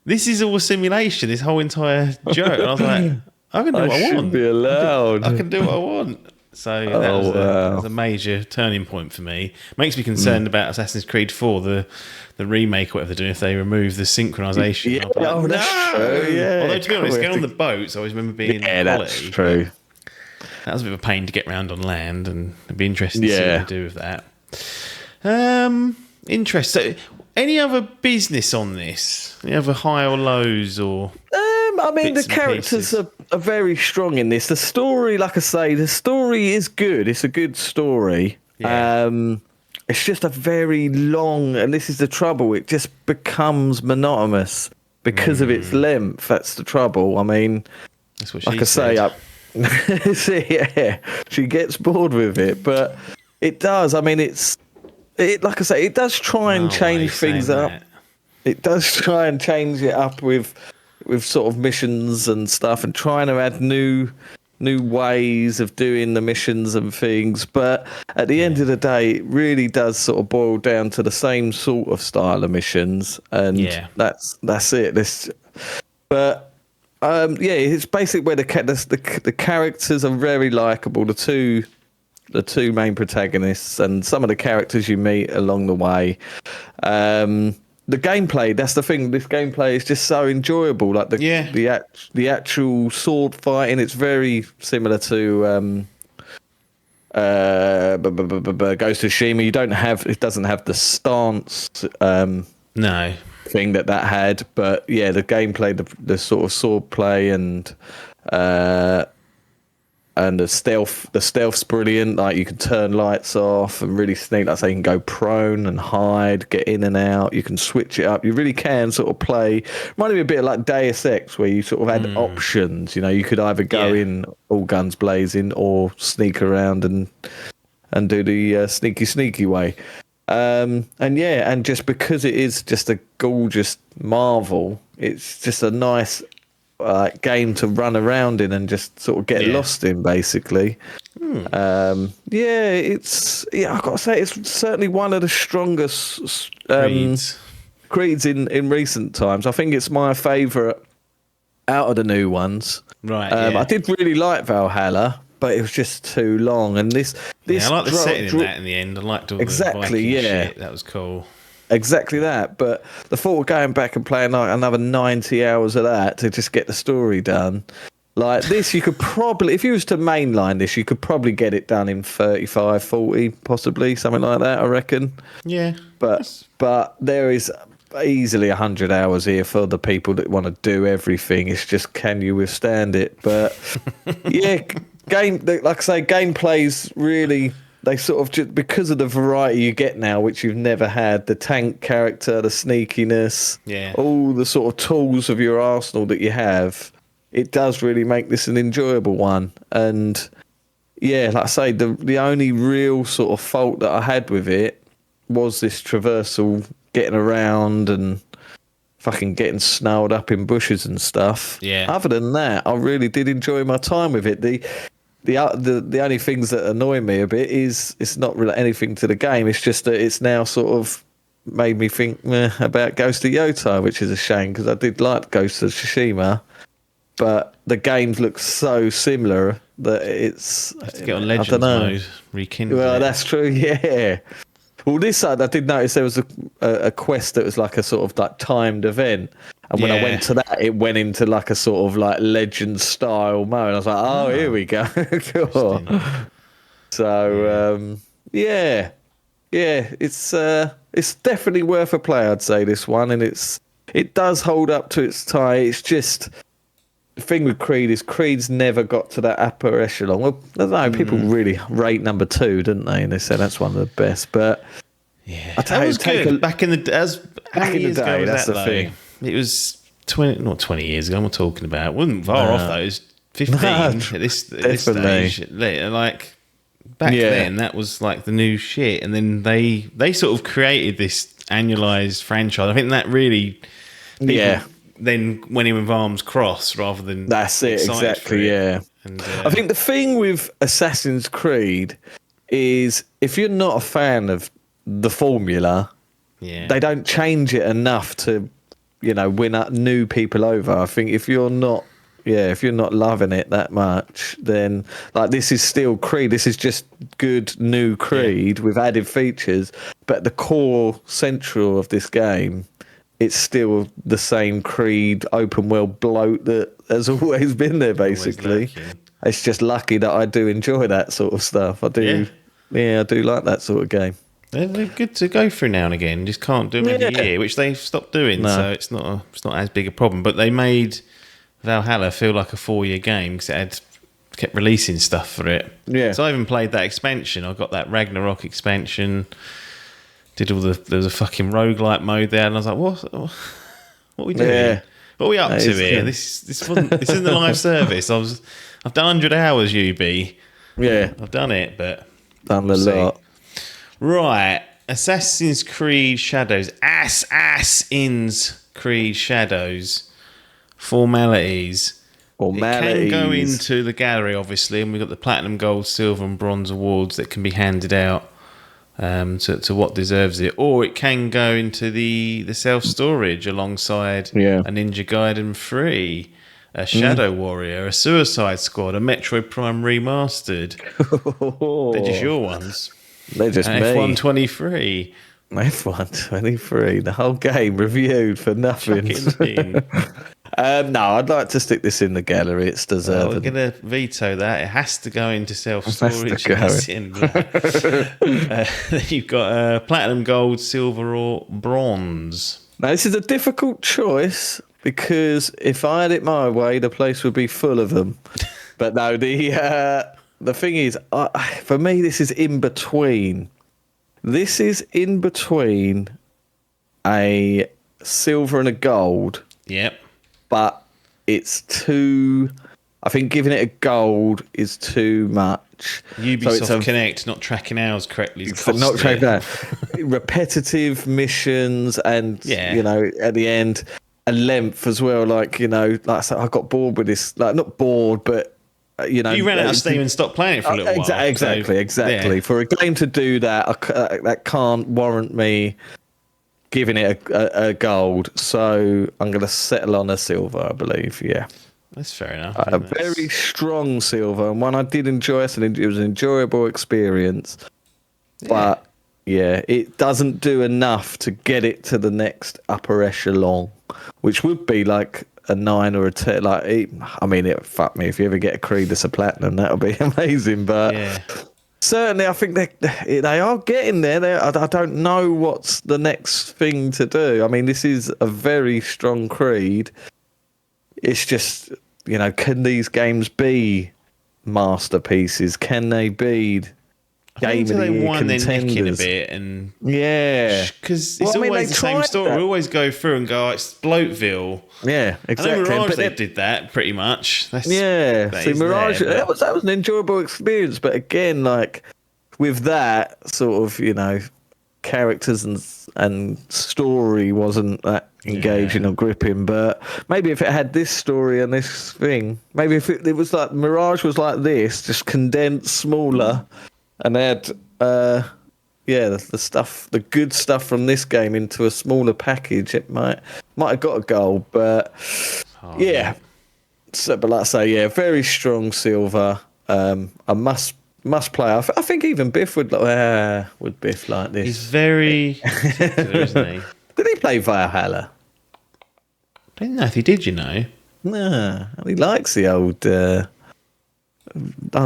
This is all a simulation, this whole entire joke. And I was like, I can do what I should want. be allowed. I can do what I want. So that was a major turning point for me. Makes me concerned about Assassin's Creed 4, the remake, or whatever they're doing, if they remove the synchronisation. Yeah, I was like, that's true. Yeah, Although, to be honest, cool. going on the boats, I always remember being Yeah, quality. that's true. That was a bit of a pain to get around on land, and it'd be interesting to see Yeah. what they do with that. Interesting. So, any other business on this? Any other high or lows, or? I mean, Bits the and characters pieces. are very strong in this. The story, like I say, the story is good. It's a good story. Yeah. It's just a very long, and this is the trouble. It just becomes monotonous because of its length. That's the trouble. I mean, That's what she like I say, said. yeah, she gets bored with it, but it does. I mean, like I say, it does try and No change way things saying up. that. It does try and change it up with sort of missions and stuff, and trying to add new ways of doing the missions and things. But at the end of the day, it really does sort of boil down to the same sort of style of missions, and that's it. But it's basically where the characters are very likable. The two main protagonists and some of the characters you meet along the way. The gameplay, that's the thing. This gameplay is just so enjoyable. Like the actual sword fighting, it's very similar to Ghost of Tsushima. It doesn't have the stance No. thing that had, but yeah, the gameplay, the sort of sword play and the stealth's brilliant. Like you can turn lights off and really sneak. Like, so you can go prone and hide, get in and out. You can switch it up. You really can sort of play. Reminded me a bit like Deus Ex, where you sort of had options. You know, you could either go in all guns blazing or sneak around and do the sneaky way. And just because it is just a gorgeous marvel, it's just a nice game to run around in and just sort of get lost in, basically. I've got to say, it's certainly one of the strongest creeds in recent times. I think it's my favourite out of the new ones. Right. I did really like Valhalla, but it was just too long. And this I like the setting in that in the end. I liked all the Viking shit. That was cool. Exactly that, but the thought of going back and playing like another 90 hours of that to just get the story done, Like this, you could probably, if you was to mainline this, you could probably get it done in 35, 40, possibly something like that. I reckon. Yeah. But there is easily 100 hours here for the people that want to do everything. It's just, can you withstand it? But yeah, like I say, gameplay's really, they sort of just, because of the variety you get now, which you've never had, the tank character, the sneakiness, all the sort of tools of your arsenal that you have, it does really make this an enjoyable one. And yeah, like I say, the only real sort of fault that I had with it was this traversal, getting around and fucking getting snarled up in bushes and stuff. Yeah. Other than that, I really did enjoy my time with it. The only things that annoy me a bit is it's not really anything to the game. It's just that it's now sort of made me think about Ghost of Yota, which is a shame because I did like Ghost of Tsushima, but the games look so similar that it's. You have to get on Legends mode, rekindle. Well, that's true. Yeah. Well, this side I did notice there was a quest that was like a sort of like timed event, and when I went to that, it went into like a sort of like legend style mode. I was like, oh, here we go. Cool. So yeah, it's definitely worth a play. I'd say this one, and it does hold up to its tie. It's just. The thing with Creed is Creed's never got to that upper echelon. Well, I don't know, people really rate number 2, didn't they? And they said that's one of the best. But yeah, that was good. Back in the day, that's the thing. It was 20 years ago. I'm talking about. It wasn't far off though. It was 15 at this stage. Like back then, that was like the new shit. And then they sort of created this annualized franchise. I think that really, then went in with arms crossed rather than that's it exactly. Yeah, and, I think the thing with Assassin's Creed is if you're not a fan of the formula, they don't change it enough to win up new people over. I think if you're not loving it that much, then like this is still Creed. This is just good new Creed with added features, but the core central of this game. It's still the same Creed open world bloat that has always been there, basically. It's just lucky that I do enjoy that sort of stuff. I do, I do like that sort of game. They're good to go through now and again. Just can't do them every year, which they've stopped doing. No. So it's not as big a problem. But they made Valhalla feel like a 4-year game because it kept releasing stuff for it. Yeah. So I even played that expansion. I got that Ragnarok expansion. There was a fucking roguelike mode there, and I was like, what are we doing? Yeah. What are we up to here? Good. This isn't the live service. I've done 100 hours, UB. Yeah. I've done it, but done a lot. Right. Assassin's Creed Shadows. Assassin's Creed Shadows. Formalities. It can go into the gallery, obviously, and we've got the platinum, gold, silver, and bronze awards that can be handed out. To what deserves it, or it can go into the self-storage alongside a Ninja Gaiden 3, a Shadow Warrior, a Suicide Squad, a Metroid Prime Remastered. They're just your ones. They're just me. F123. F123, the whole game reviewed for nothing. No, I'd like to stick this in the gallery. It's deserved. We're going to veto that. It has to go into self-storage. You've got platinum, gold, silver, or bronze. Now, this is a difficult choice because if I had it my way, the place would be full of them. But no, the thing is, for me, this is in between. This is in between a silver and a gold. Yep. But it's too. I think giving it a gold is too much. Ubisoft Connect not tracking hours correctly. Not tracking that. Repetitive missions and at the end a length as well. Like like I said, I got bored with this. Like not bored, but you ran out of steam and stopped playing it for a little while. Exactly. Yeah. For a game to do that, that can't warrant me giving it a gold, so I'm going to settle on a silver, I believe. Yeah, that's fair enough. A very strong silver, and one I did enjoy. So it was an enjoyable experience, but it doesn't do enough to get it to the next upper echelon, which would be like a 9 or a 10. Like, I mean, fuck me. If you ever get a Creed that's a platinum, that'll be amazing. But certainly, I think they are getting there. I don't know what's the next thing to do. I mean, this is a very strong Creed. It's just, can these games be masterpieces? Can they be game of the year wind their neck in a contenders? bit, and Because because it's always the same story. We always go through and go, it's Bloatville. Yeah, exactly. I know Mirage, but they did that pretty much. See, Mirage, that was an enjoyable experience. But again, like with that sort of, characters and story wasn't that engaging or gripping. But maybe if it had this story and this thing, maybe if it was like Mirage was like this, just condensed, smaller, and they had the good stuff from this game into a smaller package, it might have got a goal. But so, but like I say, very strong Silver. A must play. I think even Biff would Biff like this. He's very particular, isn't he? Did he play Valhalla? I don't know if he did, No, he likes the old. Oh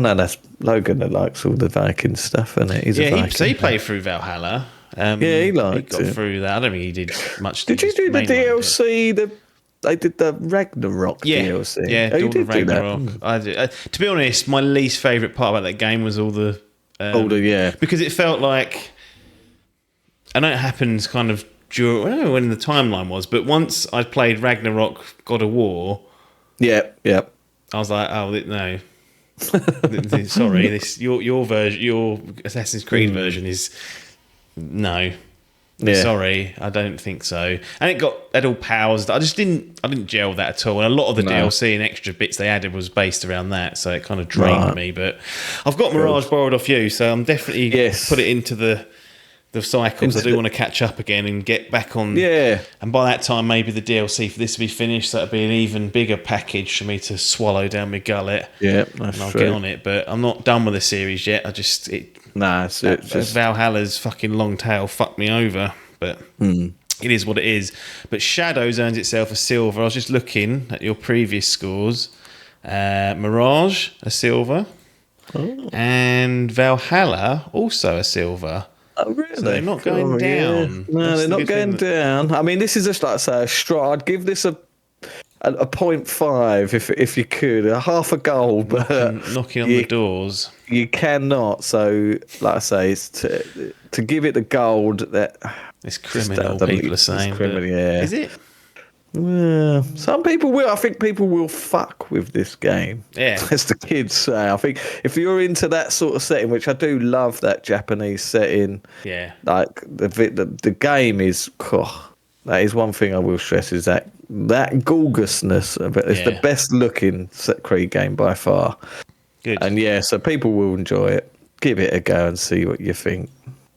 no, that's Logan that likes all the Viking stuff, and he's a Viking. He played through Valhalla. He liked it. Got through that. I don't think he did much. Did you do the DLC? They did the Ragnarok DLC. Yeah, you did Ragnarok. do that. I did. To be honest, my least favourite part about that game was all the because it felt like, I know it happens kind of during, I don't know when the timeline was, but once I played Ragnarok God of War, I was like, oh no. Sorry, this your version, your Assassin's Creed version is no. Sorry, I don't think so. And it had all powers. I didn't gel that at all. And a lot of the DLC and extra bits they added was based around that, so it kind of drained me. But I've got Mirage borrowed off you, so I'm definitely put it into the cycles. I do want to catch up again and get back on. Yeah. And by that time, maybe the DLC for this will be finished. So that'll be an even bigger package for me to swallow down my gullet. Yeah, that's and I'll get on it. But I'm not done with the series yet. It's just Valhalla's fucking long tail fucked me over. But it is what it is. But Shadows earns itself a silver. I was just looking at your previous scores. Mirage, a silver. Oh. And Valhalla, also a silver. Oh, really? So they're not going down. Yeah. No, they're not going down. I mean, this is just like, say, a straw. I'd give this a 0.5 if you could, a half a goal, but knocking on the doors. You cannot. So, like I say, it's to give it the gold that it's criminal. People are saying, is it? Yeah, some people will. I think people will fuck with this game. Yeah, as the kids say. I think if you're into that sort of setting, which I do love, that Japanese setting. Yeah, like the game is. That is one thing I will stress, is that gorgeousness of it. It's the best looking Creed game by far. Good. And so people will enjoy it. Give it a go and see what you think.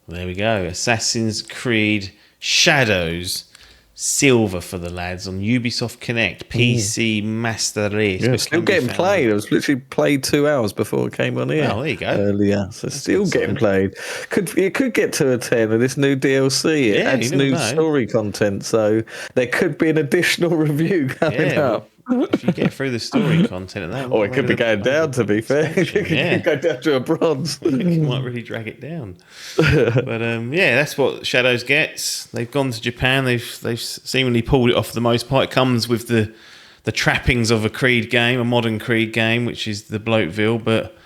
There we go. Assassin's Creed Shadows. Silver for the lads on Ubisoft Connect, PC Master Race. Yeah, still getting played. It was literally played 2 hours before it came on here. Oh, there you go. Earlier, so that's still getting played. It could get to a 10 with this new DLC. It adds new story content, so there could be an additional review coming up. If you get through the story content of that, or it could be going down. To be fair, it could go down to a bronze. You might really drag it down. But that's what Shadows gets. They've gone to Japan. They've seemingly pulled it off for the most part. It comes with the trappings of a Creed game, a modern Creed game, which is the Bloatville. But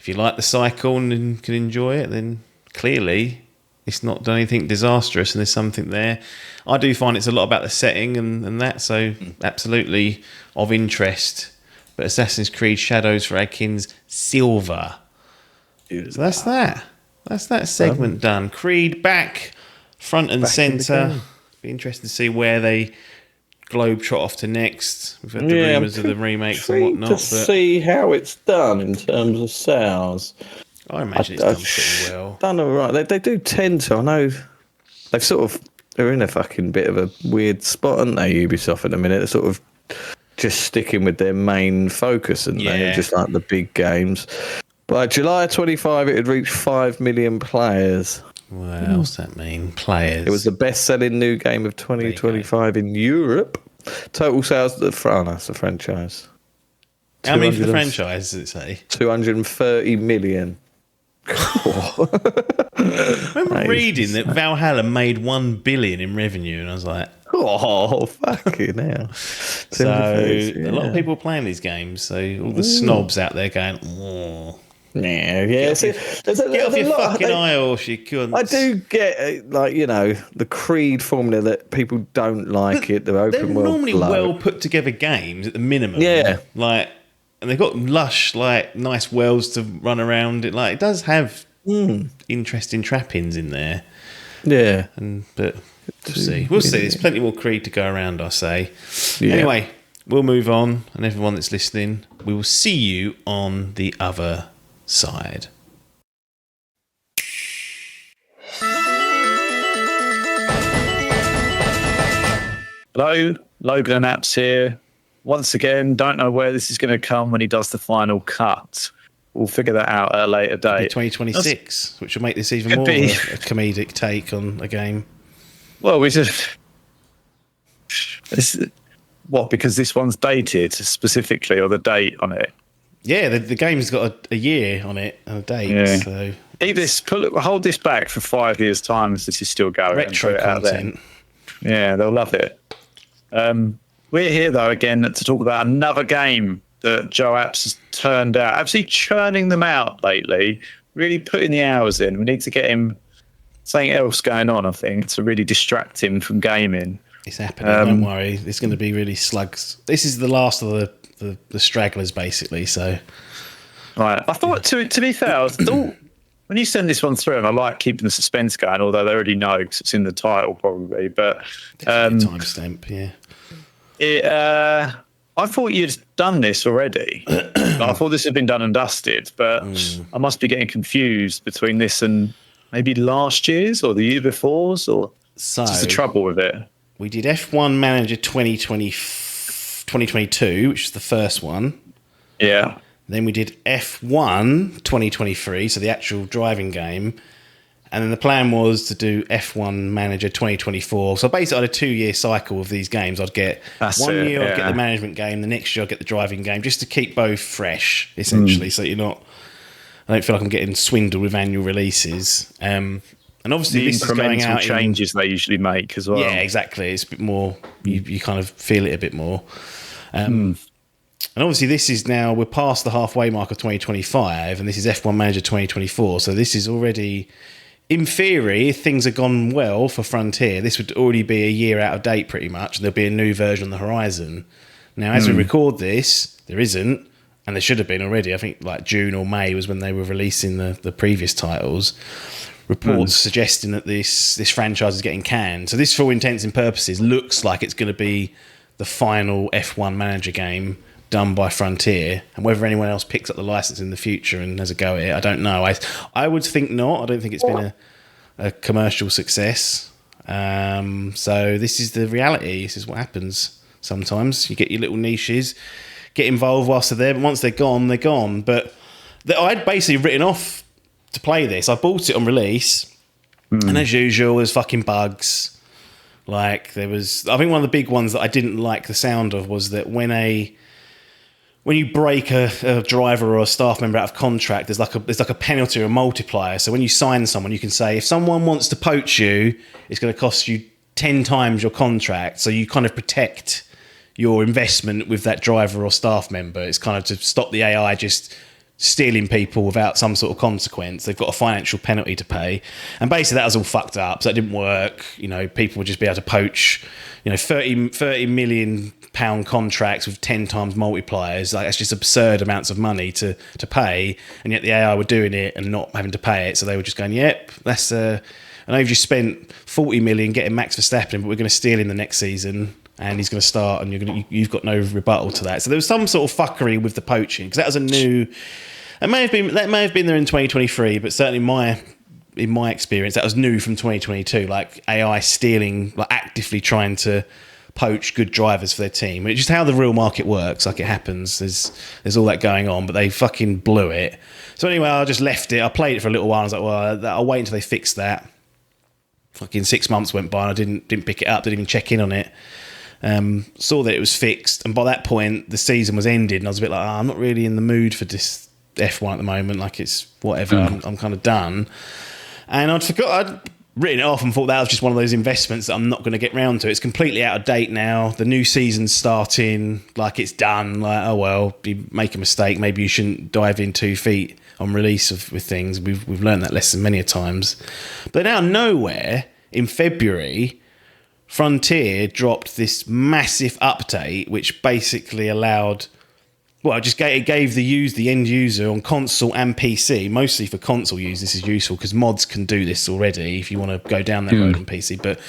if you like the cycle and can enjoy it, then clearly it's not done anything disastrous, and there's something there. I do find it's a lot about the setting and that, so absolutely of interest. But Assassin's Creed Shadows for Adkins, silver. So that's that. That's that segment done. Creed back front and centre. Be interested to see where they globetrot off to next. We've had the rumours of the remakes and whatnot. To see how it's done in terms of sales. I imagine it's done pretty well. Done all right. They do tend to. I know they're in a fucking bit of a weird spot, aren't they, Ubisoft, at the minute? They're sort of just sticking with their main focus, and they're just like the big games. By July 25, it had reached 5 million players. What else that mean? Players. It was the best-selling new game of 2025 in Europe. Total sales. Oh, no, it's a franchise. How many for the 200 franchise does it say? 230 million. I remember That is reading that insane. Valhalla made 1 billion in revenue, and I was like, Oh, fucking hell. so 230, a lot of yeah. people are playing these games. So all the snobs out there going, oh, Yeah. See, there's get off a your lot. fucking eye horse, you cunts. I do get, like, the Creed formula that people don't like it. The They're open world normally blow. well put together games at the minimum. Yeah. Like, and they've got lush, like, nice worlds to run around. It does have interesting trappings in there. Yeah. But we'll see. We'll see. There's plenty more Creed to go around, I say. Yeah. Anyway, we'll move on. And everyone that's listening, we will see you on the other side. Hello, Logan and Apps here. Once again, don't know where this is going to come when he does the final cut. We'll figure that out at a later date. 2026, which will make this even Could more be. of a comedic take on a game. Well, we just... What, because this one's dated specifically, or the date on it? Yeah, the game's got a year on it and a date. Yeah. So Keep this, hold this back for 5 years' time as this is still going. and retro put it out there. content. Yeah, they'll love it. We're here, though, again, to talk about another game that Joe Apps has turned out. Absolutely churning them out lately, really putting the hours in. We need to get him something else going on, I think, to really distract him from gaming. It's happening. Don't worry. It's going to be really slugs. This is the last of the stragglers, basically. So, Right. I thought, to be fair, I thought when you send this one through, and I like keeping the suspense going, although they already know because it's in the title probably, but timestamp, yeah. I thought you'd done this already. I thought this had been done and dusted, but I must be getting confused between this and maybe last year's or the year before's, or So just the trouble with it. we did F1 Manager 2022, which is the first one. Yeah. Then we did F1 2023, so the actual driving game. And then the plan was to do F1 Manager 2024. So basically, I had a 2-year cycle of these games. I'd get That's one it, year, I'd get yeah. the management game. The next year, I'd get the driving game, just to keep both fresh, essentially. So you're not. I don't feel like I'm getting swindled with annual releases. And obviously, The this is going incremental out changes they usually make as well. Yeah, exactly. It's a bit more. You kind of feel it a bit more. And obviously, this is now we're past the halfway mark of 2025, and this is F1 Manager 2024. So this is already. In theory, if things have gone well for Frontier, this would already be a year out of date pretty much, and there'll be a new version on the horizon. Now, as we record this, there isn't, and there should have been already. I think like June or May was when they were releasing the previous titles. Reports suggesting that this franchise is getting canned. So this, for all intents and purposes, looks like it's going to be the final F1 Manager game done by Frontier, and whether anyone else picks up the license in the future and has a go at it, I don't know. I would think not. I don't think it's been a commercial success. So this is the reality. This is what happens sometimes. You get your little niches, get involved whilst they're there, but once they're gone, they're gone. But I'd basically written off to play this. I bought it on release, and as usual, there's fucking bugs. Like there was, I think one of the big ones that I didn't like the sound of was that when you break a driver or a staff member out of contract, there's like a penalty or a multiplier. So when you sign someone, you can say if someone wants to poach you, it's going to cost you 10 times your contract. So you kind of protect your investment with that driver or staff member. It's kind of to stop the AI just stealing people without some sort of consequence. They've got a financial penalty to pay, and basically that was all fucked up. So that didn't work. People would just be able to poach 30 million pound contracts with 10 times multipliers. Like, that's just absurd amounts of money to pay, and yet the AI were doing it and not having to pay it. So they were just going, yep, that's I know you've just spent 40 million getting Max Verstappen, but we're going to steal him the next season, and he's going to start, and you've got no rebuttal to that. So there was some sort of fuckery with the poaching, because that was a new. That may have been there in 2023, but certainly in my experience, that was new from 2022. Like AI stealing, like actively trying to poach good drivers for their team, which is how the real market works. Like, it happens. There's all that going on, but they fucking blew it. So anyway, I just left it. I played it for a little while. I was like, well, I'll wait until they fix that. Fucking 6 months went by and I didn't pick it up. Didn't even check in on it. Saw that it was fixed, and by that point the season was ended, and I was a bit like, I'm not really in the mood for this F1 at the moment. Like, it's whatever. I'm kind of done. And I'd written it off and thought that was just one of those investments that I'm not going to get round to. It's completely out of date now. The new season's starting, like, it's done. Like, oh well, you make a mistake, maybe you shouldn't dive in 2 feet on release with things. We've learned that lesson many a times. But out of nowhere, in February, Frontier dropped this massive update, which basically allowed, well, it gave the end user on console and PC, mostly for console use. This is useful because mods can do this already if you want to go down that road on PC. But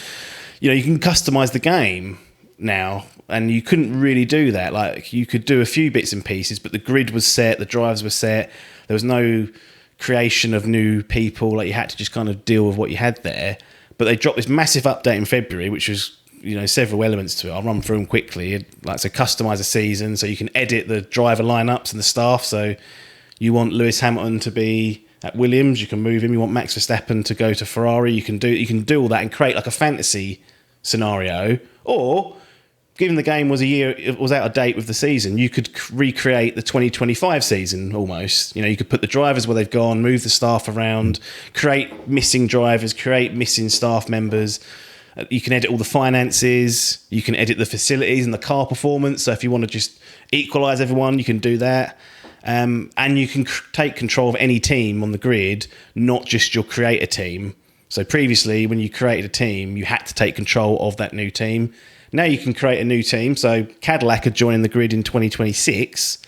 you can customize the game now, and you couldn't really do that. Like, you could do a few bits and pieces, but the grid was set, the drives were set. There was no creation of new people. Like, you had to just kind of deal with what you had there. But they dropped this massive update in February, which was, several elements to it. I'll run through them quickly. So customize a season, so you can edit the driver lineups and the staff. So you want Lewis Hamilton to be at Williams, you can move him. You want Max Verstappen to go to Ferrari, you can do all that and create like a fantasy scenario. Or, given the game was it was out of date with the season, you could recreate the 2025 season almost. You could put the drivers where they've gone, move the staff around, create missing drivers, create missing staff members. You can edit all the finances, you can edit the facilities and the car performance. So if you want to just equalise everyone, you can do that. And you can take control of any team on the grid, not just your creator team. So previously, when you created a team, you had to take control of that new team. Now you can create a new team. So Cadillac are joining the grid in 2026.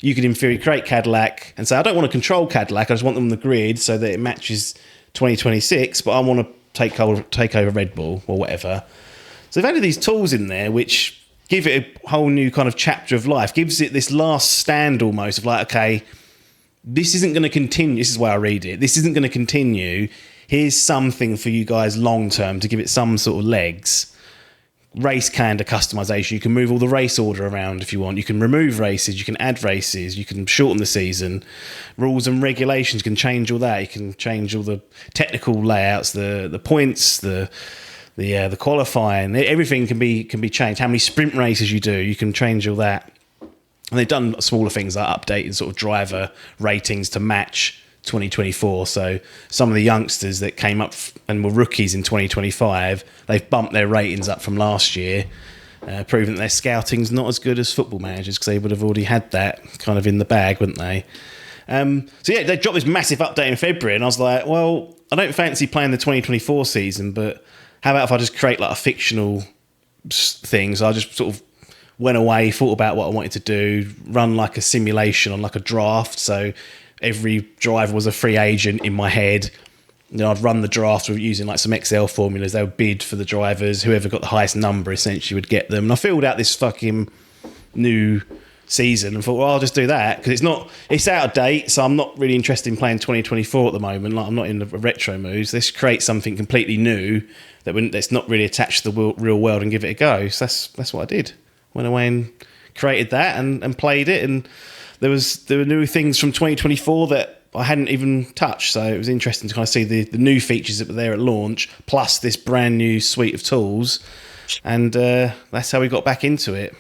You could, in theory, create Cadillac and say, I don't want to control Cadillac, I just want them on the grid so that it matches 2026, but I want to take over Red Bull or whatever. So they've added these tools in there which give it a whole new kind of chapter of life, gives it this last stand almost of like, okay, this isn't going to continue. This is why I read it. This isn't going to continue. Here's something for you guys long term to give it some sort of legs. Race calendar customization. You can move all the race order around if you want. You can remove races. You can add races. You can shorten the season. Rules and regulations can change all that. You can change all the technical layouts, the points, the qualifying. Everything can be changed. How many sprint races you do, you can change all that. And they've done smaller things like updating sort of driver ratings to match 2024. So some of the youngsters that came up and were rookies in 2025, they've bumped their ratings up from last year, proving that their scouting's not as good as Football Managers, because they would have already had that kind of in the bag, wouldn't they? So yeah, they dropped this massive update in February, and I was like, well, I don't fancy playing the 2024 season, but how about if I just create like a fictional thing? So I just sort of went away, thought about what I wanted to do, run like a simulation on like a draft. So every driver was a free agent in my head. I'd run the draft using like some Excel formulas. They would bid for the drivers. Whoever got the highest number essentially would get them. And I filled out this fucking new season and thought, well, I'll just do that because it's out of date. So I'm not really interested in playing 2024 at the moment. Like, I'm not in the retro mood. So let's create something completely new that's not really attached to the real world and give it a go. So that's what I did. Went away and created that and played it. And there were new things from 2024 that I hadn't even touched, so it was interesting to kind of see the new features that were there at launch, plus this brand new suite of tools, and that's how we got back into it.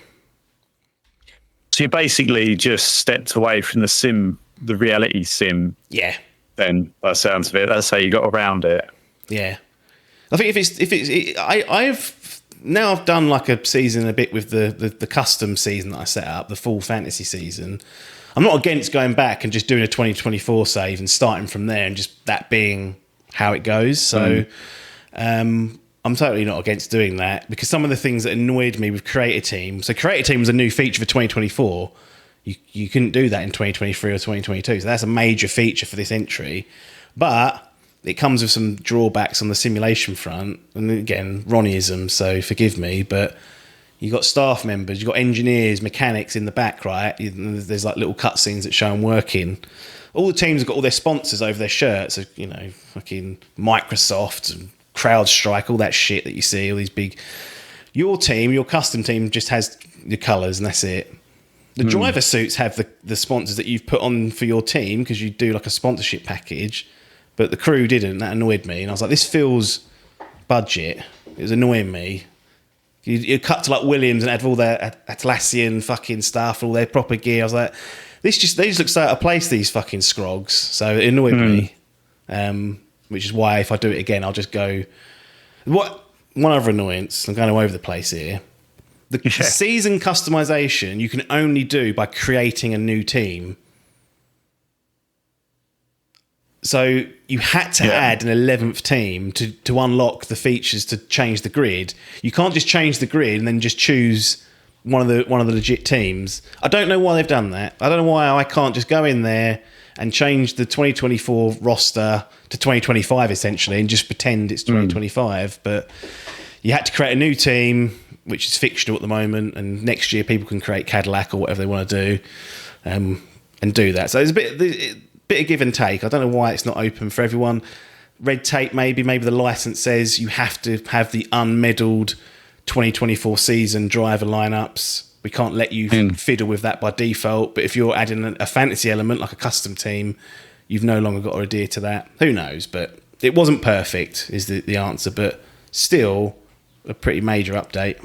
So you basically just stepped away from the reality sim. Yeah. Then, by the sounds of it, that's how you got around it. Yeah. I think I've done like a season a bit with the custom season that I set up, the full fantasy season. I'm not against going back and just doing a 2024 save and starting from there and just that being how it goes. So I'm totally not against doing that, because some of the things that annoyed me with Creator Team. So Creator Team was a new feature for 2024. You couldn't do that in 2023 or 2022. So that's a major feature for this entry. But it comes with some drawbacks on the simulation front. And again, Ronnieism, so forgive me, but you've got staff members, you've got engineers, mechanics in the back, right? There's like little cutscenes that show them working. All the teams have got all their sponsors over their shirts, so, fucking Microsoft and CrowdStrike, all that shit that you see, all these big... Your team, your custom team, just has your colours and that's it. The driver suits have the sponsors that you've put on for your team, because you do like a sponsorship package, but the crew didn't. That annoyed me. And I was like, this feels budget. It was annoying me. You cut to like Williams and had all their Atlassian fucking stuff, all their proper gear. I was like, they just look so out of place, these fucking scrogs. So it annoyed me. Which is why if I do it again, I'll just go. One other annoyance, I'm going all over the place here. The season customization you can only do by creating a new team. So you had to add an 11th team to unlock the features to change the grid. You can't just change the grid and then just choose one of the legit teams. I don't know why they've done that. I don't know why I can't just go in there and change the 2024 roster to 2025 essentially and just pretend it's 2025. But you had to create a new team, which is fictional at the moment, and next year people can create Cadillac or whatever they want to do, and do that. So there's a bit of give and take. I don't know why it's not open for everyone. Red tape, maybe the license says you have to have the unmedalled 2024 season driver lineups. We can't let you fiddle with that by default. But if you're adding a fantasy element like a custom team, you've no longer got to adhere to that. Who knows? But it wasn't perfect is the answer, but still a pretty major update.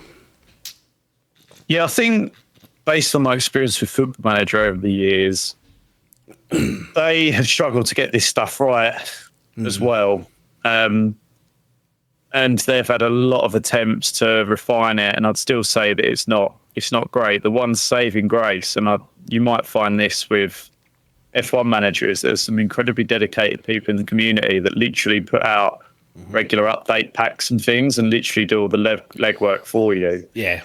Yeah, I think based on my experience with Football Manager over the years, they have struggled to get this stuff right as well. And they've had a lot of attempts to refine it, and I'd still say that it's not great. The one saving grace, and you might find this with F1 managers, there's some incredibly dedicated people in the community that literally put out regular update packs and things and literally do all the legwork for you. Yeah.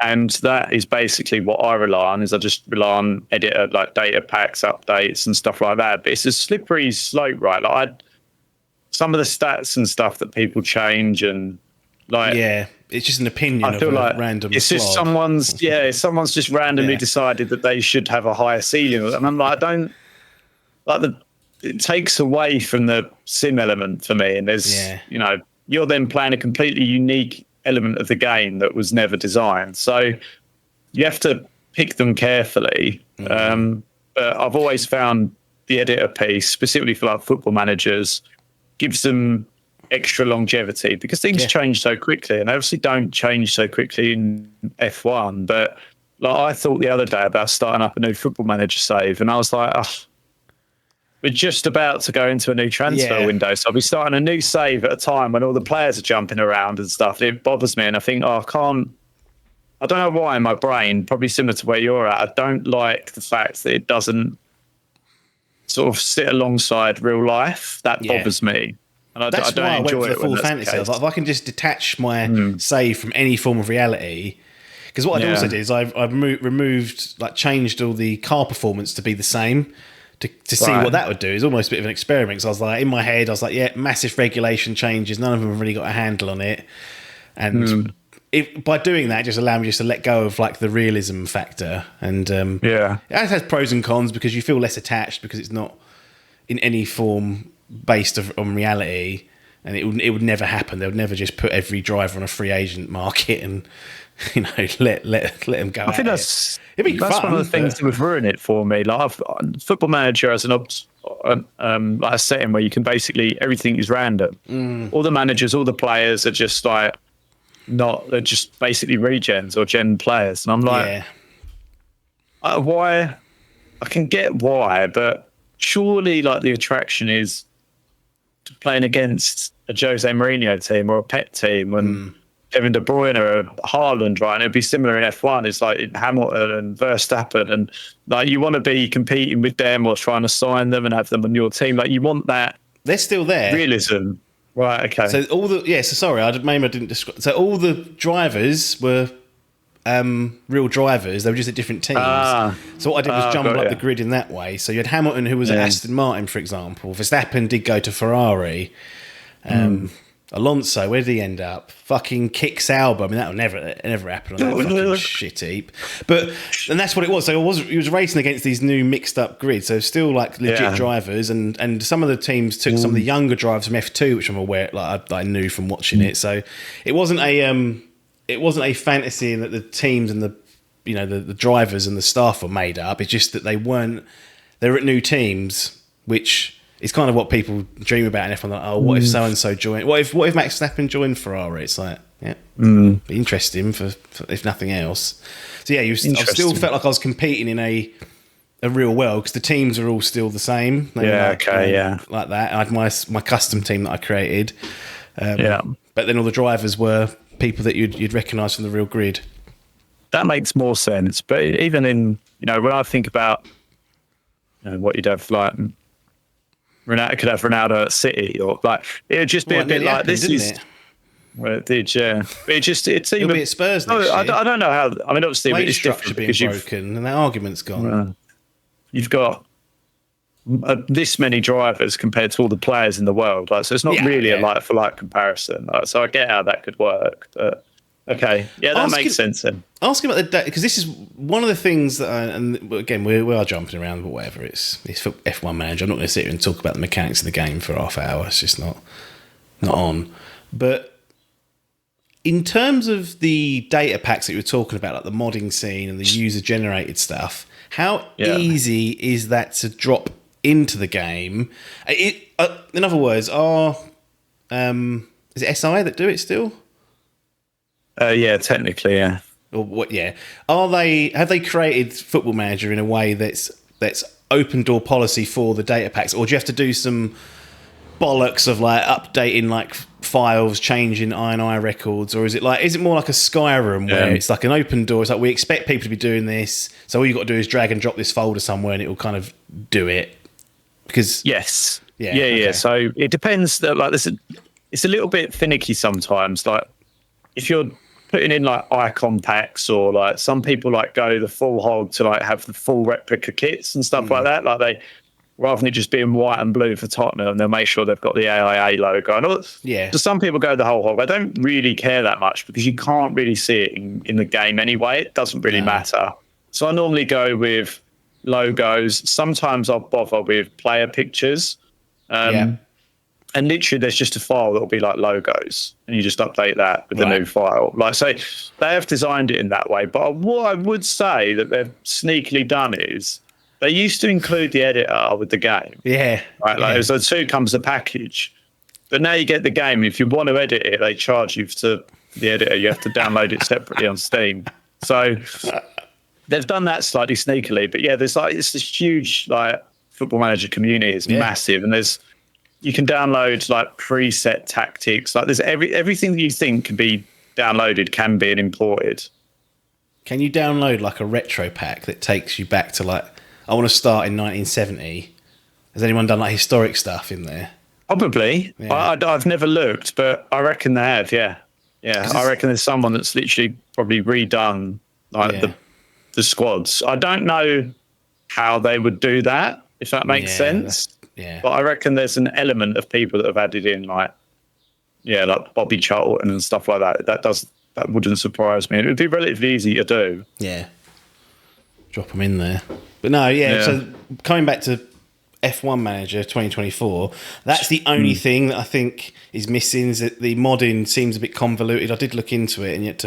And that is basically what I rely on. I just rely on editor, like data packs, updates and stuff like that. But it's a slippery slope, right? Like some of the stats and stuff that people change, and like it's just an opinion. I feel of like random. It's just someone's just randomly decided that they should have a higher ceiling, and I'm like, I don't like it takes away from the sim element for me. And there's you're then playing a completely unique element of the game that was never designed, so you have to pick them carefully. But I've always found the editor piece, specifically for like football managers, gives them extra longevity because things change so quickly, and they obviously don't change so quickly in F1. But like I thought the other day about starting up a new football manager save, and I was like, we're just about to go into a new transfer window, so I'll be starting a new save at a time when all the players are jumping around and stuff. It bothers me, and I think, I don't know why in my brain, probably similar to where you're at, I don't like the fact that it doesn't sort of sit alongside real life. That bothers me. And I don't why enjoy I went for it the full when that's fantasy. the I was like, if I can just detach my save from any form of reality, because what I also did is I've removed, like changed all the car performance to be the same. To see what that would do is almost a bit of an experiment. So I was like, in my head, I was like, massive regulation changes. None of them have really got a handle on it. And by doing that, it just allowed me just to let go of like the realism factor. And it has pros and cons because you feel less attached because it's not in any form based on reality. And it would never happen. They would never just put every driver on a free agent market and let them go. I think that's fun, one of the things that would ruin it for me. Like Football Manager as like a setting where you can basically everything is random. All the managers, all the players are just like they're just basically regens or gen players, and I'm like, why? I can get why, but surely like the attraction is playing against a Jose Mourinho team or a Pep team and Kevin De Bruyne or Haaland, right? And it'd be similar in F1. It's like Hamilton and Verstappen, and like you want to be competing with them or trying to sign them and have them on your team. Like you want that. They're still there. Realism, right? Okay. So all the maybe I didn't describe. So all the drivers were real drivers. They were just at different teams. So what I did was jumble up the grid in that way. So you had Hamilton, who was at Aston Martin, for example. Verstappen did go to Ferrari. Alonso, where did he end up? Fucking kick Sauber. I mean, that'll never happen on that fucking shit heap. And that's what it was. So he was racing against these new mixed up grids. So still like legit drivers, and some of the teams took some of the younger drivers from F2, which I'm aware, like I knew from watching it. So it wasn't a fantasy in that the teams and the drivers and the staff were made up. It's just that they were at new teams, which is kind of what people dream about in F1. Like, what if so and so joined? What if Max Verstappen joined Ferrari? It's like, Yeah, be interesting for if nothing else. So yeah, I still felt like I was competing in a real world because the teams are all still the same. They were like that. I had my custom team that I created. But then all the drivers were people that you'd recognise from the real grid. That makes more sense. But even in, when I think about what you'd have, like, Ronaldo could have Ronaldo at City, or like, it would just be a bit like this, isn't it? Well, it did, yeah. But it seemed It'll be at Spurs next year. I don't know how. I mean, obviously, Wage it's structure different being because broken and that argument's gone. You've got this many drivers compared to all the players in the world. Like, so it's not really a like for like comparison. Like, so I get how that could work. But okay, yeah, that makes sense then. Asking about the data, because this is one of the things that, and again, we are jumping around, but whatever. It's for F1 Manager. I'm not going to sit here and talk about the mechanics of the game for half an hour. It's just not on. But in terms of the data packs that you were talking about, like the modding scene and the user generated stuff, how easy is that to drop into the game? In other words, is it SI that do it still? Yeah, technically, yeah. Or what? Yeah. Have they created Football Manager in a way that's open door policy for the data packs, or do you have to do some bollocks of like updating like files, changing INI records, or is it more like a Skyrim where it's like an open door? It's like we expect people to be doing this, so all you got to do is drag and drop this folder somewhere, and it will kind of do it. Because yeah. So it depends. Like, it's a little bit finicky sometimes. Like, if you're putting in like icon packs, or like some people like go the full hog to like have the full replica kits and stuff like that. Like, they, rather than it just being white and blue for Tottenham, they'll make sure they've got the AIA logo. And so some people go the whole hog. I don't really care that much because you can't really see it in the game anyway. It doesn't really matter. So I normally go with logos. Sometimes I'll bother with player pictures. And literally there's just a file that'll be like logos, and you just update that with the new file. Like, so they have designed it in that way. But what I would say that they've sneakily done is they used to include the editor with the game. Yeah. Right. Like, so two comes a package. But now you get the game. If you want to edit it, they charge you for the editor. You have to download it separately on Steam. So they've done that slightly sneakily. But yeah, there's like, it's this huge like Football Manager community. It's massive, and you can download like preset tactics. Like, there's everything that you think can be downloaded can be imported. Can you download like a retro pack that takes you back to like, I want to start in 1970? Has anyone done like historic stuff in there? Probably. Yeah. I've never looked, but I reckon they have. Yeah. I reckon there's someone that's literally probably redone like the squads. I don't know how they would do that, if that makes sense. Yeah. But I reckon there's an element of people that have added in like Bobby Charlton and stuff like that. That wouldn't surprise me. It would be relatively easy to do. Yeah. Drop them in there. But no, so coming back to F1 Manager 2024, that's the only thing that I think is missing, is that the modding seems a bit convoluted. I did look into it, and yet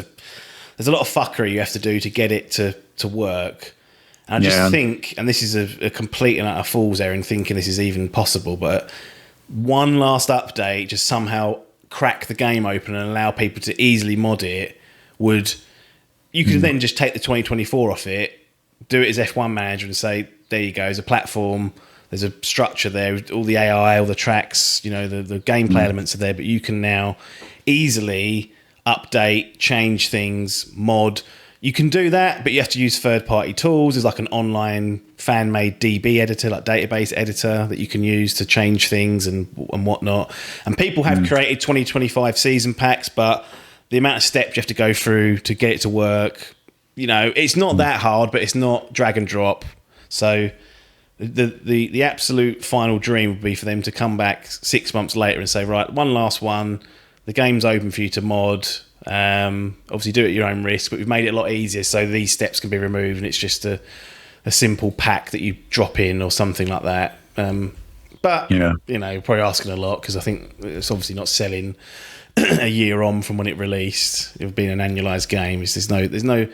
there's a lot of fuckery you have to do to get it to work. And I just think, and this is a complete and utter fool's errand thinking this is even possible, but one last update just somehow crack the game open and allow people to easily mod it you could then just take the 2024 off it, do it as F1 Manager and say, there you go, there's a platform, there's a structure there, all the AI, all the tracks, the gameplay elements are there, but you can now easily update, change things, mod. You can do that, but you have to use third-party tools. There's like an online fan-made DB editor, like database editor, that you can use to change things and whatnot. And people have created 2025 season packs, but the amount of steps you have to go through to get it to work, it's not that hard, but it's not drag and drop. So the absolute final dream would be for them to come back 6 months later and say, right, one last one. The game's open for you to mod. Obviously do it at your own risk, but we've made it a lot easier, so these steps can be removed, and it's just a simple pack that you drop in or something like that. But probably asking a lot, because I think it's obviously not selling a year on from when it released. It would be an annualized game. There's no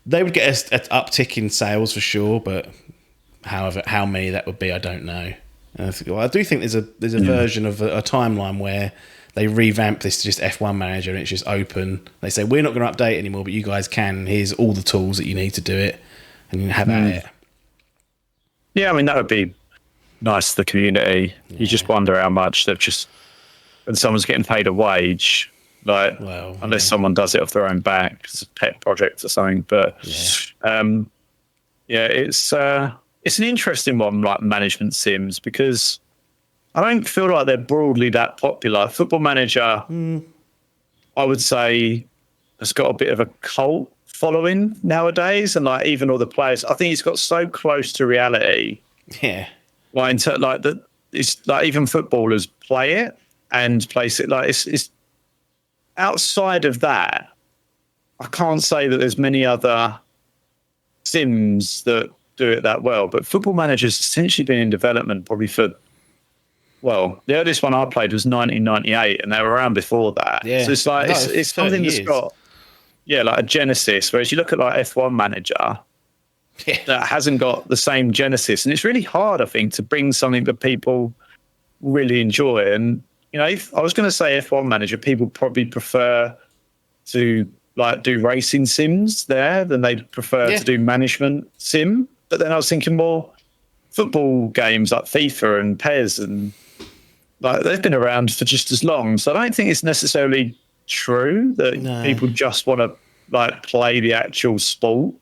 they would get an uptick in sales for sure, but however how many that would be, I don't know. I do think there's a version of a timeline where they revamp this to just F1 Manager, and it's just open. They say, we're not going to update anymore, but you guys can. Here's all the tools that you need to do it, and you have at it. Yeah, I mean, that would be nice to the community. You just wonder how much they've just, when someone's getting paid a wage, like, unless someone does it off their own back, it's a pet project or something. But it's an interesting one, like management sims, because I don't feel like they're broadly that popular. Football Manager, I would say, has got a bit of a cult following nowadays, and like even all the players, I think it's got so close to reality. Yeah, like it's like even footballers play it and place it. Like it's outside of that, I can't say that there's many other sims that do it that well. But Football Manager's essentially been in development probably for, well, the earliest one I played was 1998, and they were around before that. Yeah, so it's like it's something that's got like a genesis. Whereas you look at like F1 Manager, that hasn't got the same genesis, and it's really hard, I think, to bring something that people really enjoy. And you know, if I was going to say F1 Manager, people probably prefer to like do racing sims there than they'd prefer to do management sim. But then I was thinking, well, football games like FIFA and PES and like they've been around for just as long. So I don't think it's necessarily true that people just want to like play the actual sport.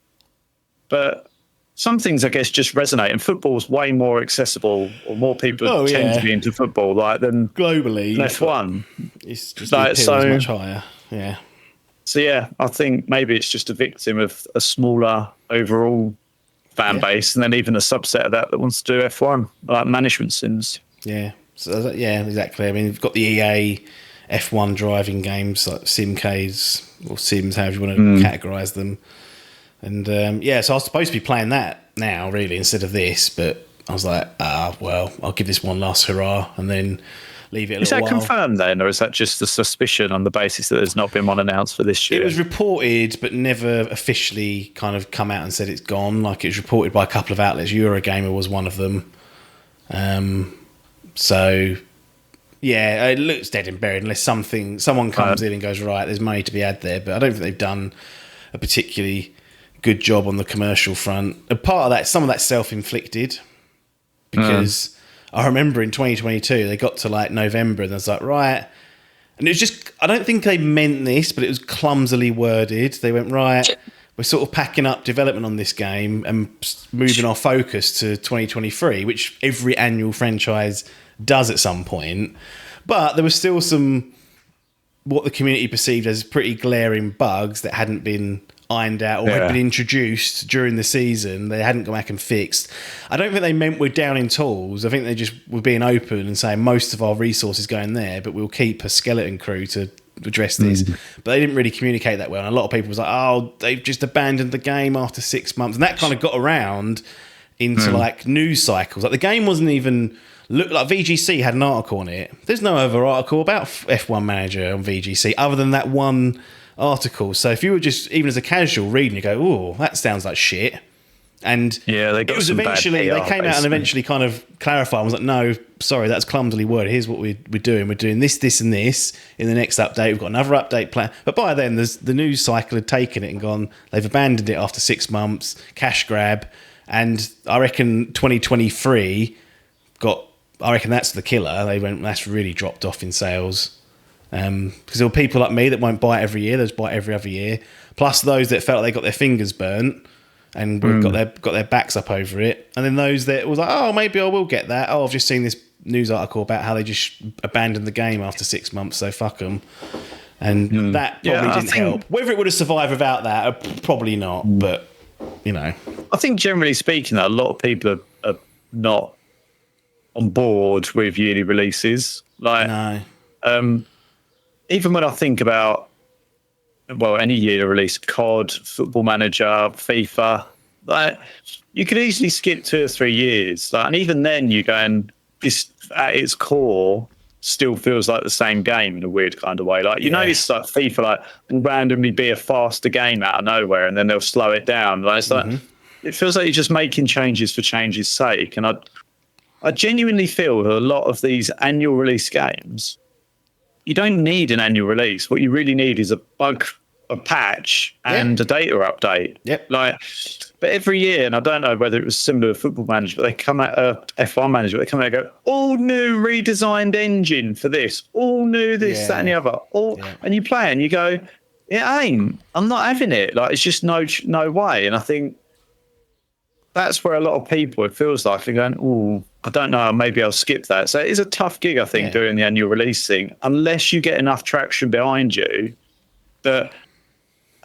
But some things, I guess, just resonate, and football's way more accessible, or more people tend to be into football, like than globally. F1. It's just like, the appeal is much higher. Yeah. So yeah, I think maybe it's just a victim of a smaller overall fan base, and then even a subset of that wants to do F1, like management sims. Yeah. So yeah, exactly. I mean, you've got the EA F1 driving games like Simcades or Sims, however you want to categorise them. And so I was supposed to be playing that now, really, instead of this, but I was like, well, I'll give this one last hurrah and then leave it a little while. Is that confirmed then, or is that just a suspicion on the basis that there's not been one announced for this year? It was reported, but never officially kind of come out and said it's gone. Like, it was reported by a couple of outlets. Eurogamer was one of them. So, yeah, it looks dead and buried unless someone comes in and goes, right, there's money to be had there. But I don't think they've done a particularly good job on the commercial front. A part of that, some of that's self-inflicted, because I remember in 2022 they got to like November and I was like, right, and it was just, I don't think they meant this, but it was clumsily worded. They went, right, we're sort of packing up development on this game and moving our focus to 2023, which every annual franchise does at some point. But there was still some what the community perceived as pretty glaring bugs that hadn't been ironed out or had been introduced during the season. They hadn't gone back and fixed. I don't think they meant we're down in tools. I think they just were being open and saying most of our resources going there, but we'll keep a skeleton crew to address this. But they didn't really communicate that well. And a lot of people was like, oh, they've just abandoned the game after 6 months. And that kind of got around into like news cycles. Like the game wasn't even look like VGC had an article on it. There's no other article about F1 Manager on VGC other than that one article. So if you were just even as a casual reading, you go, oh, that sounds like shit. And they got it was some eventually bad PR, they came out and eventually kind of clarified and was like, no, sorry, that's clumsily worded. Here's what we're doing. We're doing this, this, and this in the next update. We've got another update plan. But by then, the news cycle had taken it and gone. They've abandoned it after 6 months. Cash grab, and I reckon 2023 got. I reckon that's the killer. They went. That's really dropped off in sales. Because there were people like me that won't buy it every year. Those buy it every other year. Plus those that felt like they got their fingers burnt and got their backs up over it. And then those that was like, oh, maybe I will get that. Oh, I've just seen this news article about how they just abandoned the game after 6 months, so fuck them. And that probably didn't help. Whether it would have survived without that, probably not. But, you know. I think generally speaking, a lot of people are not on board with yearly releases. Like, no. Even when I think about, well, any year release, COD, Football Manager, FIFA, like you could easily skip 2 or 3 years. Like, and even then you're going, this at its core still feels like the same game in a weird kind of way. Like, you know, it's like FIFA, like, will randomly be a faster game out of nowhere and then they'll slow it down. Like, it's like, it feels like you're just making changes for change's sake. And I genuinely feel that a lot of these annual release games you don't need an annual release. What you really need is a patch and a data update. Yep. But every year, and I don't know whether it was similar to Football Manager, but they come out F1 Manager, they come out and go, all new redesigned engine for this, all new this, that, and the other. And you play and you go, it ain't. I'm not having it. Like, it's just no way. And I think that's where a lot of people, it feels like, they're going, oh, I don't know, maybe I'll skip that. So it is a tough gig, I think, doing the annual release thing, unless you get enough traction behind you that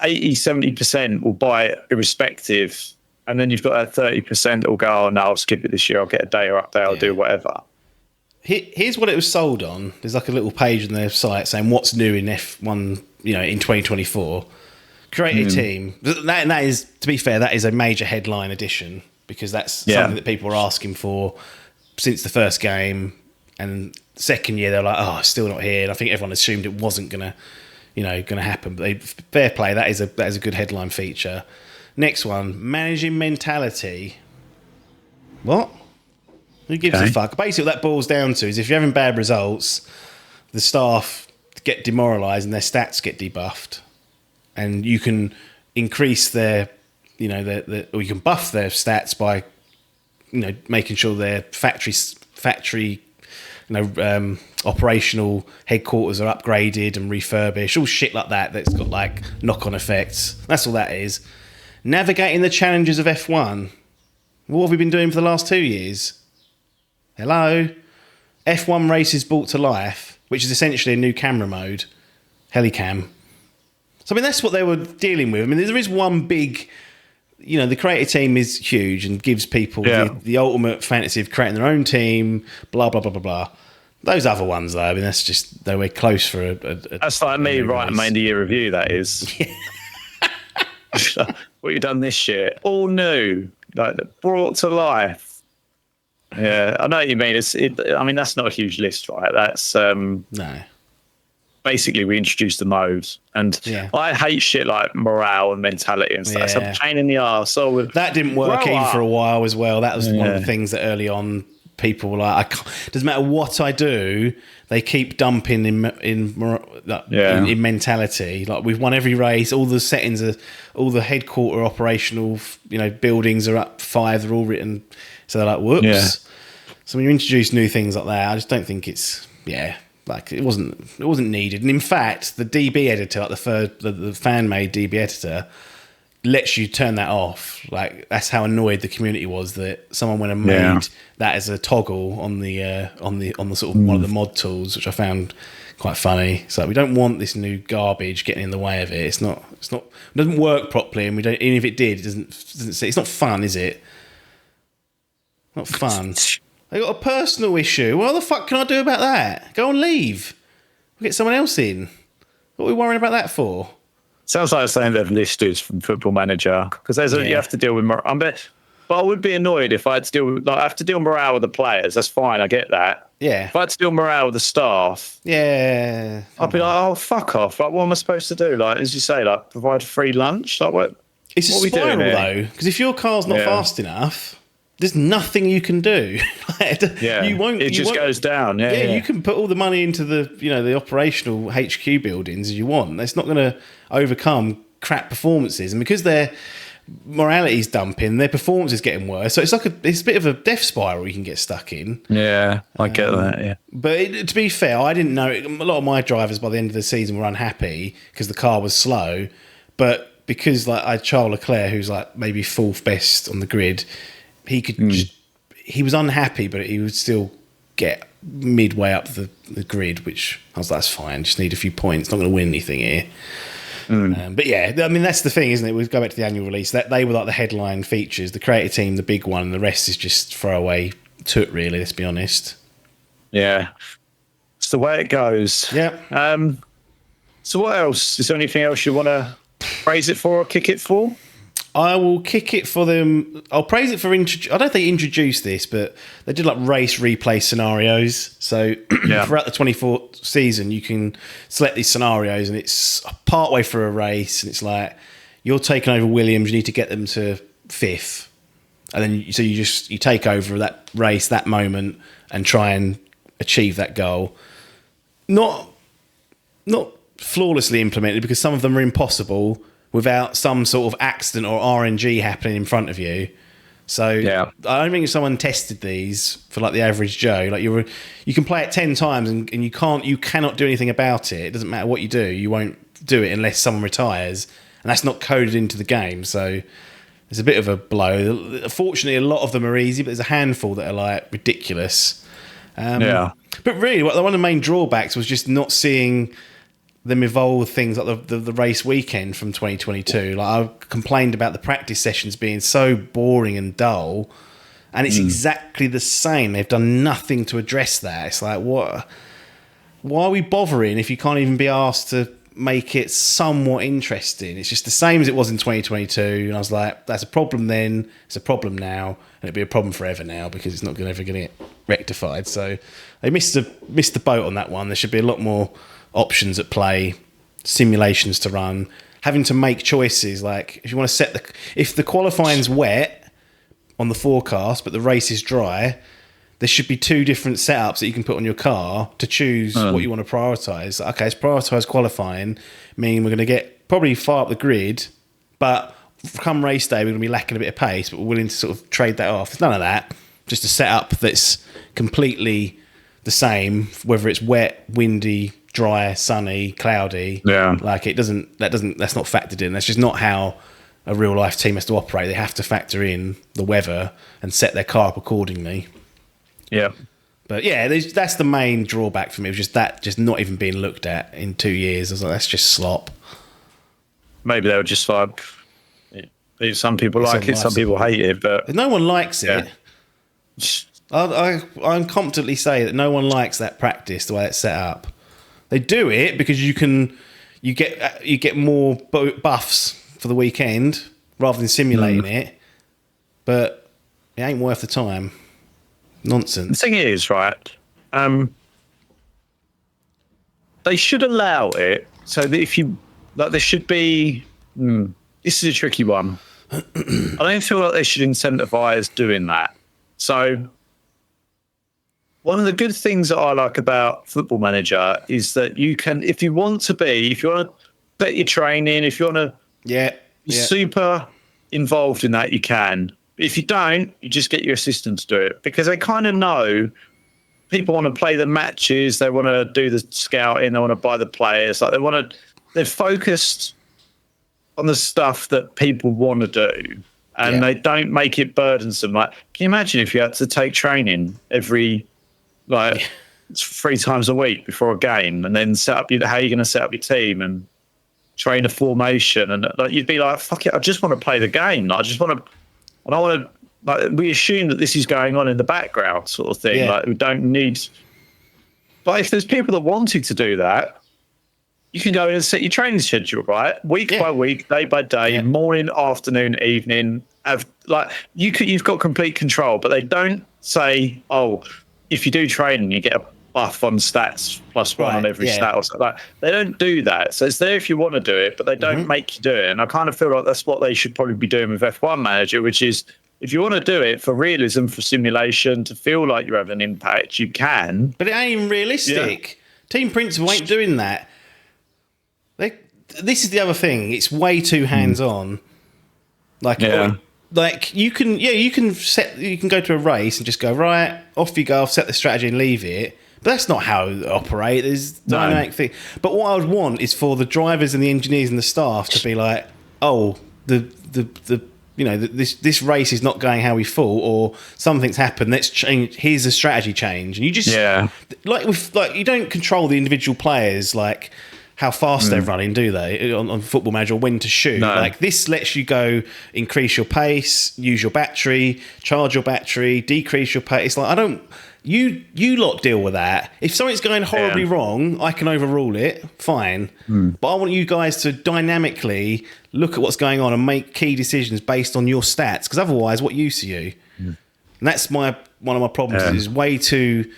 80-70% will buy it irrespective, and then you've got that 30% that will go, oh no, I'll skip it this year, I'll get a day or update, I'll do whatever. Here's what it was sold on. There's like a little page on their site saying what's new in F1, in 2024. Create a team. That is, to be fair, that is a major headline addition, because that's something that people are asking for since the first game, and second year they're like, oh, it's still not here. And I think everyone assumed it wasn't gonna happen. But fair play, that is a good headline feature. Next one, managing mentality. What? Who gives a fuck? Basically, what that boils down to is if you're having bad results, the staff get demoralised and their stats get debuffed, and you can increase their, or you can buff their stats by, making sure their factory, operational headquarters are upgraded and refurbished, all shit like that. That's got like knock-on effects. That's all that is. Navigating the challenges of F1. What have we been doing for the last 2 years? Hello? F1 races brought to life, which is essentially a new camera mode, Helicam. So, I mean, that's what they were dealing with. I mean, there is one big, the creative team is huge and gives people the ultimate fantasy of creating their own team, blah, blah, blah, blah, blah. Those other ones, though, I mean, that's just, they were close for a that's like me writing my end-of-year review, that is. What you done this year? All new, like brought to life. Yeah, I know what you mean. I mean, that's not a huge list, right? That's no. Basically, we introduced the modes, and I hate shit like morale and mentality and stuff. It's a pain in the arse. So that didn't work even for a while as well. That was one of the things that early on people were like, doesn't matter what I do, they keep dumping in mentality. Like, we've won every race, all the settings are, all the headquarter operational, buildings are up 5. They're all written, so they're like, whoops. Yeah. So when you introduce new things like that, I just don't think it's like it wasn't needed. And in fact, the DB editor, like the fan made DB editor, lets you turn that off. Like, that's how annoyed the community was that someone went and made that as a toggle on the sort of one of the mod tools, which I found quite funny. So we don't want this new garbage getting in the way of it. It doesn't work properly, and we don't. Even if it did, it doesn't. It's not fun, is it? Not fun. They got a personal issue. What the fuck can I do about that? Go and leave. We'll get someone else in. What are we worrying about that for? Sounds like saying they've listed from Football Manager, because you have to deal with morale. But I would be annoyed if I had to deal with, I have to deal with morale with the players. That's fine, I get that. Yeah. If I had to deal with morale with the staff, I'd be like, oh, fuck off. Like, what am I supposed to do? Like, as you say, like, provide free lunch? Like, what? It's a spiral, though, because if your car's not fast enough, there's nothing you can do. You won't. It just goes down. Yeah, you can put all the money into the operational HQ buildings as you want. It's not going to overcome crap performances, and because their morality's dumping, their performance is getting worse. So it's a bit of a death spiral you can get stuck in. Yeah, I get that. Yeah, but to be fair, I didn't know. A lot of my drivers by the end of the season were unhappy because the car was slow, but because I had Charles Leclerc, who's like maybe 4th best on the grid. He could. He was unhappy, but he would still get midway up the grid, which I was like, that's fine. Just need a few points. Not going to win anything here. But yeah, I mean, that's the thing, isn't it? We go back to the annual release. That they were like the headline features. The creative team, the big one, and the rest is just throwaway toot, really. Let's be honest. Yeah, it's the way it goes. Yeah. So what else? Is there anything else you want to praise it for or kick it for? I will kick it for them. I'll praise it for I don't think they introduced this, but they did like race replay scenarios. So throughout the 24th season, you can select these scenarios, and it's partway through a race, and it's like you're taking over Williams. You need to get them to 5th, and then you take over that race, that moment, and try and achieve that goal. Not not flawlessly implemented, because some of them are impossible without some sort of accident or RNG happening in front of you. So Yeah. I don't think if someone tested these for like the average Joe, like you can play it 10 times and you cannot do anything about it. It doesn't matter what you do, you won't do it unless someone retires, and that's not coded into the game. So it's a bit of a blow. Fortunately, a lot of them are easy, but there's a handful that are like ridiculous. But really, one of the main drawbacks was just not seeing them evolve things like the race weekend from 2022. Like, I complained about the practice sessions being so boring and dull, and it's exactly the same. They've done nothing to address that. It's like, what? Why are we bothering if you can't even be asked to make it somewhat interesting? It's just the same as it was in 2022, and I was like, that's a problem then, it's a problem now, and it'll be a problem forever now, because it's not ever going to get rectified. So they missed the boat on that one. There should be a lot more options at play, simulations to run, having to make choices. Like, if you want to if the qualifying's wet on the forecast but the race is dry, there should be 2 different setups that you can put on your car to choose what you want to prioritise. Okay, let's prioritise qualifying, meaning we're going to get probably far up the grid, but come race day we're going to be lacking a bit of pace, but we're willing to sort of trade that off. It's none of that. Just a setup that's completely the same, whether it's wet, windy, dry, sunny, cloudy. Yeah. Like, that's not factored in. That's just not how a real life team has to operate. They have to factor in the weather and set their car up accordingly. Yeah. But yeah, that's the main drawback for me. It was just not even being looked at in 2 years. I was like, that's just slop. Maybe they were just like, some people like it, some people hate it, but no one likes it. I confidently say that no one likes that practice, the way it's set up. They do it because you get more buffs for the weekend rather than simulating it, but it ain't worth the time. Nonsense. The thing is, right, they should allow it so that if you, like, there should be, this is a tricky one. I don't feel like they should incentivize doing that. So one of the good things that I like about Football Manager is that you can, if you want to bet your training, if you want to be super involved in that, you can. If you don't, you just get your assistant to do it, because they kind of know people want to play the matches, they want to do the scouting, they want to buy the players, like they're focused on the stuff that people want to do, and they don't make it burdensome. Like, can you imagine if you had to take training every 3 times a week before a game, and then set up how you're going to set up your team and train a formation, and you'd be like, fuck it, I just want to play the game. I just want to. And I want to, we assume that this is going on in the background, sort of thing. Like, we don't need. But if there's people that wanted to do that, you can go in and set your training schedule, right? Week by week, day by day, morning, afternoon, evening. You've got complete control, but they don't say, oh, if you do training, you get a buff on stats +1 on every stat or something. Like, they don't do that. So it's there if you want to do it, but they don't make you do it. And I kind of feel like that's what they should probably be doing with F1 Manager, which is, if you want to do it for realism, for simulation, to feel like you're having an impact, you can. But it ain't even realistic. Team Principal ain't doing that. This is the other thing. It's way too hands-on. Like you can go to a race and just go, right, off you go, I'll set the strategy and leave it. But that's not how it operates. There's dynamic thing. But what I would want is for the drivers and the engineers and the staff to be like, oh, this race is not going how we thought, or something's happened. Let's change. Here's a strategy change, and you just you don't control the individual players, like how fast they're running, do they? On Football Manager, or when to shoot. No. Like, this lets you go increase your pace, use your battery, charge your battery, decrease your pace. It's like, you lot deal with that. If something's going horribly wrong, I can overrule it, fine. But I want you guys to dynamically look at what's going on and make key decisions based on your stats, because otherwise, what use are you? And that's one of my problems. Is way too.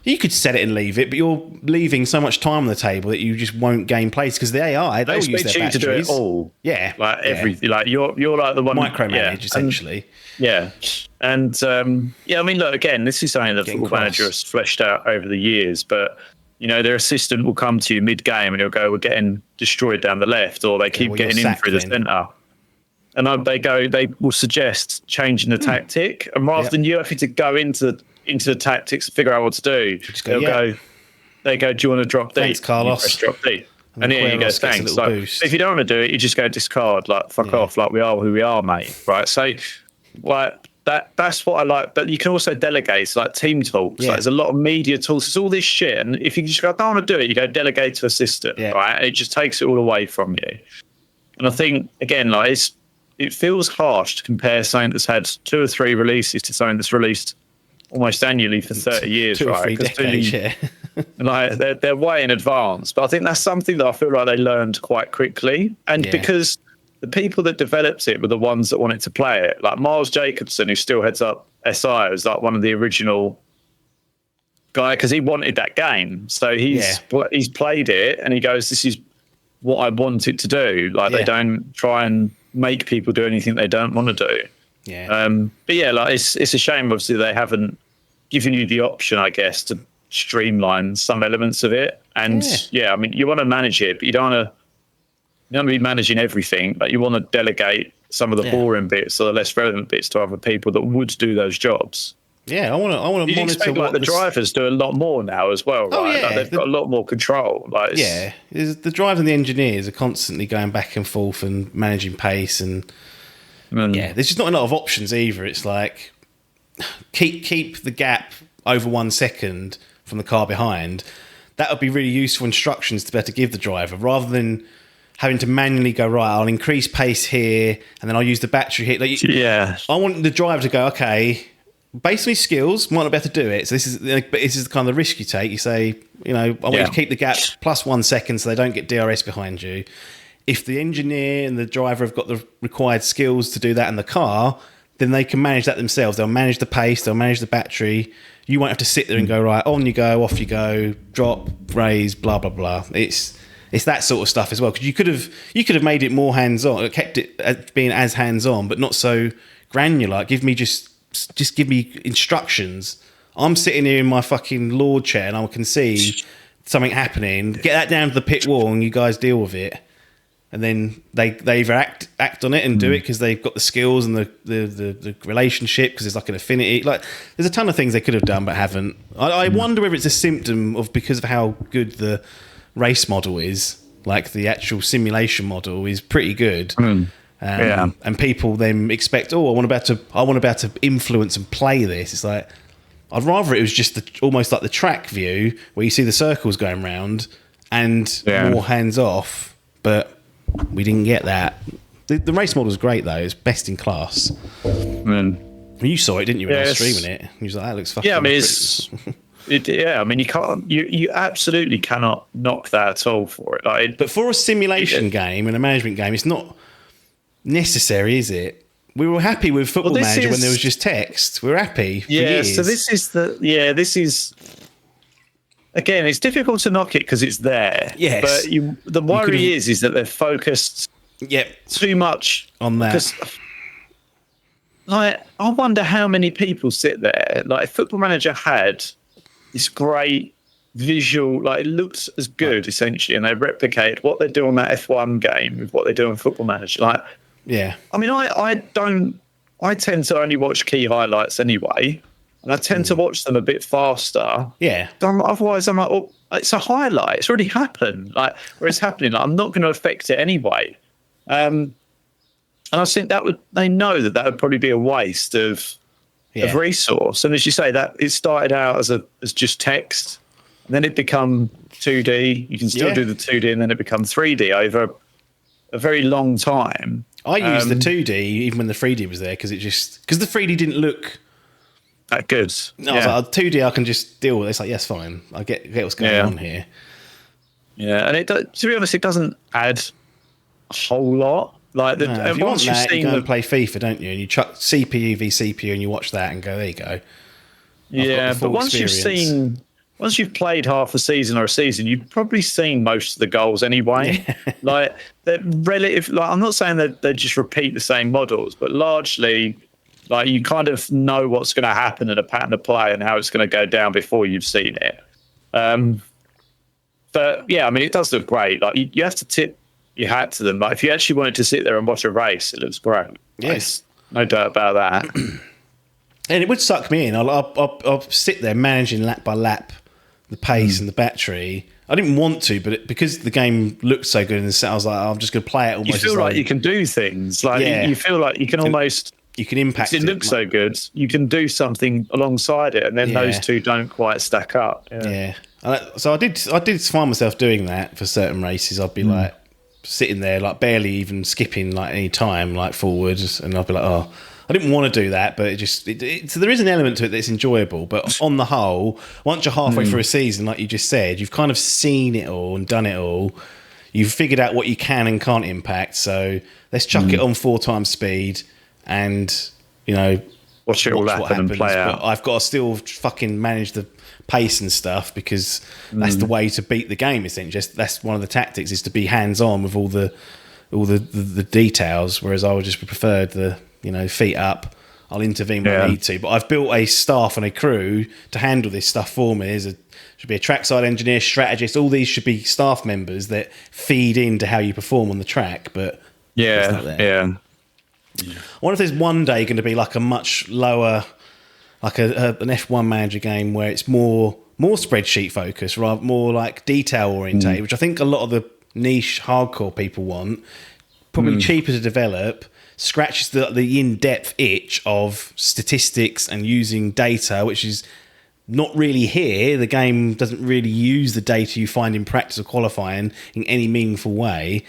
You could set it and leave it, but you're leaving so much time on the table that you just won't gain place, because the AI, they'll use their batteries. To do it all. Yeah. Like everything. Like you're like the one micromanage, essentially. And I mean, look, again, this is something that Football Manager has fleshed out over the years, but you know, their assistant will come to you mid-game and he'll go, "We're getting destroyed down the left," or they keep getting in through the centre. And they will suggest changing the tactic. And rather than you having to go into the tactics and figure out what to do, they go, "Do you want to drop D?" Thanks, Carlos. Drop D. And here you go, thanks. Like, if you don't want to do it, you just go discard, like, fuck off, like, we are who we are, mate. Right? So, like, that's what I like. But you can also delegate. It's like team talks. Like, there's a lot of media tools. It's all this shit. And if you just go, "I don't want to do it," you go delegate to assistant, right? And it just takes it all away from you. And I think, again, like, it feels harsh to compare something that's had 2 or 3 releases to something that's released almost annually for 30 years, 2 or 3 right? decades, like they're way in advance. But I think that's something that I feel like they learned quite quickly. And because the people that developed it were the ones that wanted to play it. Like Miles Jacobson, who still heads up SI, was like one of the original guy because he wanted that game. So he's played it and he goes, "This is what I want it to do." Like they don't try and make people do anything they don't want to do. But yeah, like it's a shame obviously they haven't given you the option, I guess, to streamline some elements of it. And I mean, you want to manage it, but you don't want to be managing everything. But you want to delegate some of the boring bits or the less relevant bits to other people that would do those jobs. I want to monitor expect, like, the drivers do a lot more now as well, right? Like, they've got a lot more control. Like, the drivers and the engineers are constantly going back and forth and managing pace, and there's just not a lot of options either. It's like keep the gap over 1 second from the car behind. That would be really useful instructions to be able to give the driver, rather than having to manually go, right, I'll increase pace here and then I'll use the battery here. Like, I want the driver to go, okay, based on his skills, might not be able to do it. So this is the kind of the risk you take. You say, you know, I want you to keep the gap plus 1 second so they don't get DRS behind you. If the engineer and the driver have got the required skills to do that in the car, then they can manage that themselves. They'll manage the pace, they'll manage the battery. You won't have to sit there and go, right, on you go, off you go, drop, raise, blah, blah, blah. It's that sort of stuff as well. Because you could have made it more hands-on, kept it being as hands-on, but not so granular. Give me just give me instructions. I'm sitting here in my fucking Lord chair and I can see something happening. Get that down to the pit wall and you guys deal with it. And then they either act on it and do it because they've got the skills and the relationship, because it's like an affinity. Like, there's a ton of things they could have done but haven't. I wonder whether it's a symptom of because of how good the race model is. Like, the actual simulation model is pretty good. And people then expect, I want to be able to influence and play this. It's like, I'd rather it was just almost like the track view where you see the circles going round and more hands off, but we didn't get that. The race model is great though; it's best in class. You saw it, didn't you? When I was streaming it, you was like, "That looks fucking." I mean, you can't. You absolutely cannot knock that at all for it. Like, but for a simulation game and a management game, it's not necessary, is it? We were happy with Football Manager when there was just text. We were happy for years. So this is again, it's difficult to knock it because it's there. Yes. But the worry is that they're focused too much on that. Because, like, I wonder how many people sit there. Like, Football Manager had this great visual, like, it looked as good essentially, and they replicated what they do on that F1 game with what they do on Football Manager. Like, I mean, I tend to only watch key highlights anyway. And I tend to watch them a bit faster. Otherwise, I'm like, oh, it's a highlight. It's already happened. Like, where it's happening, like, I'm not going to affect it anyway. And I think they know that would probably be a waste of resource. And as you say, that it started out as just text, and then it become 2D. You can still do the 2D, and then it becomes 3D over a very long time. I used the 2D even when the 3D was there because the 3D didn't look that good. No, I was like, 2D I can just deal with it. It's like, yes, fine. I get what's going on here. Yeah, and to be honest, it doesn't add a whole lot. Like, if you want that, you go and play FIFA, don't you? And you chuck CPU v CPU and you watch that and go, there you go. Yeah, but once you've played half a season or a season, you've probably seen most of the goals anyway. Like, they're relative. Like, I'm not saying that they just repeat the same models, but largely, like, you kind of know what's going to happen in a pattern of play and how it's going to go down before you've seen it. But yeah, I mean, it does look great. Like you have to tip your hat to them. Like if you actually wanted to sit there and watch a race, it looks great. Yes, no doubt about that. and it would suck me in. I'll sit there managing lap by lap the pace and the battery. I didn't want to, but because the game looked so good in the set, I was like, I'm just going to play it almost. You feel like you can do things. Like you feel like you can almost. You can impact it. It looks so good. You can do something alongside it, and then those two don't quite stack up. Yeah. So I did find myself doing that for certain races. I'd be like sitting there, like barely even skipping like any time, like forwards, and I'd be like, oh, I didn't want to do that, but so there is an element to it that's enjoyable. But on the whole, once you're halfway through a season, like you just said, you've kind of seen it all and done it all. You've figured out what you can and can't impact. So let's chuck it on 4 times speed. And watch it all happen and play out. But I've got to still fucking manage the pace and stuff because that's the way to beat the game. Essentially, that's one of the tactics is to be hands on with all the details. Whereas I would just prefer the feet up. I'll intervene when I need to. But I've built a staff and a crew to handle this stuff for me. Should be a trackside engineer, strategist. All these should be staff members that feed into how you perform on the track. But yeah. I wonder if there's one day going to be like a much lower, like an F1 manager game where it's more spreadsheet focused, rather more like detail orientated, which I think a lot of the niche hardcore people want. Probably cheaper to develop, scratches the in-depth itch of statistics and using data, which is not really here. The game doesn't really use the data you find in practice or qualifying in any meaningful way.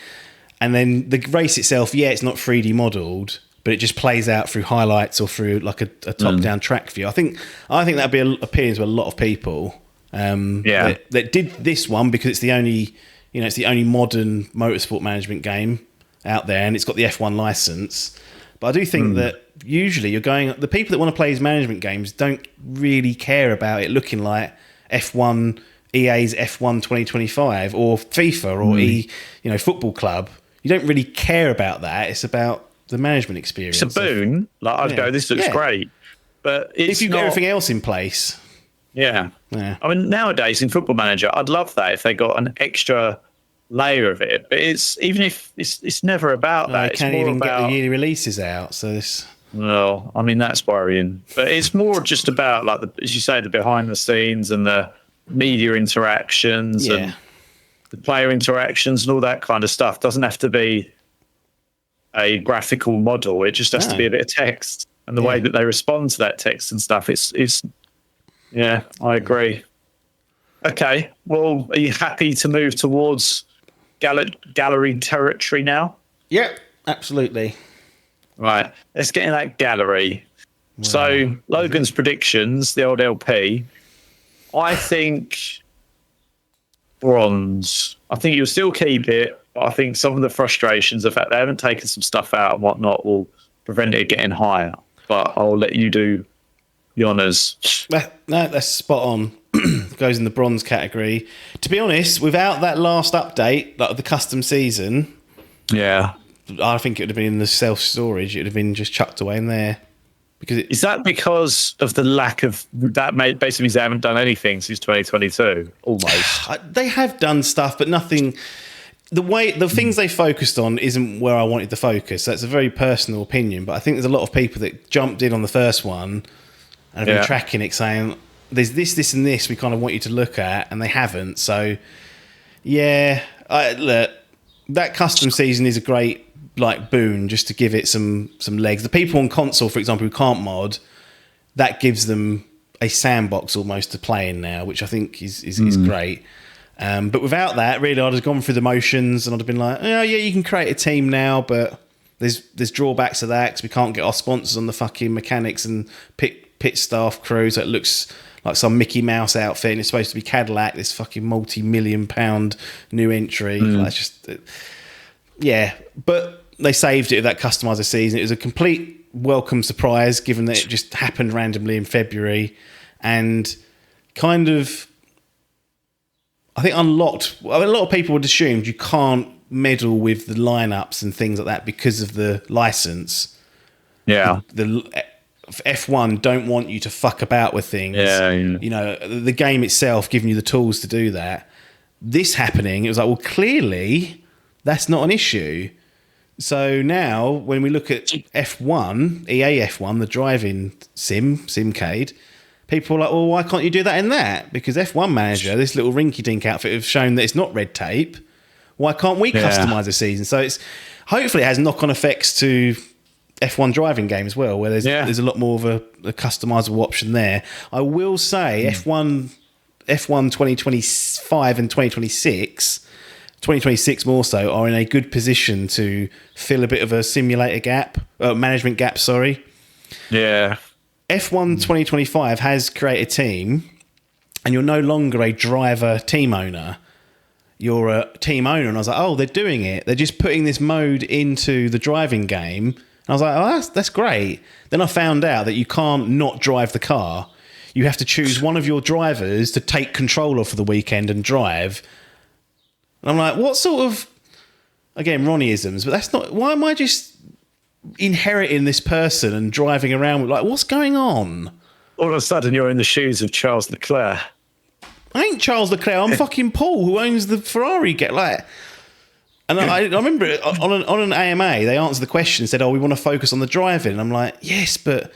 And then the race itself, it's not 3D modelled, but it just plays out through highlights or through like a top-down track view. I think that'd be appealing to a lot of people. That did this one because it's the only modern motorsport management game out there, and it's got the F1 license. But I do think that usually the people that want to play these management games don't really care about it looking like F1, EA's F1 2025 or FIFA or Football Club. You don't really care about that. It's about the management experience. It's a boon. I'd go, this looks great. But if you've got everything else in place. Yeah. I mean, nowadays in Football Manager, I'd love that if they got an extra layer of it. But it's never about that. They can't even get the yearly releases out. So this. No, I mean, that's worrying. But it's more just about, like, as you say, the behind the scenes and the media interactions and the player interactions and all that kind of stuff. Doesn't have to be a graphical model. It just has to be a bit of text, and the way that they respond to that text and stuff. I agree. Okay, well, are you happy to move towards gallery territory now? Yep, absolutely. Right, let's get in that gallery. Wow. So Logan's predictions, the old LP. I think bronze. I think you'll still keep it, but I think some of the frustrations, the fact they haven't taken some stuff out and whatnot, will prevent it getting higher. But I'll let you do the honours. No, that's spot on. Goes in the bronze category. To be honest, without that last update, like the custom season, I think it would have been in the self-storage. It would have been just chucked away in there. Is that because of the lack of that? Basically means they haven't done anything since 2022. Almost. They have done stuff, but nothing. The things they focused on isn't where I wanted to focus. That's a very personal opinion, but I think there's a lot of people that jumped in on the first one and have been tracking it, saying there's this, and this we kind of want you to look at, and they haven't. So, look, that custom season is a great boon just to give it some legs. The people on console, for example, who can't mod, that gives them a sandbox almost to play in now, which I think is great. But without that, really, I'd have gone through the motions and I'd have been like, you can create a team now, but there's drawbacks to that because we can't get our sponsors on the fucking mechanics and pit staff crew, so it looks like some Mickey Mouse outfit and it's supposed to be Cadillac, this fucking multi-million-pound new entry. That's just... but they saved it with that customizer season. It was a complete welcome surprise, given that it just happened randomly in February, and kind of, I think, unlocked. A lot of people would assume you can't meddle with the lineups and things like that because of the license. Yeah, the F1 don't want you to fuck about with things. The game itself giving you the tools to do that. this happening, it was like, well, clearly that's not an issue. So now when we look at F1, EA F1, the driving simcade, people are like, well, why can't you do that in that? Because F1 Manager, this little rinky-dink outfit, have shown that it's not red tape. Why can't we customise a season? So it's hopefully it has knock-on effects to F1 driving game as well, where there's a lot more of a customisable option there. I will say F1 2025 and 2026 more so, are in a good position to fill a bit of a simulator gap, management gap, sorry. Yeah. F1 2025 has created a team, and you're no longer a driver team owner. You're a team owner. And I was like, oh, they're doing it. They're just putting this mode into the driving game. And I was like, oh, that's great. Then I found out that you can't not drive the car. You have to choose one of your drivers to take control of for the weekend and drive. And I'm like, what sort of, again, Ronnieisms, but that's not, why am I just inheriting this person and driving around with, like, what's going on? All of a sudden you're in the shoes of Charles Leclerc. I ain't Charles Leclerc, I'm fucking Paul, who owns the Ferrari. And I remember on an AMA, they answered the question and said, oh, we want to focus on the driving. And I'm like, yes, but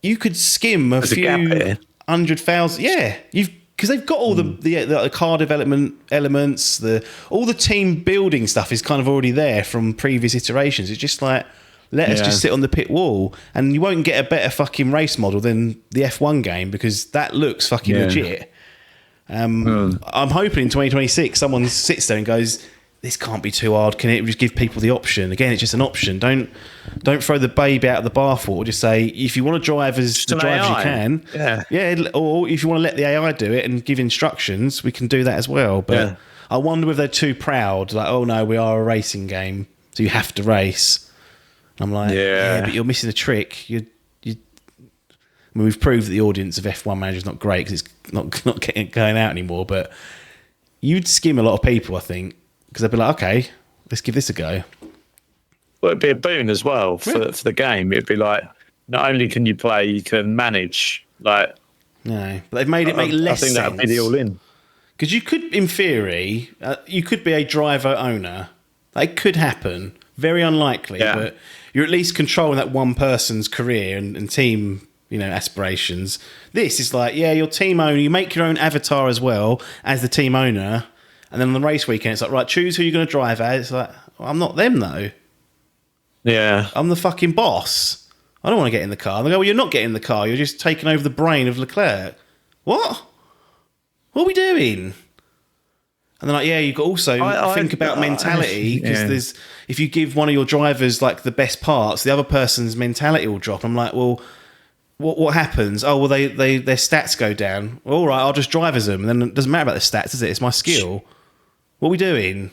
you could skim a few 100,000. Yeah, because they've got all the car development elements, all the team building stuff is kind of already there from previous iterations. It's just like, let us just sit on the pit wall, and you won't get a better fucking race model than the F1 game, because that looks fucking legit. I'm hoping in 2026 someone sits there and goes, this can't be too hard. Can it just give people the option? Again, it's just an option. Don't throw the baby out of the bathwater. Just say, if you want to drive as you can, or if you want to let the AI do it and give instructions, we can do that as well. But I wonder if they're too proud. Like, oh no, we are a racing game, so you have to race. And I'm like, yeah, but you're missing a trick. I mean, we've proved that the audience of F1 Manager is not great because it's not going out anymore. But you'd skim a lot of people, I think, because they'd be like, okay, let's give this a go. Well, it'd be a boon as well for the game. It'd be like, not only can you play, you can manage. Like, no, but they've made it make less sense. I think that'd be the all-in. Because you could, in theory, you could be a driver owner. That could happen. Very unlikely, but you're at least controlling that one person's career and team, aspirations. This is like, you're team owner. You make your own avatar as well as the team owner. And then on the race weekend, it's like, right, choose who you're going to drive as. It's like, well, I'm not them, though. Yeah. I'm the fucking boss. I don't want to get in the car. And they go, well, you're not getting in the car. You're just taking over the brain of Leclerc. What? What are we doing? And they're like, you've got to also think about mentality, because if you give one of your drivers like the best parts, the other person's mentality will drop. I'm like, well, what happens? Oh, well, their stats go down. Well, all right, I'll just drive as them. And then it doesn't matter about the stats, does it? It's my skill. What are we doing?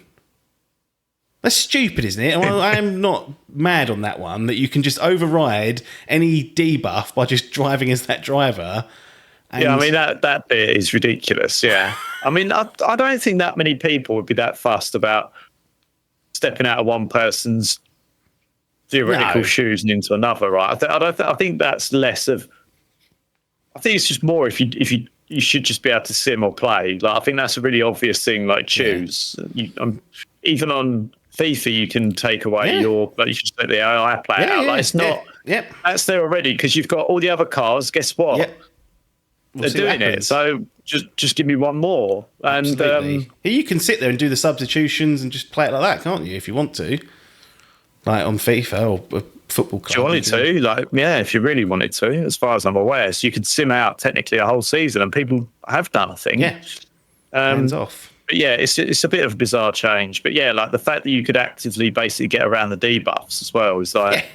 That's stupid, isn't it? Well, I am not mad on that one, that you can just override any debuff by just driving as that driver. And I mean, that bit is ridiculous, I mean, I don't think that many people would be that fussed about stepping out of one person's theoretical shoes and into another, right? I think that's less of... I think it's just more if you should just be able to sim or play. Like, I think that's a really obvious thing, like choose. Even on FIFA, you can take away you should let the AI play out. Like, it's not... That's there already, because you've got all the other cars. Guess what? They're doing it, so just give me one more. And you can sit there and do the substitutions and just play it like that, can't you? If you want to, like on FIFA or a football club. If you wanted to, if you really wanted to, as far as I'm aware, so you could sim out technically a whole season, and people have done, I think. Hands off. But it's a bit of a bizarre change. But like the fact that you could actively basically get around the debuffs as well is like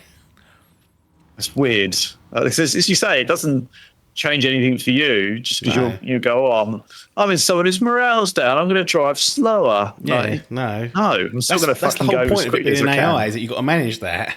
it's weird. As you say, it doesn't change anything for you just because you go, I'm in someone whose morale's down, I'm going to drive slower. No, I'm still going to fucking go as quickly as I can. AI is that you've got to manage that.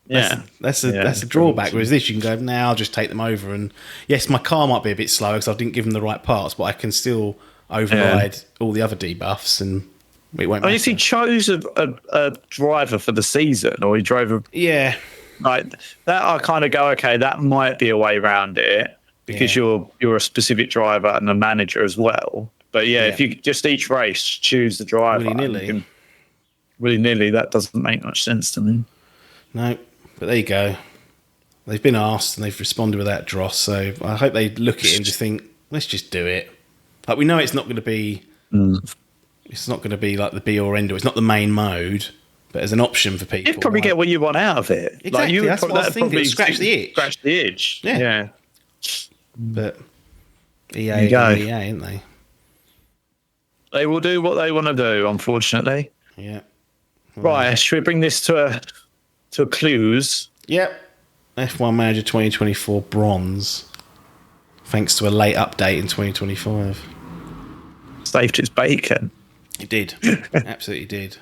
That's a drawback. Whereas this, you can go, I'll just take them over, and yes, my car might be a bit slower because I didn't give them the right parts, but I can still override all the other debuffs, and it won't matter. If you chose a driver for the season, or you drove a like that, I kind of go, okay, that might be a way around it, because you're a specific driver and a manager as well. But yeah, if you just each race choose the driver, Willy-nilly. Willy-nilly, that doesn't make much sense to me. No, but there you go. They've been asked and they've responded with that dross. So I hope they look at it and just think, let's just do it. Like we know it's not going to be, it's not going to be like the be or end all. It's not the main mode, but as an option for people, You'd probably get what you want out of it. Exactly. Like That's what I was thinking. Scratch the itch. Scratch the itch. Yeah. But EA, There you go. EA, ain't they? They will do what they want to do, unfortunately. Yeah. Right, should we bring this to a close? Yep. F1 Manager 2024 Bronze. Thanks to a late update in 2025. Saved its bacon. It did. Absolutely did.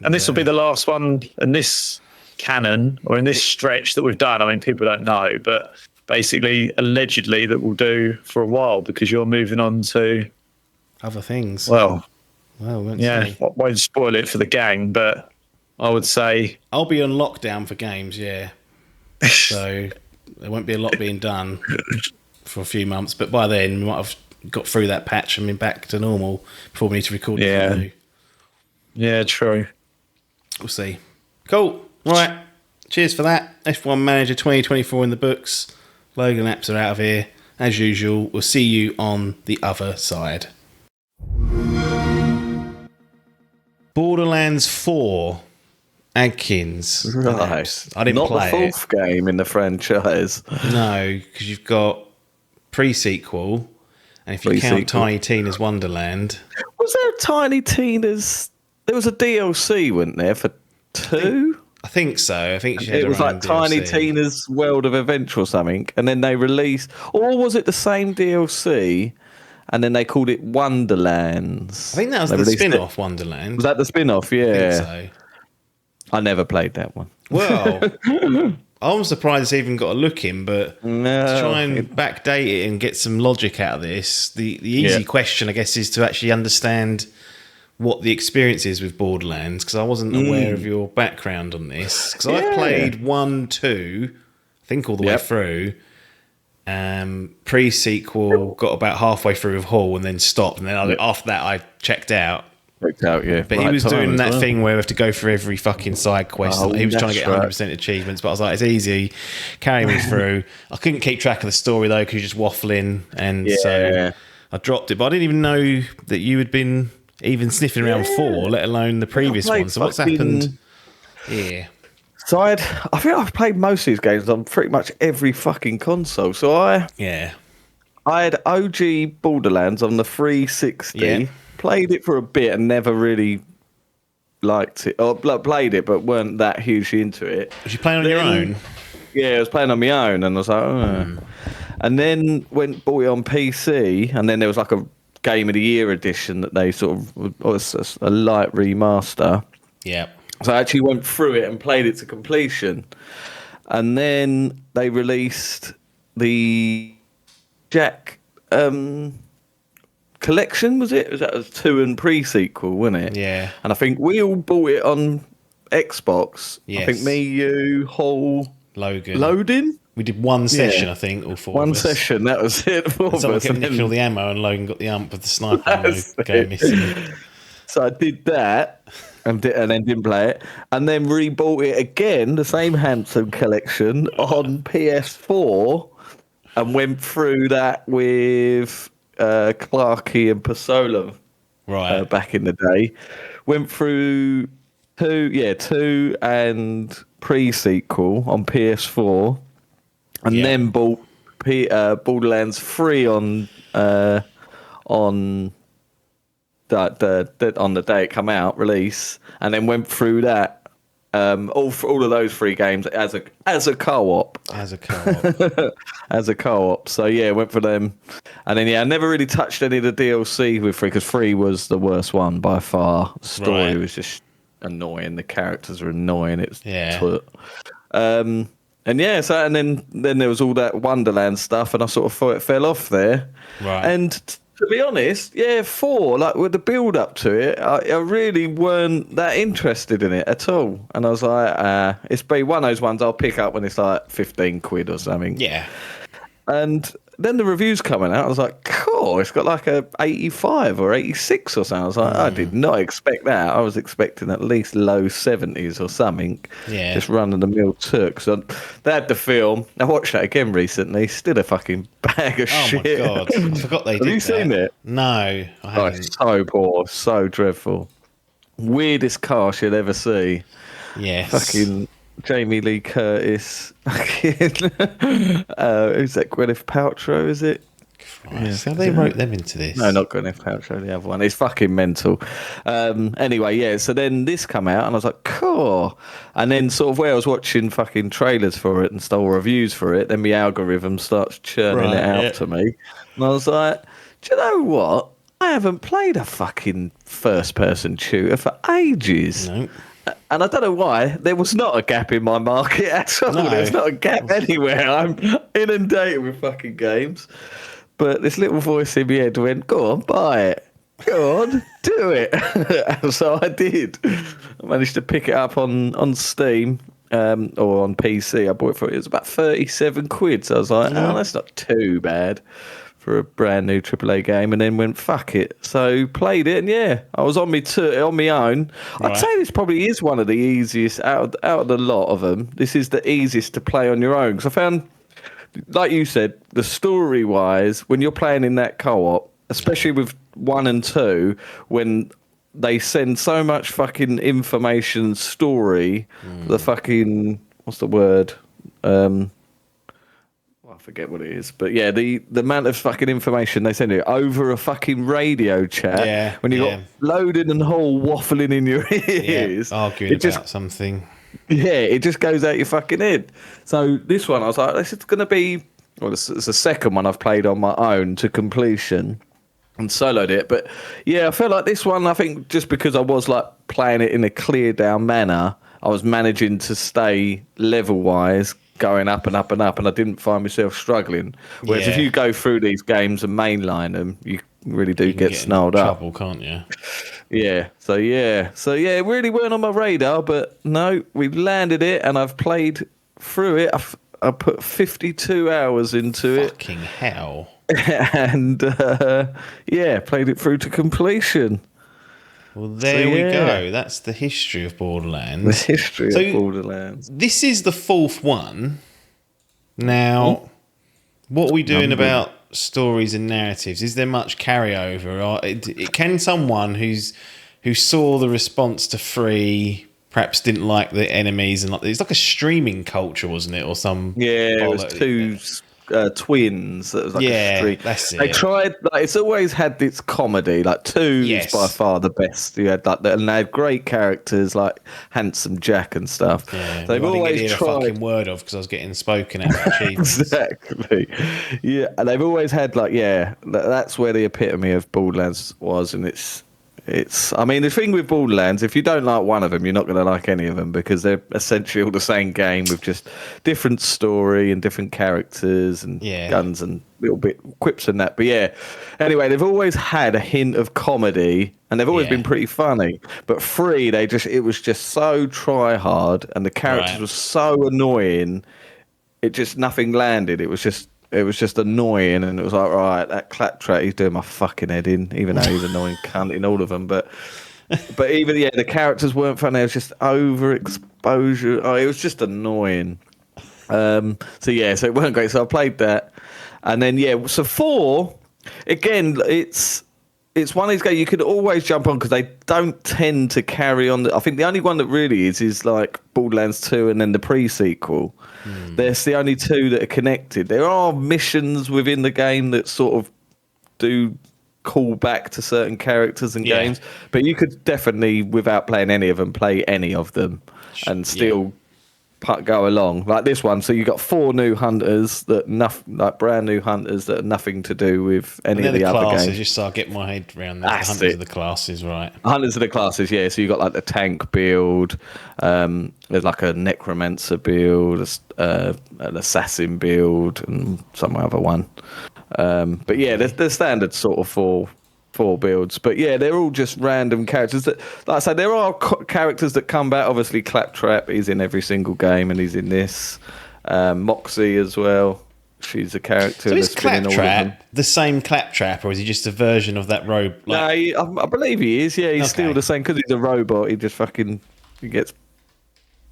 And this will be the last one in this canon, or in this stretch that we've done. I mean, people don't know, but basically, allegedly, that we'll do for a while because you're moving on to Other things. well, we won't yeah, see. I won't spoil it for the gang, but I would say I'll be on lockdown for games, yeah. So there won't be a lot being done for a few months, but by then we might have got through that patch and been back to normal before we need to record anything new. yeah, true. We'll see. Cool. Right. Cheers for that. F1 Manager 2024 in the books. Logan apps are out of here. As usual, we'll see you on the other side. Borderlands 4. Adkins. Right. I didn't Not play the it. fourth game in the franchise. No, because you've got pre-sequel, and if you count Pre-sequel. Tiny Tina's Wonderland, Was there a Tiny Tina's? There was a DLC, wasn't there, for 2? I think so. I think she had It her was own like Tiny DLC. Tina's World of Adventure or something, and then they released, or was it the same DLC? And then they called it Wonderlands. I think that was They the released it. spin-off Wonderland. Was that the spin-off? I Yeah. think so. I never played that one. Well, I'm surprised it's even got a look in, but to try and backdate it and get some logic out of this, the easy question, I guess, is to actually understand what the experience is with Borderlands, because I wasn't aware of your background on this. Because I played 1, 2, I think all the way through. Pre-sequel, got about halfway through with Hall and then stopped. And then after that, I checked out. Out, yeah. But he was doing that thing where we have to go through every fucking side quest. Oh, He was trying to get that's 100% achievements, but I was like, it's easy. Carry me through. I couldn't keep track of the story, though, because you're just waffling. And so I dropped it. But I didn't even know that you had been even sniffing around 4, let alone the previous one. So what's happened here? So I think I've played most of these games on pretty much every fucking console. So I had OG Borderlands on the 360. Yeah. Played it for a bit and never really liked it. Or played it, but weren't that hugely into it. Was you playing on your own? Yeah, I was playing on my own, and I was like, And then bought it on PC, and then there was like a Game of the Year edition that they sort of was a light remaster. Yeah. So I actually went through it and played it to completion. And then they released the Jack collection, was it? That was 2 and pre-sequel, wasn't it? Yeah. And I think we all bought it on Xbox. Yes. I think me, you, Hall, Logan. Loading. We did one session, I think, all 4 One of us. session, that was it. For Someone us. kept And nicking then- all the ammo, and Logan got the ump with the sniper ammo That's going it. missing. So I did that and then didn't play it. And then rebought it again, the same Handsome collection, on PS4 and went through that with Clarky and Pasola Right. back in the day. Went through 2 and pre-sequel on PS4 and then bought Borderlands 3 on the day it come out, release, and then went through that all of those 3 games as a co-op. As a co-op. As a co-op. So yeah, went for them. And then I never really touched any of the DLC with 3 because 3 was the worst one by far. The story was just annoying. The characters were annoying. It's and then there was all that Wonderland stuff, and I sort of thought it fell off there. Right. And to be honest, 4, like with the build up to it, I really weren't that interested in it at all. And I was like, it's been one of those ones I'll pick up when it's like 15 quid or something. Yeah. And then the reviews coming out, I was like, cool. oh, it's got like a 85 or 86 or something. I was like, I did not expect that. I was expecting at least low 70s or something. Yeah. Just run of the mill took. So they had the film. I watched that again recently. Still a fucking bag of Oh shit. my god! I forgot they did. Have you seen it? No, I Oh, haven't. it's so poor, so dreadful. Weirdest cast you'll ever see. Yes. Fucking Jamie Lee Curtis. Fucking, who's that? Gwyneth Paltrow, is it? Christ, how they wrote them into this? No, not Gwyneth Paltrow, the other one. It's fucking mental. Anyway, yeah, so then this come out and I was like, cool. And then sort of where I was watching fucking trailers for it and stole reviews for it, then the algorithm starts churning it out to me. And I was like, do you know what? I haven't played a fucking first-person shooter for ages. No. And I don't know why. There was not a gap in my market at all. No. There's not a gap anywhere. I'm inundated with fucking games. But this little voice in my head went, go on, buy it. Go on, do it. And so I did. I managed to pick it up on Steam or on PC. I bought it for it was about 37 quid. So I was like, oh, that's not too bad for a brand new AAA game, and then went fuck it. So played it, and yeah, I was on my own. I'd say this probably is one of the easiest out of the lot of them. This is the easiest to play on your own because I found, like you said, the story wise, when you're playing in that co-op, especially with 1 and 2, when they send so much fucking information, story, the fucking what's the word? I forget what it is, but yeah, the amount of fucking information they send you over a fucking radio chat when you got Loaded and Hall waffling in your ears, arguing about something. Yeah, it just goes out your fucking head. So this one, I was like, this is going to be, well, it's the second one I've played on my own to completion and soloed it. But yeah, I felt like this one, I think just because I was like playing it in a clear down manner, I was managing to stay level wise, going up and up and up, and I didn't find myself struggling. Whereas if you go through these games and mainline them, you really do get snarled up. Trouble, can't you? Yeah. So it really weren't on my radar, but no, we landed it, and I've played through it. I put 52 hours into it. Fucking hell. And played it through to completion. Well, there we go. That's the history of Borderlands. The history of Borderlands. This is the 4th one. Now, what are we doing about stories and narratives? Is there much carryover? Or can someone who saw the response to 3 perhaps didn't like the enemies, and it's like a streaming culture, wasn't it, or some? Yeah, it was 2 twins. That was like a stream. That's it. They tried. Like, it's always had its comedy. Like 2 is by far the best. You had like, and they had great characters like Handsome Jack and stuff. Yeah, they've always tried. A fucking word of because I was getting spoken at for achievements. Exactly. Yeah, and they've always had like that's where the epitome of Borderlands was, and it's. I mean, the thing with Borderlands, if you don't like one of them, you're not going to like any of them because they're essentially all the same game with just different story and different characters and guns and little bit quips and that. But yeah, anyway, they've always had a hint of comedy and they've always been pretty funny. But 3, it was just so try hard and the characters were so annoying. It just nothing landed. It was just annoying, and it was like, right, that claptrap, he's doing my fucking head in, even though he's annoying cunt in all of them. But even the characters weren't funny. It was just overexposure. Oh, it was just annoying. So it weren't great. So I played that, and then so 4 again. It's one of these games you could always jump on because they don't tend to carry on. I think the only one that really is like Borderlands 2 and then the pre-sequel. There's the only 2 that are connected. There are missions within the game that sort of do call back to certain characters and games, but you could definitely, without playing any of them, play any of them and still go along like this one. So you got 4 new hunters like brand new hunters that are nothing to do with any of the other classes, games. Just so I get my head around that. The hunters of the classes, right? Hunters of the classes, yeah. So you got like the tank build. There's like a necromancer build, an assassin build, and some other one. But yeah, there's the standard sort of four builds, but yeah, they're all just random characters that, like I said, there are characters that come back. Obviously Claptrap is in every single game and he's in this. Moxie as well, She's a character So is that's been in all of them. Claptrap the same Claptrap, or is he just a version of that robe? No, I believe he is. Yeah, he's still Okay. the same because he's a robot. He just fucking he gets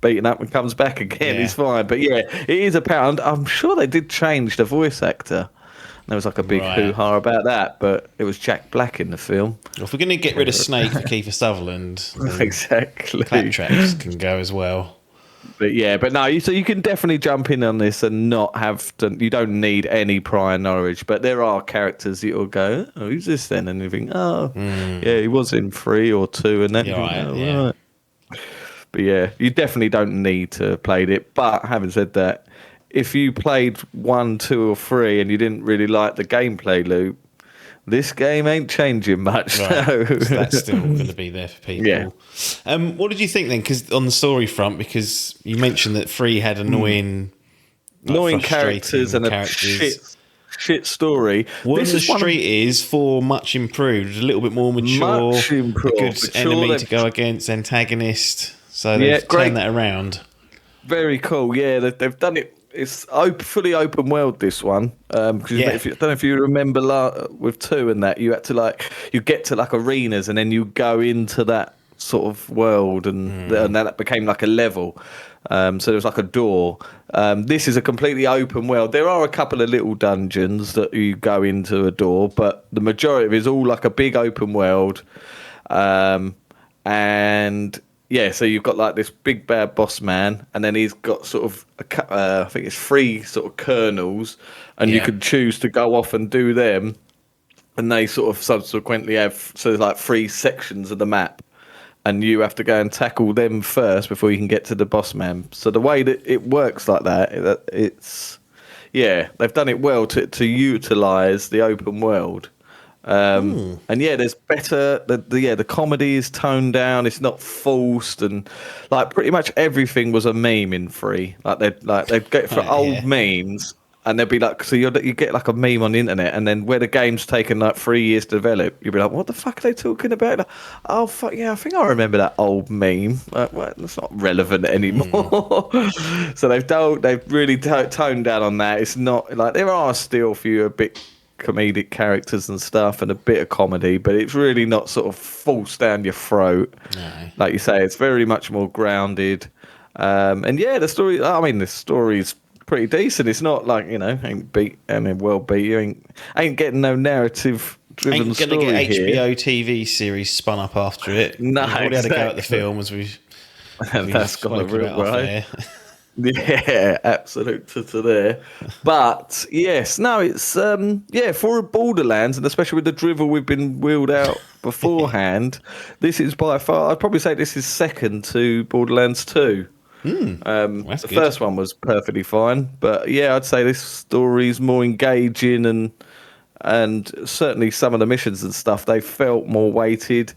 beaten up and comes back again. Yeah. He's fine. But yeah, it is apparent. I'm sure they did change the voice actor. There was like a big Right. hoo-ha about that, but it was Jack Black in the film. Well, if we're going to get rid of Snake for Kiefer Sutherland, then Exactly. Claptraps can go as well. But yeah, but no, so you can definitely jump in on this and not have to. You don't need any prior knowledge. But there are characters that you'll go, oh, who's this then? And you think, oh, yeah, he was in 3 or 2, and then you Yeah, think, right, oh, yeah. right. But yeah, you definitely don't need to have played it. But having said that, if you played 1, 2, or 3 and you didn't really like the gameplay loop, this game ain't changing much. Right. So. So that's still going to be there for people. Yeah. What did you think then? Because on the story front, because you mentioned that 3 had annoying, Annoying frustrating characters and a shit story. One This the is one of- street is 4 much improved, a little bit more mature, Much improved, a good mature, enemy to they've- go against, antagonist. So Yeah, they've great. turned that around. Very cool. Yeah, they've done it. It's fully open world, this one. Because Yeah. I don't know if you remember with 2 and that, you had to you get to arenas and then you go into that sort of world and that became like a level. So there was a door. This is a completely open world. There are a couple of little dungeons that you go into a door, but the majority of it is all like a big open world. And yeah, so you've got this big bad boss man, and then he's got sort of I think it's 3 sort of kernels, and you Yeah. could choose to go off and do them, and they sort of subsequently have there's 3 sections of the map, and you have to go and tackle them first before you can get to the boss man. So the way that it works like that, it's they've done it well to utilize the open world. And yeah, there's better. The comedy is toned down. It's not forced, and pretty much everything was a meme in 3. They'd get for old memes, and they'd be so you get a meme on the internet, and then where the game's taken 3 years to develop, you'd be like, what the fuck are they talking about? Oh fuck yeah, I think I remember that old meme. Well, it's not relevant anymore. So they've really toned down on that. It's not there are still a few a bit comedic characters and stuff and a bit of comedy, but it's really not sort of forced down your throat. No. Like you say, it's very much more grounded. And yeah, the story's pretty decent. It's not ain't beat well beat. You ain't getting no narrative driven Ain't story going to get here. HBO TV series spun up after it. No, We've already had a go at the exactly. film, as we've That's got a spoken real about off right. air. Yeah, absolute to there. But yes, no, it's for a Borderlands, and especially with the drivel we've been wheeled out beforehand, this is by far. I'd probably say this is second to Borderlands 2. That's The good. first one was perfectly fine, but yeah, I'd say this story's more engaging and certainly some of the missions and stuff they felt more weighted.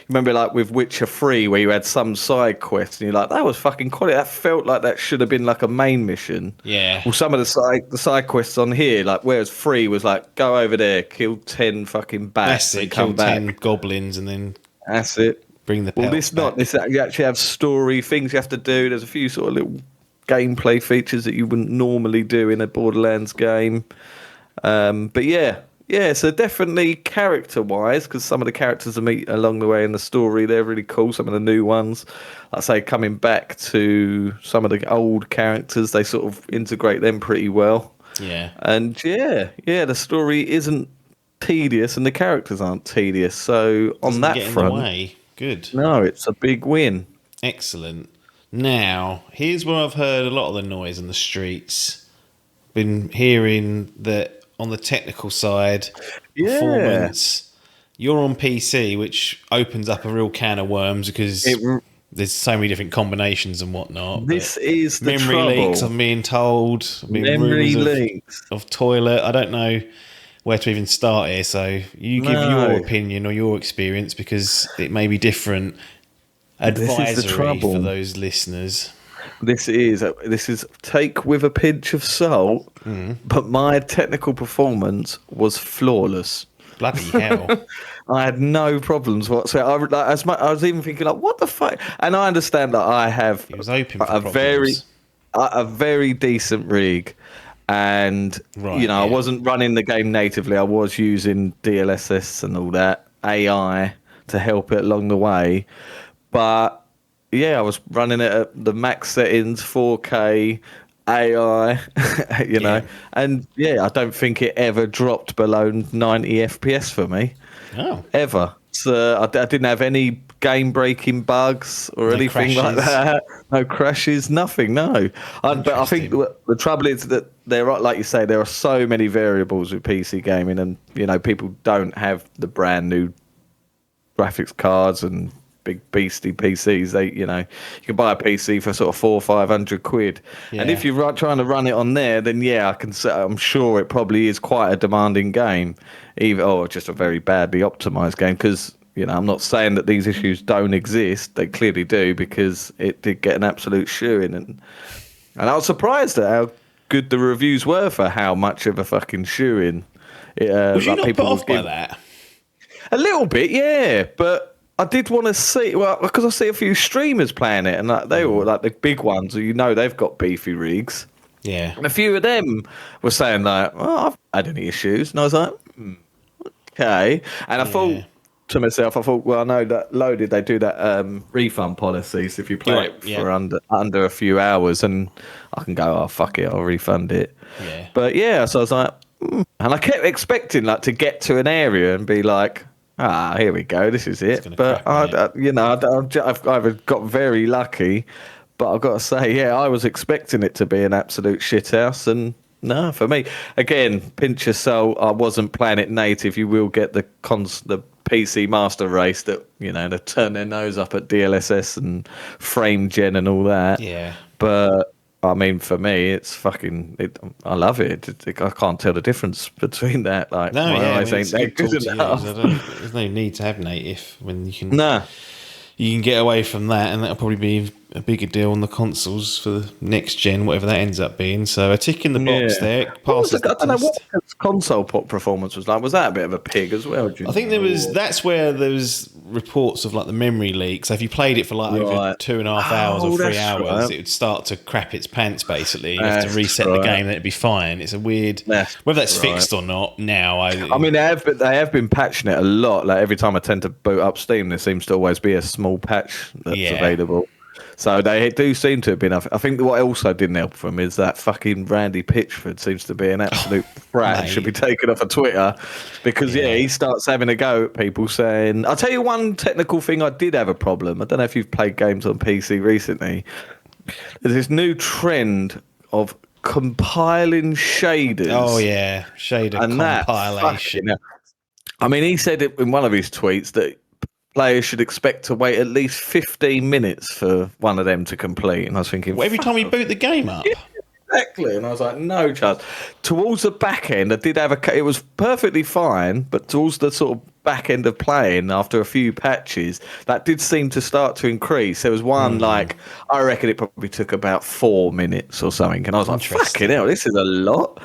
Remember, with Witcher 3, where you had some side quests, and you're like, that was fucking quality. That felt like that should have been a main mission. Yeah. Well, some of the side quests on here, whereas 3 was go over there, kill 10 fucking bats, That's it. and come Kill back. 10 goblins and then That's it. bring the Well, pelt this back. not. This you actually have story things you have to do. There's a few sort of little gameplay features that you wouldn't normally do in a Borderlands game. But yeah. So definitely character-wise, because some of the characters I meet along the way in the story, they're really cool. Some of the new ones, like I say, coming back to some of the old characters, they sort of integrate them pretty well. Yeah. And yeah, the story isn't tedious, and the characters aren't tedious. So on Doesn't that get in the front, way. Good. no, it's a big win. Excellent. Now, here's where I've heard a lot of the noise on the streets. Been hearing that on the technical side, Yeah. performance, you're on PC, which opens up a real can of worms because there's so many different combinations and whatnot. This but is the memory trouble. leaks, I'm being told. Memory leaks. of toilet. I don't know where to even start here. So you give No. your opinion or your experience is it may be different. This is the Advisory trouble. for those listeners. This is take with a pinch of salt, but my technical performance was flawless. Bloody hell. I had no problems whatsoever. I was even thinking what the fuck? And I understand that I have It was open for a problems. very decent rig, and I wasn't running the game natively. I was using DLSS and all that AI to help it along the way, but I was running it at the max settings, 4K AI, and I don't think it ever dropped below 90 FPS for me. Oh, ever. So I didn't have any game-breaking bugs or anything like that. No crashes, nothing. No, but I think the trouble is that there are, like you say, there are so many variables with PC gaming, and people don't have the brand new graphics cards and big beastie PCs. They, you can buy a PC for sort of 400 or 500 quid, and if you're trying to run it on there, then I can say I'm sure it probably is quite a demanding game, or just a very badly optimized game. Because I'm not saying that these issues don't exist; they clearly do, because it did get an absolute shoe-in, and I was surprised at how good the reviews were for how much of a fucking shoe-in. Was you not put off by that? A little bit, yeah, but I did want to see, because I see a few streamers playing it, and they were like the big ones, they've got beefy rigs. Yeah. And a few of them were saying like, I've had any issues. And I was like, okay. And I thought to myself, well, I know that Loaded, they do that refund policy. So if you play it for under a few hours, and I can go, oh, fuck it, I'll refund it. Yeah. But so I was like, and I kept expecting to get to an area and be like, here we go, this is it. But I've either got very lucky, but I've got to say, I was expecting it to be an absolute shithouse, and no, for me, again, pinch of salt. I wasn't playing it native. You will get the PC master race that they turn their nose up at DLSS and frame gen and all that. Yeah, but I mean, for me, it's fucking. I love it. I can't tell the difference between that. Like, my eyes ain't that good enough. There's no need to have native when you can. Nah. You can get away from that, and that'll probably be a bigger deal on the consoles for the next gen, whatever that ends up being. So a tick in the box there. I don't know what console performance was like. Was that a bit of a pig as well? I think there was. That's where there was reports of like the memory leak. So if you played it for like over 2.5 hours or 3 hours, it would start to crap its pants. Basically, you have to reset the game, then it'd be fine. It's a weird. Whether that's fixed or not now. I mean, they have been patching it a lot. Like every time I tend to boot up Steam, there seems to always be a small patch that's available. So they do seem to have been. I think what also didn't help for them is that fucking Randy Pitchford seems to be an absolute brat. Should be taken off of Twitter, because he starts having a go at people saying. I'll tell you one technical thing I did have a problem. I don't know if you've played games on PC recently. There's this new trend of compiling shaders. Oh yeah, shader and compilation. I mean, he said it in one of his tweets that players should expect to wait at least 15 minutes for one of them to complete. And I was thinking, well, every time you boot the game up. Yeah, exactly. And I was like, no chance. Towards the back end, I did have it was perfectly fine, but towards the sort of back end of playing, after a few patches, that did seem to start to increase. There was one, I reckon it probably took about 4 minutes or something. And I was like, fucking hell, this is a lot.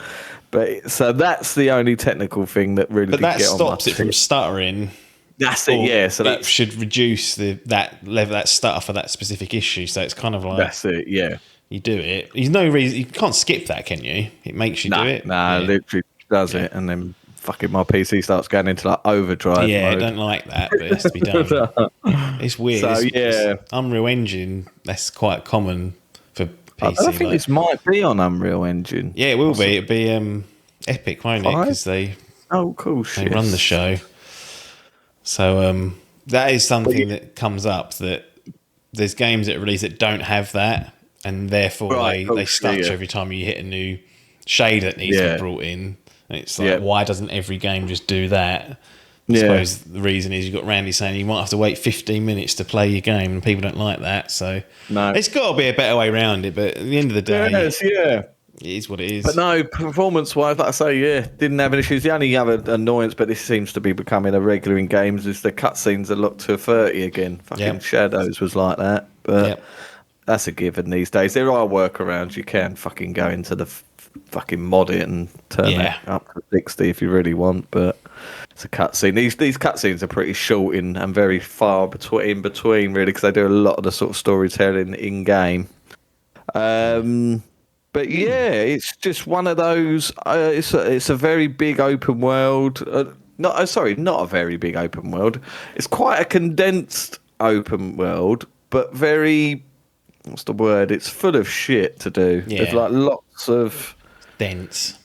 But so that's the only technical thing that really. But that stops it from stuttering. That's it, yeah. So that should reduce that level, that stutter for that specific issue. So it's kind of like that's it, yeah. You do it. There's no reason you can't skip that, can you? It makes you do it. Literally does it, and then fucking my PC starts going into like overdrive. Yeah, mode. I don't like that, but it has to be done. It's weird. So it's Unreal Engine. That's quite common for PC. I think this might be on Unreal Engine. Yeah, it will be. It'll be Epic, won't it? Because they cool they run the show. So that is something that comes up, that there's games that release that don't have that, and therefore they stutter every time you hit a new shade that needs to be brought in. And it's like, why doesn't every game just do that? I suppose the reason is you've got Randy saying you might have to wait 15 minutes to play your game, and people don't like that. So it's got to be a better way around it. But at the end of the day, it is what it is. But no, performance-wise, like I say, didn't have any issues. The only other annoyance, but this seems to be becoming a regular in games, is the cutscenes are locked to 30 again. Fucking Shadows was like that. But that's a given these days. There are workarounds. You can fucking go into the fucking mod it and turn it up to 60 if you really want. But it's a cutscene. These cutscenes are pretty short and very far in between, really, because they do a lot of the sort of storytelling in-game. But yeah, it's just one of those. It's a very big open world. Not a very big open world. It's quite a condensed open world, but very. What's the word? It's full of shit to do. Yeah. There's like lots of Dense.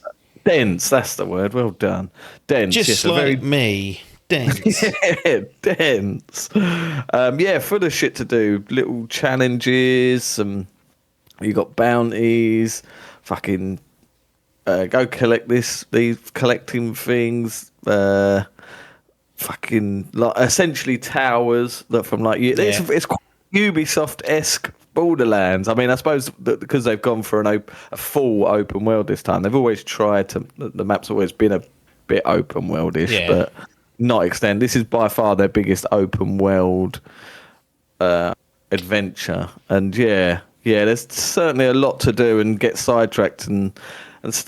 dense. That's the word. Well done. Dense. Just yes, like me. Dense. yeah, dense. Yeah, full of shit to do. Little challenges. You got bounties. Fucking go collect these collecting things. Fucking like essentially towers that from like it's quite Ubisoft-esque Borderlands. I mean, I suppose that because they've gone for a full open world this time, they've always tried to. The map's always been a bit open worldish, but not extend. This is by far their biggest open world adventure, and yeah, there's certainly a lot to do and get sidetracked and that's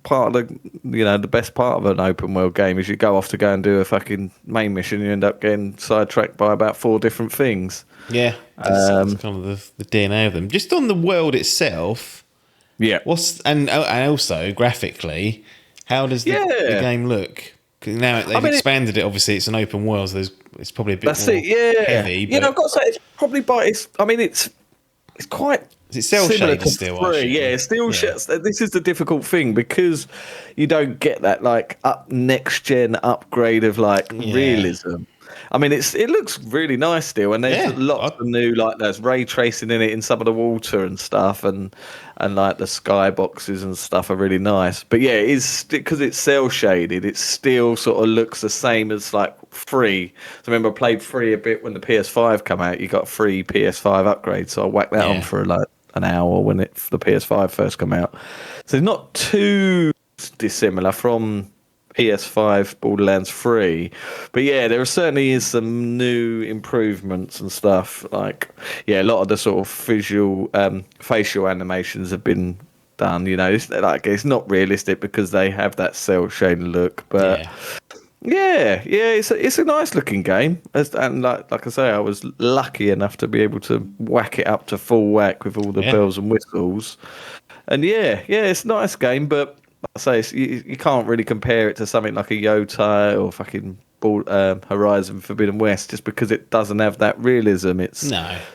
part of the best part of an open world game is you go off to go and do a fucking main mission, you end up getting sidetracked by about 4 different things. Yeah, that's kind of the DNA of them. Just on the world itself, and also graphically, how does the game look? 'Cause now they've expanded it. Obviously, it's an open world, so it's probably a bit more heavy. But I've got to say it's probably it's quite. Is it cell shaded still? Yeah, still. This is the difficult thing because you don't get that like next gen upgrade of like realism. I mean, it looks really nice still, and there's lots of new there's ray tracing in it in some of the water and stuff, and like the skyboxes and stuff are really nice. But yeah, it is because it's cell shaded. It still sort of looks the same as like free. So remember, I played free a bit when the PS5 came out. You got free PS5 upgrade, so I whacked that on for like an hour when the PS5 first came out. So it's not too dissimilar from PS5 Borderlands 3, but yeah, there certainly is some new improvements and stuff. Like, a lot of the sort of visual, facial animations have been done. It's not realistic because they have that cell shading look, but it's a nice looking game. And like I say, I was lucky enough to be able to whack it up to full whack with all the bells and whistles. And it's a nice game, but I say you can't really compare it to something like a Yotai or fucking Horizon Forbidden West just because it doesn't have that realism. It's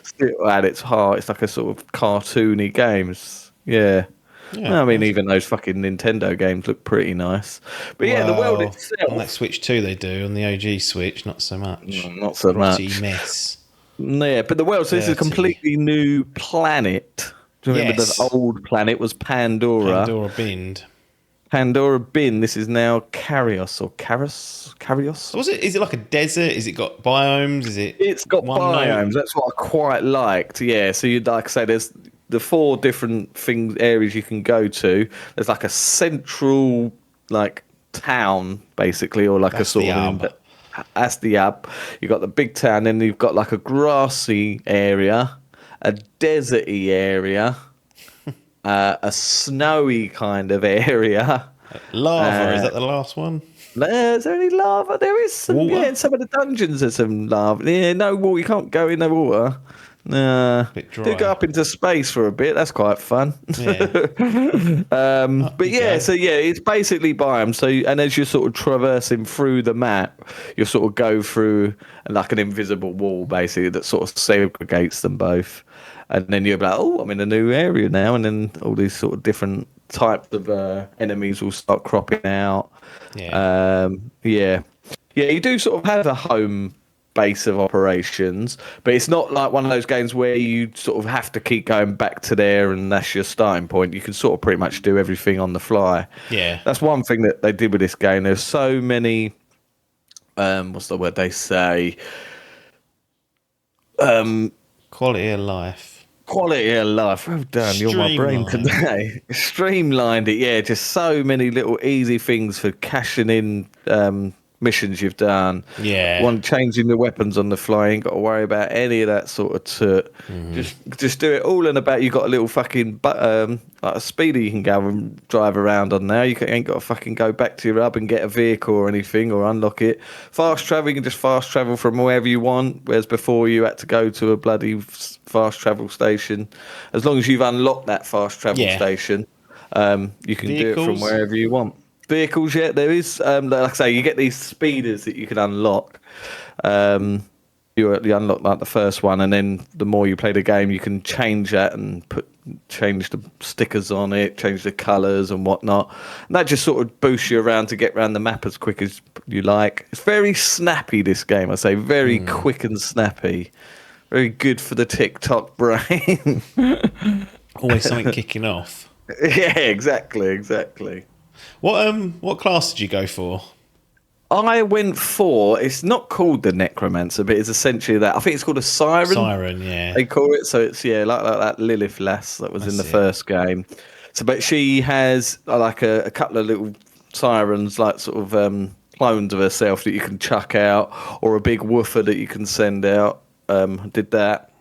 still at its heart. It's like a sort of cartoony game. I mean, even those fucking Nintendo games look pretty nice. But the world itself on that Switch 2 they do. On the OG Switch, not so much. Not so much. Mess. Yeah, but the world. So this is a completely new planet. Do you remember the old planet was Pandora? Pandora Bin. This is now Carios or Carios. Was it? Is it like a desert? Is it got biomes? It's got biomes. That's what I quite liked. Yeah. So you'd like to say there's the 4 different areas you can go to. There's like a central town basically, or like that's a sort of. That's the hub. You've got the big town, then you've got like a grassy area, a deserty area. A snowy kind of area. Lava, is that the last one? Is there any lava? There is some, in some of the dungeons there's some lava. Yeah, no water, you can't go in the water. Bit dry. Do go up into space for a bit, that's quite fun. Yeah. It's basically biomes. So, and as you're sort of traversing through the map, you sort of go through like an invisible wall basically that sort of segregates them both. And then you're like, oh, I'm in a new area now. And then all these sort of different types of enemies will start cropping out. You do sort of have a home base of operations, but it's not like one of those games where you sort of have to keep going back to there and that's your starting point. You can sort of pretty much do everything on the fly. Yeah. That's one thing that they did with this game. There's so many, what's the word they say? Quality of life. Quality of life. Well done. You're my brain today. Streamlined it. Yeah, just so many little easy things for cashing in missions you've done. Yeah. One changing the weapons on the fly, ain't got to worry about any of that sort of toot. Just do it all in about. You got a little fucking like a speeder you can go and drive around on now. Ain't got to fucking go back to your hub and get a vehicle or anything or unlock it. Fast travel, you can just fast travel from wherever you want, whereas before you had to go to a bloody fast travel station. As long as you've unlocked that fast travel station, you can do it from wherever you want. Vehicles, yeah, there is. Like I say, you get these speeders that you can unlock. You unlock like the first one, and then the more you play the game, you can change that and change the stickers on it, change the colours and whatnot. And that just sort of boosts you around to get around the map as quick as you like. It's very snappy, this game, I say, very quick and snappy. Very good for the TikTok brain. Always something kicking off. Yeah, exactly. What class did you go for? I went for, it's not called the Necromancer, but it's essentially that. I think it's called a Siren. Siren, yeah. They call it. So it's, like that Lilith lass that was in the first game. So, but she has like a couple of little sirens, like sort of clones of herself that you can chuck out, or a big woofer that you can send out. Did that.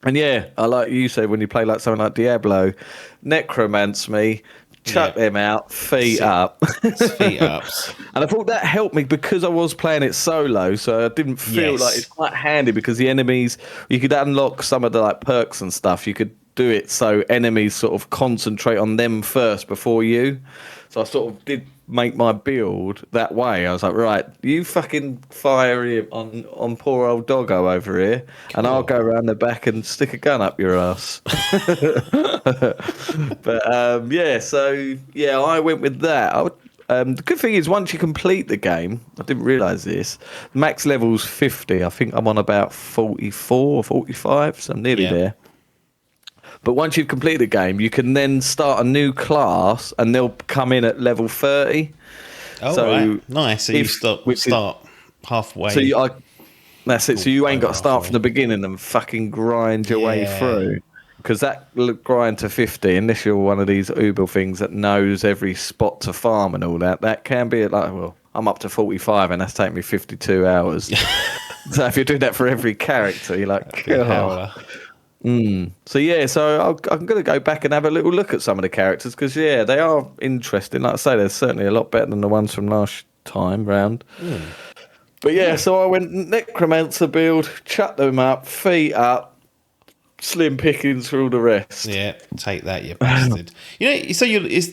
And yeah, I like you said, when you play like something like Diablo, necromance me, chuck them out, feet up. Feet ups. And I thought that helped me because I was playing it solo, so I didn't feel like it's quite handy because the enemies, you could unlock some of the like perks and stuff. You could do it so enemies sort of concentrate on them first before you. So I sort of did make my build that way. I was like, right, you fucking fire him on poor old doggo over here, and I'll go around the back and stick a gun up your ass. But I went with that. The good thing is, once you complete the game, I didn't realise this, max level's 50. I think I'm on about 44 or 45, so I'm nearly there. But once you've completed the game, you can then start a new class, and they'll come in at level 30. Oh, so right. Nice. So you start halfway. So that's it. So you ain't got to start from the beginning and fucking grind your way through. Because that grind to 50, unless you're one of these Uber things that knows every spot to farm and all that, that can be like, well, I'm up to 45 and that's taken me 52 hours. So if you're doing that for every character, you're like, So I'm going to go back and have a little look at some of the characters because, they are interesting. Like I say, they're certainly a lot better than the ones from last time round. But so I went Necromancer build, chuck them up, feet up, slim pickings for all the rest. Yeah, take that, you bastard. So it's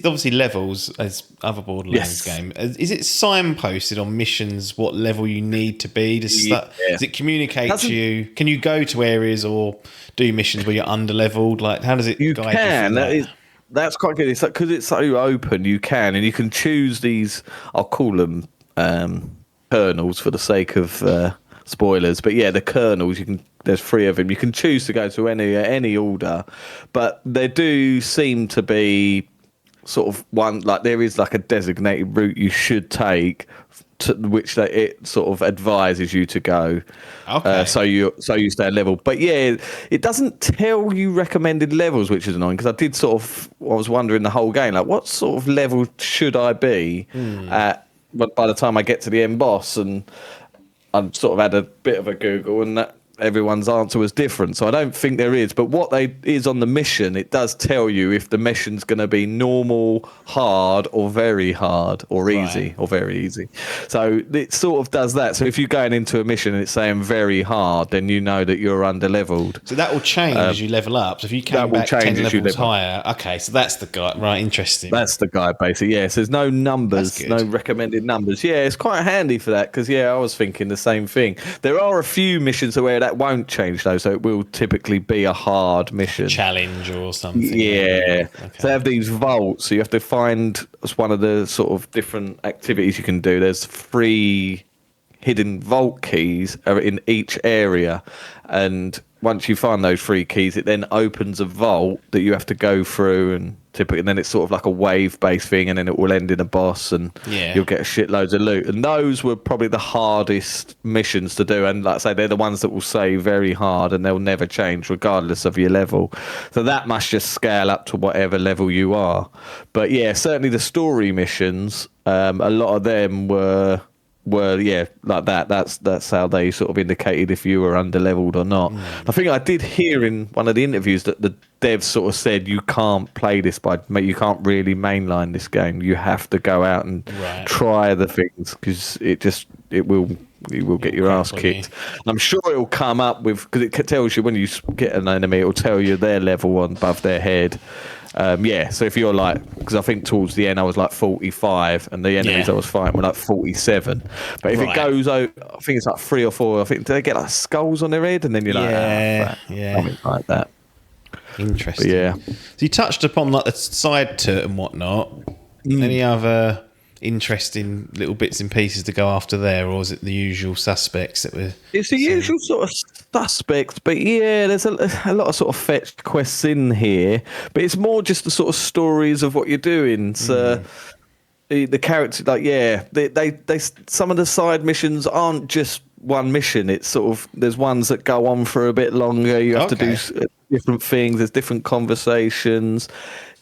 obviously levels as other Borderlands game. Is it signposted on missions what level you need to be? Does it communicate to you? Can you go to areas or do missions where you're under leveled? Like, how does it guide you? That's quite good. It's like, because it's so open, you can, and you can choose these. I'll call them kernels for the sake of spoilers, but the kernels, there's 3 of them. You can choose to go to any order, but there do seem to be sort of one, like there is like a designated route you should take to which it sort of advises you to go. Okay. So you stay level. But it doesn't tell you recommended levels, which is annoying because I was wondering the whole game, like what sort of level should I be at by the time I get to the end boss, and I sort of had a bit of a Google, and everyone's answer was different. So I don't think there is. But what is on the mission, it does tell you if the mission's going to be normal, hard, or very hard, or easy, or very easy. So it sort of does that. So if you're going into a mission and it's saying very hard, then you know that you're under-leveled. So that will change as you level up. So if you came back 10 levels higher, okay, so that's the guy. Right, interesting. That's the guy, basically. So there's no numbers, no recommended numbers. It's quite handy for that because, I was thinking the same thing. There are a few missions where that won't change though, so it will typically be a hard mission, challenge or something. Okay. So they have these vaults, so you have to find one of the sort of different activities you can do. There's 3 hidden vault keys in each area, and once you find those 3 keys, it then opens a vault that you have to go through, and then it's sort of like a wave-based thing, and then it will end in a boss, and you'll get shitloads of loot. And those were probably the hardest missions to do, and like I say, they're the ones that will say very hard, and they'll never change regardless of your level. So that must just scale up to whatever level you are. But certainly the story missions, a lot of them were were like that. That's how they sort of indicated if you were underleveled or not. I think I did hear in one of the interviews that the devs sort of said you can't play this you can't really mainline this game. You have to go out and try the things because it will get your ass kicked. And I'm sure it'll come up with, because it tells you when you get an enemy, it'll tell you their level on above their head. So if you're like, because I think towards the end I was like 45 and the enemies I was fighting were like 47, but if it goes out, I think it's like 3 or 4, I think, do they get like skulls on their head and then you're like something like that. Interesting. But so you touched upon like the side to it and whatnot. Any other interesting little bits and pieces to go after there, or is it the usual suspects that we're it's the usual sort of suspects, but there's a lot of sort of fetched quests in here, but it's more just the sort of stories of what you're doing. So the characters, like they some of the side missions aren't just one mission. It's sort of, there's ones that go on for a bit longer. You have to do different things. There's different conversations.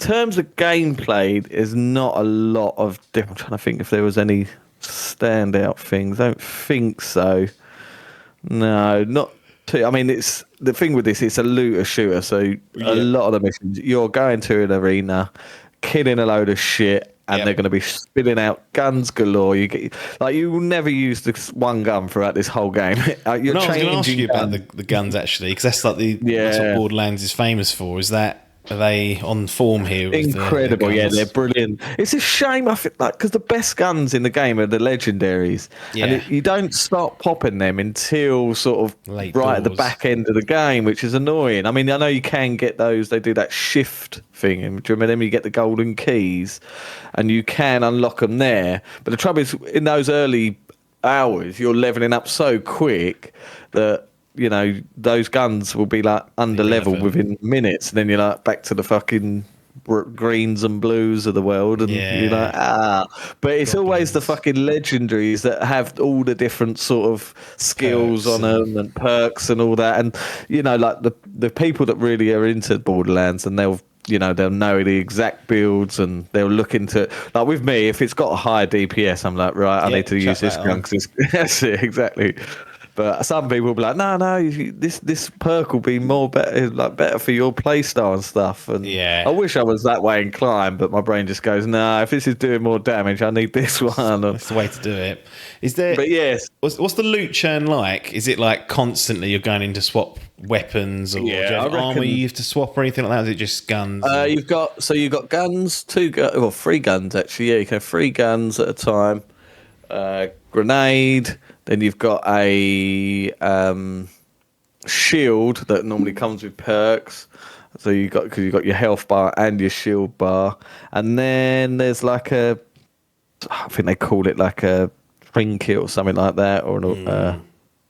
In terms of gameplay, there's not a lot of different. I'm trying to think if there was any standout things. I don't think so. No, not too. I mean, it's the thing with this. It's a looter shooter, so a lot of the missions you're going to an arena, killing a load of shit. And they're going to be spitting out guns galore. You will never use this one gun throughout this whole game. I was going to ask you about the guns actually, because that's like that's what Borderlands is famous for. Are they on form here? Incredible, they're brilliant. It's a shame, I think, because the best guns in the game are the legendaries, and you don't start popping them until sort of right at the back end of the game, which is annoying. I mean, I know you can get those. They do that shift thing, and do you remember them? You get the golden keys, and you can unlock them there. But the trouble is, in those early hours, you're leveling up so quick that those guns will be like under level within minutes, and then you're like back to the fucking greens and blues of the world, and you're like, but it's always the fucking legendaries that have all the different sort of skills on them and perks and all that, and like the people that really are into Borderlands, and they'll know the exact builds, and they'll look into, like with me, if it's got a high DPS, I'm like, right, I need to use this gun, because that's it, exactly. But some people will be like, no, this perk will be better for your play style and stuff. And I wish I was that way inclined, but my brain just goes, no, if this is doing more damage, I need this one. That's the way to do it. Is there? But yes, what's the loot churn like? Is it like constantly you're going in to swap weapons, or do you have armor you have to swap or anything like that? Is it just guns? You've got guns, 3 guns actually. Yeah, you can have 3 guns at a time. Grenade. Then you've got a shield that normally comes with perks. So because you've got your health bar and your shield bar, and then there's like I think they call it like a trinket or something like that, or an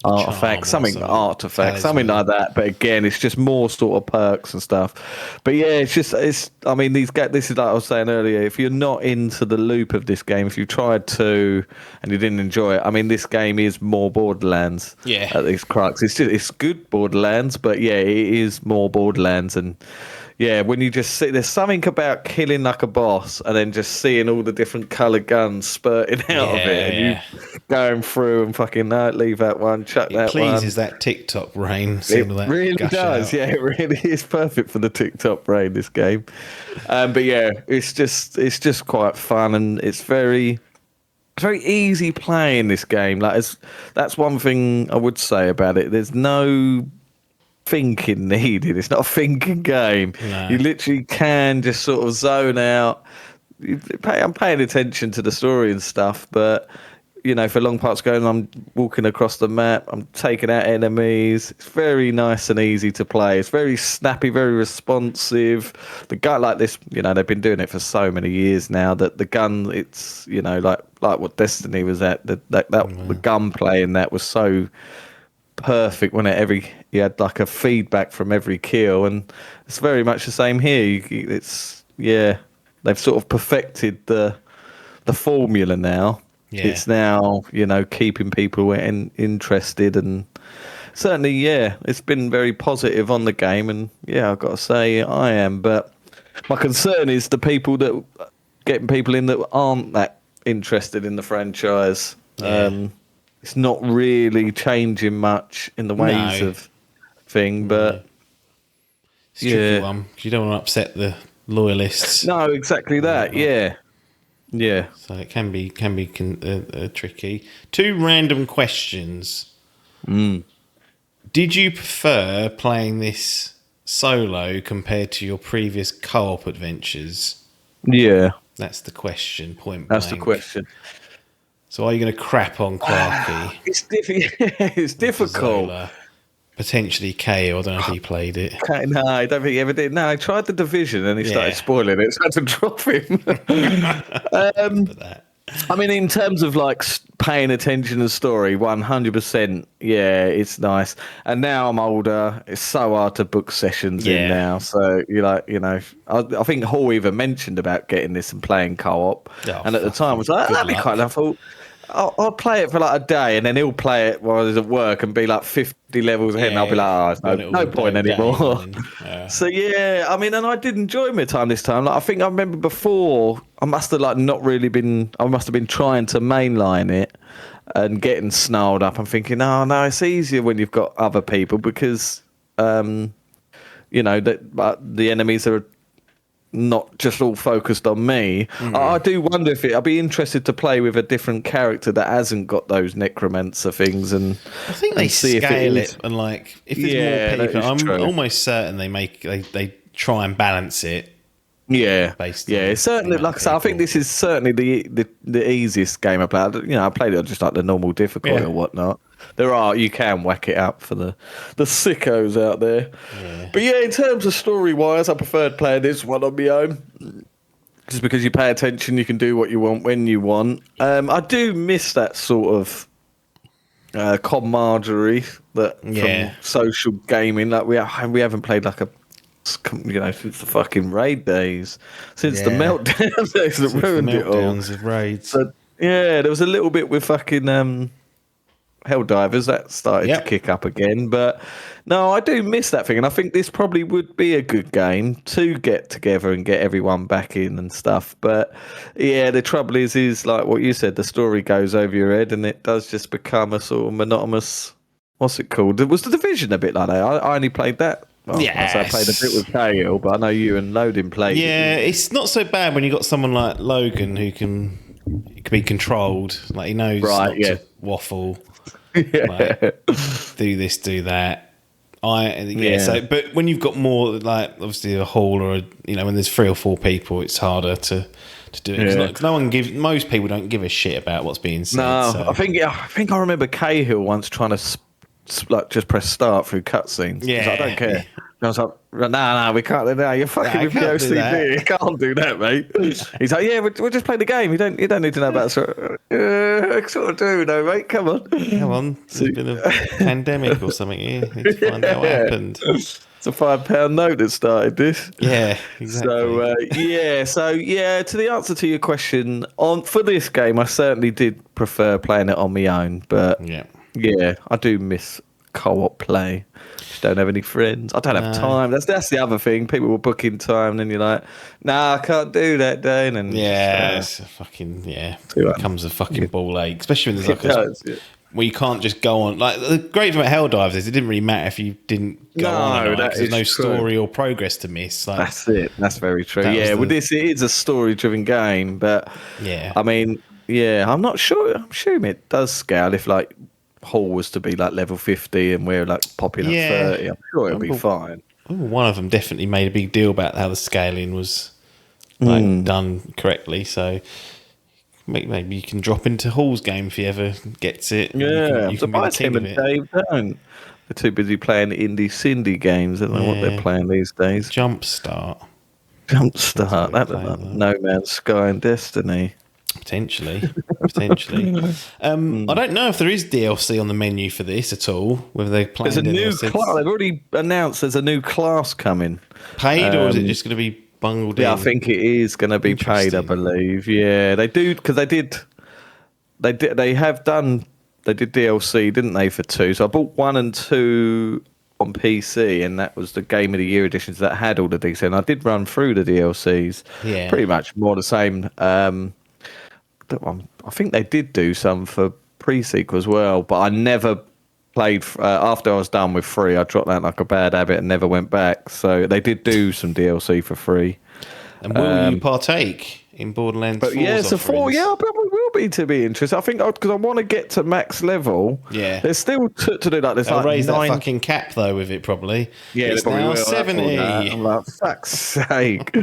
artifact, something like that. But again, it's just more sort of perks and stuff. But I mean, this is like I was saying earlier, if you're not into the loop of this game, if you tried to and you didn't enjoy it, I mean, this game is more Borderlands at its crux. It's good Borderlands, but it is more Borderlands. And when you just see, there's something about killing like a boss and then just seeing all the different coloured guns spurting out of it, and you going through and fucking leave that one, chuck that one. It pleases that TikTok brain. It really does. Out. It really is perfect for the TikTok brain, this game. But it's just quite fun, and it's very easy playing this game. That's one thing I would say about it. There's no thinking needed. It's not a thinking game. No. You literally can just sort of zone out. I'm paying attention to the story and stuff, but for long parts going, I'm walking across the map, I'm taking out enemies. It's very nice and easy to play. It's very snappy, very responsive. The gun, like this, they've been doing it for so many years now, that the gun, it's like what Destiny was at. The gunplay in that was so perfect when you had like a feedback from every kill, and it's very much the same here. They've sort of perfected the formula now. It's now keeping people interested, and certainly it's been very positive on the game, and I've got to say I am. But my concern is the people that getting people in that aren't that interested in the franchise. Yeah. It's not really changing much in the ways No. of thing, but It's a tricky one 'cause you don't want to upset the loyalists. no, exactly that. Yeah, yeah. So it can be tricky. 2 random questions. Did you prefer playing this solo compared to your previous co-op adventures? Yeah, That's the question. Point that's blank. the question. So are you going to crap on Clarky? It's difficult. Zola? Potentially KO. I don't know if he played it. Okay, no, I don't think he ever did. No, I tried the Division and he started Yeah. spoiling it, so I had to drop him. For that. I mean, in terms of like paying attention to the story, 100%, yeah, it's nice. And now I'm older, it's so hard to book sessions in now. So I think Hall even mentioned about getting this and playing co-op, and at the time I was like, that'd be quite nice. I thought I'll play it for like a day, and then he'll play it while he's at work and be like 50 levels ahead, and I'll be like, no point anymore. So yeah, I mean, and I did enjoy my time this time. Like, I think I remember before, I must have been trying to mainline it and getting snarled up. I'm thinking, oh no, it's easier when you've got other people because, that the enemies are not just all focused on me. I do wonder if I'd be interested to play with a different character that hasn't got those necromancer things, and I think they see scale if it and like if there's more people, I'm almost certain they try and balance it. Based on It's certainly, like I say, I think this is certainly the easiest game I played. I played it on just like the normal difficulty or whatnot. You can whack it up for the sickos out there. But yeah, in terms of story wise, I preferred playing this one on my own. Just because you pay attention, you can do what you want when you want. I do miss that sort of camaraderie from social gaming. Like we haven't played like since the fucking raid days, since the meltdown days that ruined it all. Of raids. So, there was a little bit with fucking Helldivers that started to kick up again, but no, I do miss that thing, and I think this probably would be a good game to get together and get everyone back in and stuff. But yeah, the trouble is like what you said, the story goes over your head, and it does just become a sort of monotonous. What's it called? Was the Division a bit like that? I only played that. Well, I played a bit with Cahill, but I know you and Loading played. Yeah, it's not so bad when you got someone like Logan who can be controlled. Like he knows not to waffle. Like, do this, do that. So, but when you've got more, like obviously a hall or when there's 3 or 4 people, it's harder to do it. Because most people don't give a shit about what's being said. No, so. I think I remember Cahill once trying to just press start through cutscenes. Yeah, I don't care. I was like, no, we can't do that. You're fucking with the OCD. You can't do that, mate. He's like, yeah, we're just playing the game. You don't need to know about it. I sort of do, though, mate. Come on. There's been a pandemic or something here. Need to find out what happened. It's a £5 note that started this. Yeah, exactly. So to the answer to your question, for this game, I certainly did prefer playing it on my own, but yeah, I do miss co-op play. Just don't have any friends. I don't have time. That's the other thing. People will book in time, and then you're like, nah, I can't do that day. And then it's a fucking becomes a fucking ball ache, especially when there's like where you can't just go on. Like the great thing about Helldivers is it didn't really matter if you didn't go on. Because there's no story or progress to miss. Like, that's it. That's very true. With this, it is a story-driven game, but I mean, I'm not sure. I'm assuming it does scale if like Hall was to be like level 50 and we're like popular 30. I'm sure it'll be fine. One of them definitely made a big deal about how the scaling was done correctly. So maybe you can drop into Hall's game if he ever gets it. Yeah, you can be the king of it. Dave don't. They're too busy playing indie Cindy games. I don't know what they're playing these days. Jumpstart. That No Man's Sky and Destiny. Potentially. I don't know if there is DLC on the menu for this at all. Whether they're playing. There's a new class. They've already announced there's a new class coming. Paid, or is it just going to be bungled in? Yeah, I think it is going to be paid. I believe. Yeah, they do because they did DLC, didn't they, for 2? So I bought 1 and 2 on PC, and that was the Game of the Year editions that had all the DLC. And I did run through the DLCs. Yeah, pretty much more the same. I think they did do some for pre-sequel as well, but I never played after I was done with 3. I dropped that like a bad habit and never went back. So they did do some DLC for free. And will you partake in Borderlands 4's But yeah, so 4, offerings? yeah, I probably will be interested. I think because I want to get to max level. Yeah. There's still to do like this. They'll like raise 9, that fucking cap though with it probably. yeah, It's they probably now will. 70. I'm like, fuck's sake.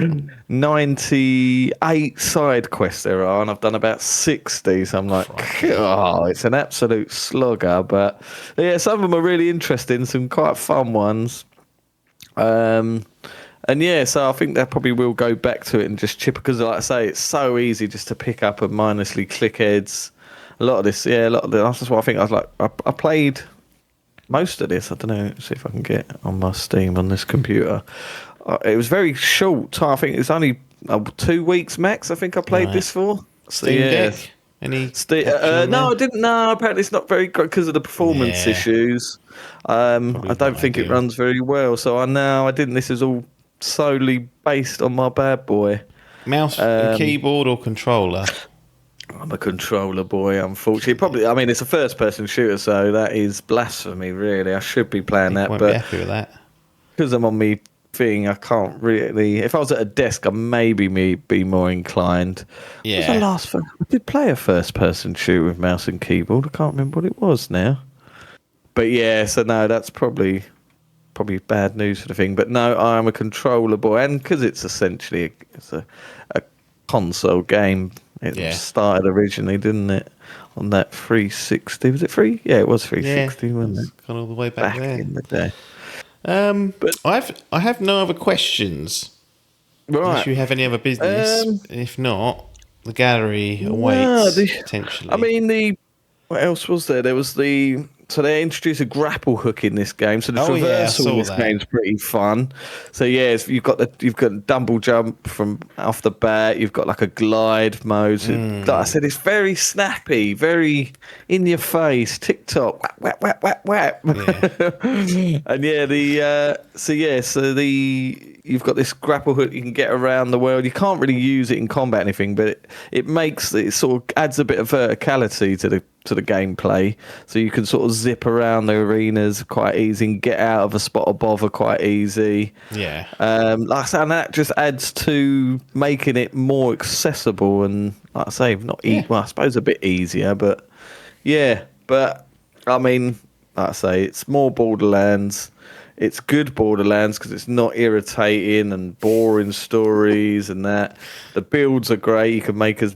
98 side quests there are, and I've done about 60. So I'm like, oh, it's an absolute slugger. But yeah, some of them are really interesting, some quite fun ones. And yeah, so I think that probably will go back to it and just chip, because like I say, it's so easy just to pick up and mindlessly click heads. A lot of this, that's what I think. I was like, I played most of this. I don't know, see if I can get on my Steam on this computer. It was very short time. I think it's only 2 weeks max. I think I played this for. So, Steam yeah. Deck? Any No, I didn't. No, apparently it's not very good because of the performance issues. I don't think it runs very well. So I didn't. This is all solely based on my bad boy. Mouse and keyboard or controller? I'm a controller boy, unfortunately. Probably, I mean, it's a first-person shooter, so that is blasphemy, really. I should be playing that, Won't but be happy with that. because I'm on me thing, I can't really. If I was at a desk, I maybe be more inclined. Yeah. I did play a first-person shooter with mouse and keyboard. I can't remember what it was now. But yeah, so no, that's probably bad news for the thing. But no, I'm a controller boy, and because it's essentially a console game. It started originally, didn't it, on that 360? Was it free? Yeah, it was 360, wasn't it? Gone all the way back there. In the day. But I have no other questions. Right. Unless you have any other business. If not, the gallery awaits potentially. I mean, what else was there? There was so they introduced a grapple hook in this game. So the traversal in this game's pretty fun. So yeah, you've got double jump from off the bat. You've got like a glide mode. So, like I said, it's very snappy, very in your face. TikTok, whap whap whap whap whap. Yeah. And you've got this grapple hook. You can get around the world. You can't really use it in combat or anything, but it sort of adds a bit of verticality to the gameplay, so you can sort of zip around the arenas quite easy and get out of a spot of bother quite easy. Yeah. Like I said, and that just adds to making it more accessible and, like I say, well, I suppose a bit easier, but yeah. But I mean, like I say, it's more Borderlands. It's good Borderlands because it's not irritating and boring stories and that. The builds are great. You can make as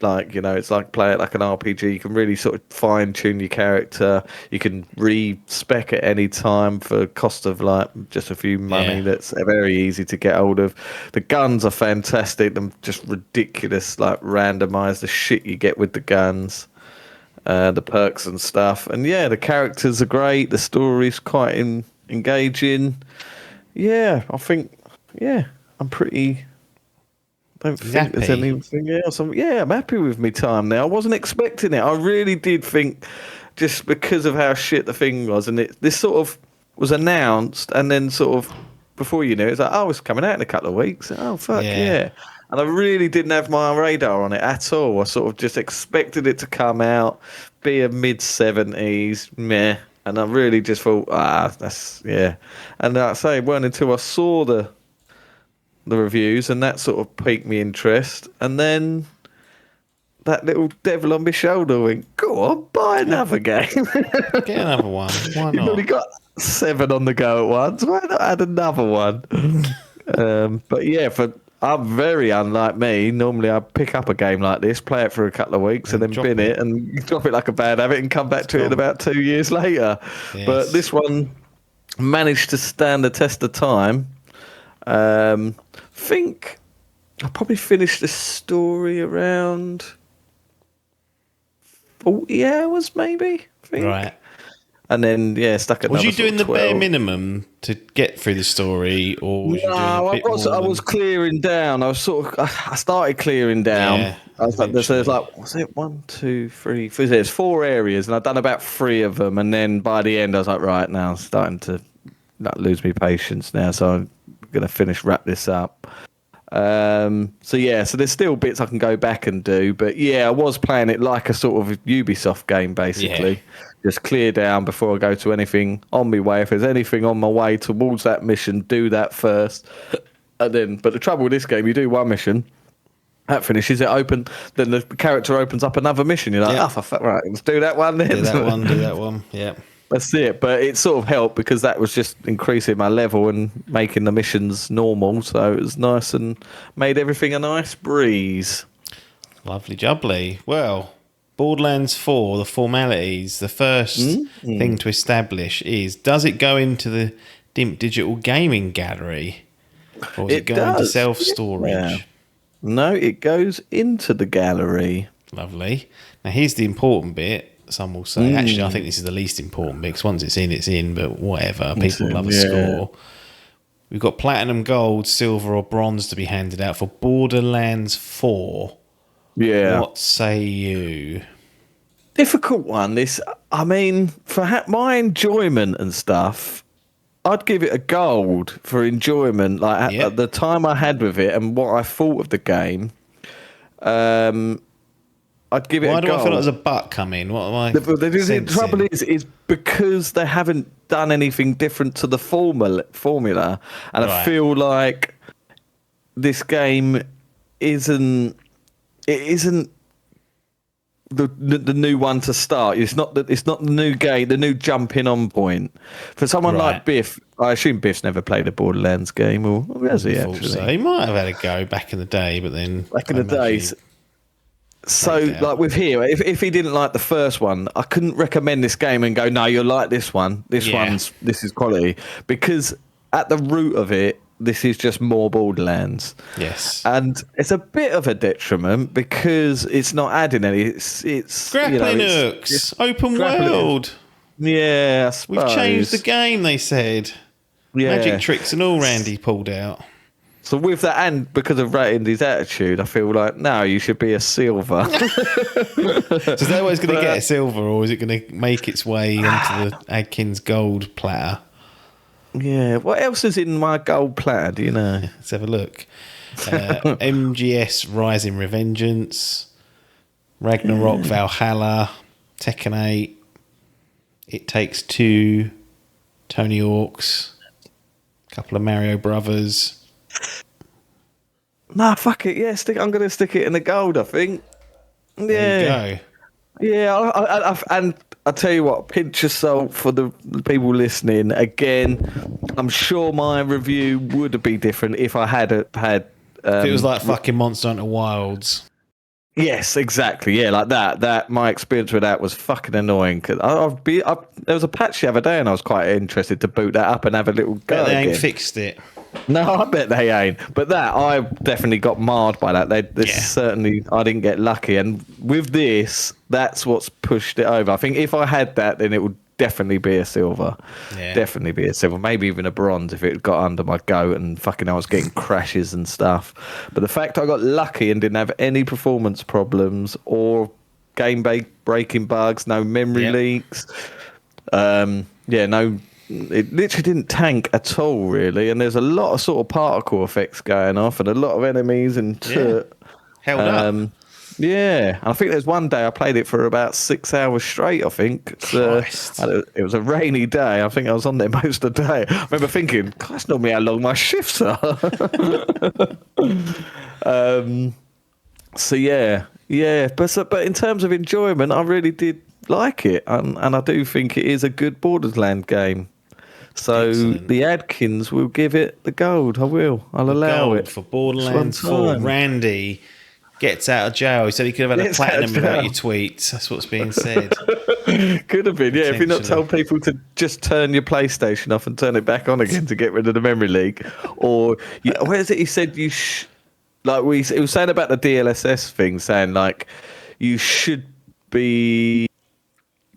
it's like play it like an RPG. You can really sort of fine tune your character. You can re-spec at any time for cost of like just a few money. That's very easy to get hold of. The guns are fantastic. Them just ridiculous, like randomize the shit you get with the guns, the perks and stuff. And yeah, the characters are great. The story's quite engaging. Yeah, I think. Yeah, I'm pretty. I don't think there's anything else. I'm happy with my time now. I wasn't expecting it. I really did think, just because of how shit the thing was, and this sort of was announced, and then sort of before you knew it, it's like, oh, it's coming out in a couple of weeks. Oh, fuck yeah. And I really didn't have my radar on it at all. I sort of just expected it to come out, be a mid-70s, meh. And I really just thought, that's, yeah. And like I say, it weren't until I saw the reviews, and that sort of piqued me interest, and then that little devil on my shoulder went, go on, buy another game. Get another one. Why not? You've already got 7 on the go at once. Why not add another one? But yeah, I'm very unlike me. Normally I pick up a game like this, play it for a couple of weeks, and then bin it and drop it like a bad habit and come back to it in about 2 years later. Yes. But this one managed to stand the test of time. Think I probably finished the story around 40 hours, maybe. I think. Right. And then stuck at. Was you doing the bare minimum to get through the story, or was I was clearing down. I started clearing down. Yeah, I was like, so there's like, was it 1, 2, 3? There's 4 areas, and I've done about 3 of them. And then by the end, I was like, right, now I'm starting to lose my patience now, so I'm gonna wrap this up. So there's still bits I can go back and do, but I was playing it like a sort of Ubisoft game, basically. Just clear down before I go to anything on my way. If there's anything on my way towards that mission, do that first. And then, but the trouble with this game, you do one mission, that finishes it open, then the character opens up another mission. You're like, right, let's do that one then. Do that one, yeah. That's it, but it sort of helped because that was just increasing my level and making the missions normal, so it was nice and made everything a nice breeze. Lovely jubbly. Well, Borderlands 4, the formalities, the first thing to establish is, does it go into the Dimp Digital Gaming Gallery? Or is it going into self-storage? Yeah. No, it goes into the gallery. Lovely. Now, here's the important bit. Some will say, actually, I think this is the least important bit, because once it's in, but whatever. People love a score. We've got platinum, gold, silver, or bronze to be handed out for Borderlands 4. Yeah. What say you? Difficult one. This, I mean, for my enjoyment and stuff, I'd give it a gold for enjoyment. Like at the time I had with it and what I thought of the game, I'd give it a gold. Why do I feel like there's a butt coming? What am I The trouble is because they haven't done anything different to the formula, and I feel like this game isn't the new one to start. It's not the new game, the new jumping on point for someone like Biff. I assume Biff's never played a Borderlands game, or has he actually? So he might have had a go back in the day, but then back in the days. So, like with here, if he didn't like the first one, I couldn't recommend this game and go, no, you'll like this one. This is quality, because at the root of it, this is just more Borderlands. Yes, and it's a bit of a detriment because it's not adding any. It's grappling hooks, it's open world. Yeah, we've changed the game. They said, magic tricks and all. Randy pulled out. So with that, and because of Randy's attitude, I feel like, no, you should be a silver. So is that what it's going to get, a silver, or is it going to make its way into the Adkins gold platter? Yeah. What else is in my gold platter, do you know? Let's have a look. MGS Rising Revengeance, Ragnarok Valhalla, Tekken 8, It Takes Two, Tony Hawk's, a couple of Mario Brothers. Nah, fuck it. Yeah, I'm going to stick it in the gold, I think. Yeah. There you go. Yeah, and I'll tell you what, pinch of salt for the people listening. Again, I'm sure my review would be different if I had if it was like fucking Monster Hunter Wilds. Yes, exactly. Yeah, like that. That my experience with that was fucking annoying. Cause there was a patch the other day, and I was quite interested to boot that up and have a little go. But they ain't fixed it. No, I bet they ain't. But that I definitely got marred by that. Certainly, I didn't get lucky. And with this, that's what's pushed it over. I think if I had that, then it would definitely be a silver. Yeah. Definitely be a silver. Maybe even a bronze if it got under my goat and fucking I was getting crashes and stuff. But the fact I got lucky and didn't have any performance problems or game breaking bugs, no memory leaks. No. It literally didn't tank at all, really, and there's a lot of sort of particle effects going off, and a lot of enemies and held up. Yeah, and I think there's one day I played it for about 6 hours straight. I think it was a rainy day. I think I was on there most of the day. I remember thinking, God, that's normally how long my shifts are. But in terms of enjoyment, I really did like it, and I do think it is a good Borderlands game. So excellent. The Adkins will give it the gold. I'll allow it for Borderlands 4. Randy gets out of jail. He said he could have had a platinum without your tweets. That's what's being said. Could have been, yeah. If you're not told people to just turn your PlayStation off and turn it back on again to get rid of the memory leak, or where is it? He said he was saying about the DLSS thing, saying like you should be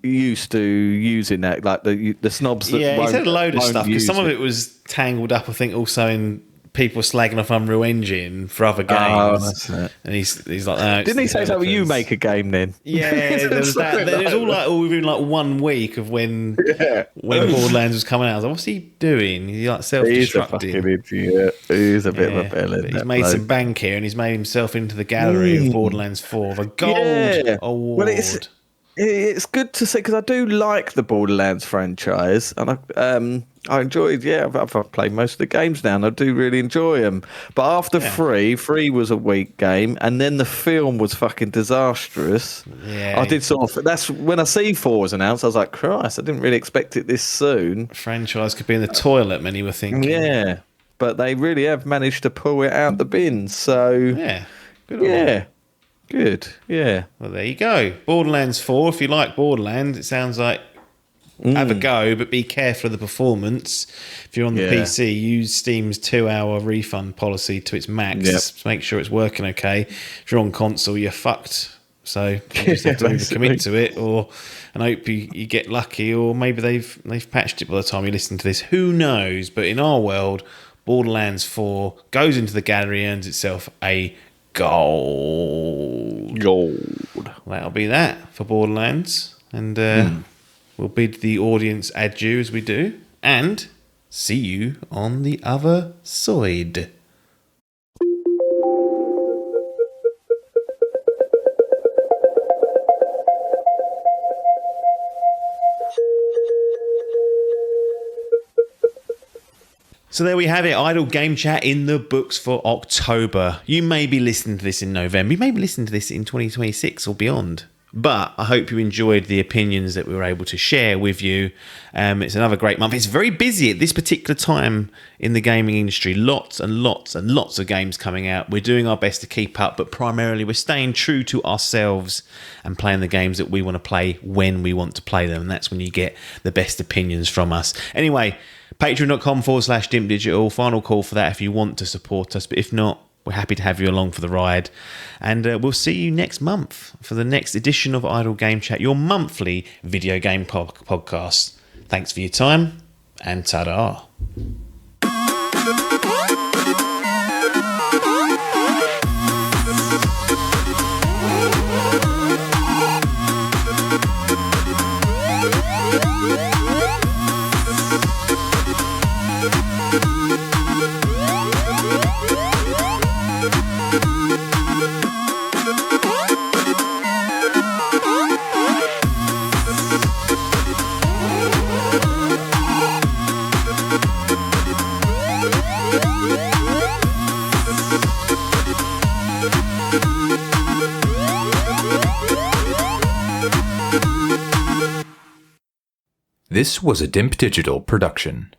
used to using that, like the snobs that he said a load of stuff because some of it was tangled up, I think, also in people slagging off Unreal Engine for other Oh, games, that's it. and he's like, no, it's Didn't he the say something? You developers. make a game then? Yeah, there was that. There was all within like 1 week of when Borderlands was coming out. I was like, what's he doing? He's like He's a fucking self-destructing. idiot. He's a bit of a Yeah, villain. but he's that made bloke. some bank here, and he's made himself into the gallery of Borderlands 4, the gold award. Well, it's good to see because I do like the Borderlands franchise, and I enjoyed. Yeah, I've played most of the games now, and I do really enjoy them. But after three was a weak game, and then the film was fucking disastrous. Yeah. I did sort of. That's when I see 4 was announced. I was like, Christ, I didn't really expect it this soon. Franchise could be in the toilet, many were thinking. Yeah, but they really have managed to pull it out the bin. So Yeah. Good on them. yeah. Good, yeah. Well, there you go. Borderlands 4. If you like Borderlands, it sounds like have a go, but be careful of the performance. If you're on the PC, use Steam's 2-hour refund policy to its max. Yep. Make sure it's working okay. If you're on console, you're fucked. So you just have to either commit to it, and hope you get lucky, or maybe they've patched it by the time you listen to this. Who knows? But in our world, Borderlands 4 goes into the gallery, earns itself a gold. That'll be that for Borderlands, and we'll bid the audience adieu as we do, and see you on the other side. So there we have it, Idle Game Chat in the books for October. You may be listening to this in November, you may be listening to this in 2026 or beyond. But I hope you enjoyed the opinions that we were able to share with you. It's another great month. It's very busy at this particular time in the gaming industry. Lots and lots and lots of games coming out. We're doing our best to keep up, but primarily we're staying true to ourselves and playing the games that we want to play when we want to play them. And that's when you get the best opinions from us. Anyway, patreon.com/Dimp Digital. Final call for that if you want to support us. But if not, we're happy to have you along for the ride. And we'll see you next month for the next edition of Idle Game Chat, your monthly video game podcast. Thanks for your time, and ta-da. This was a Dimp Digital production.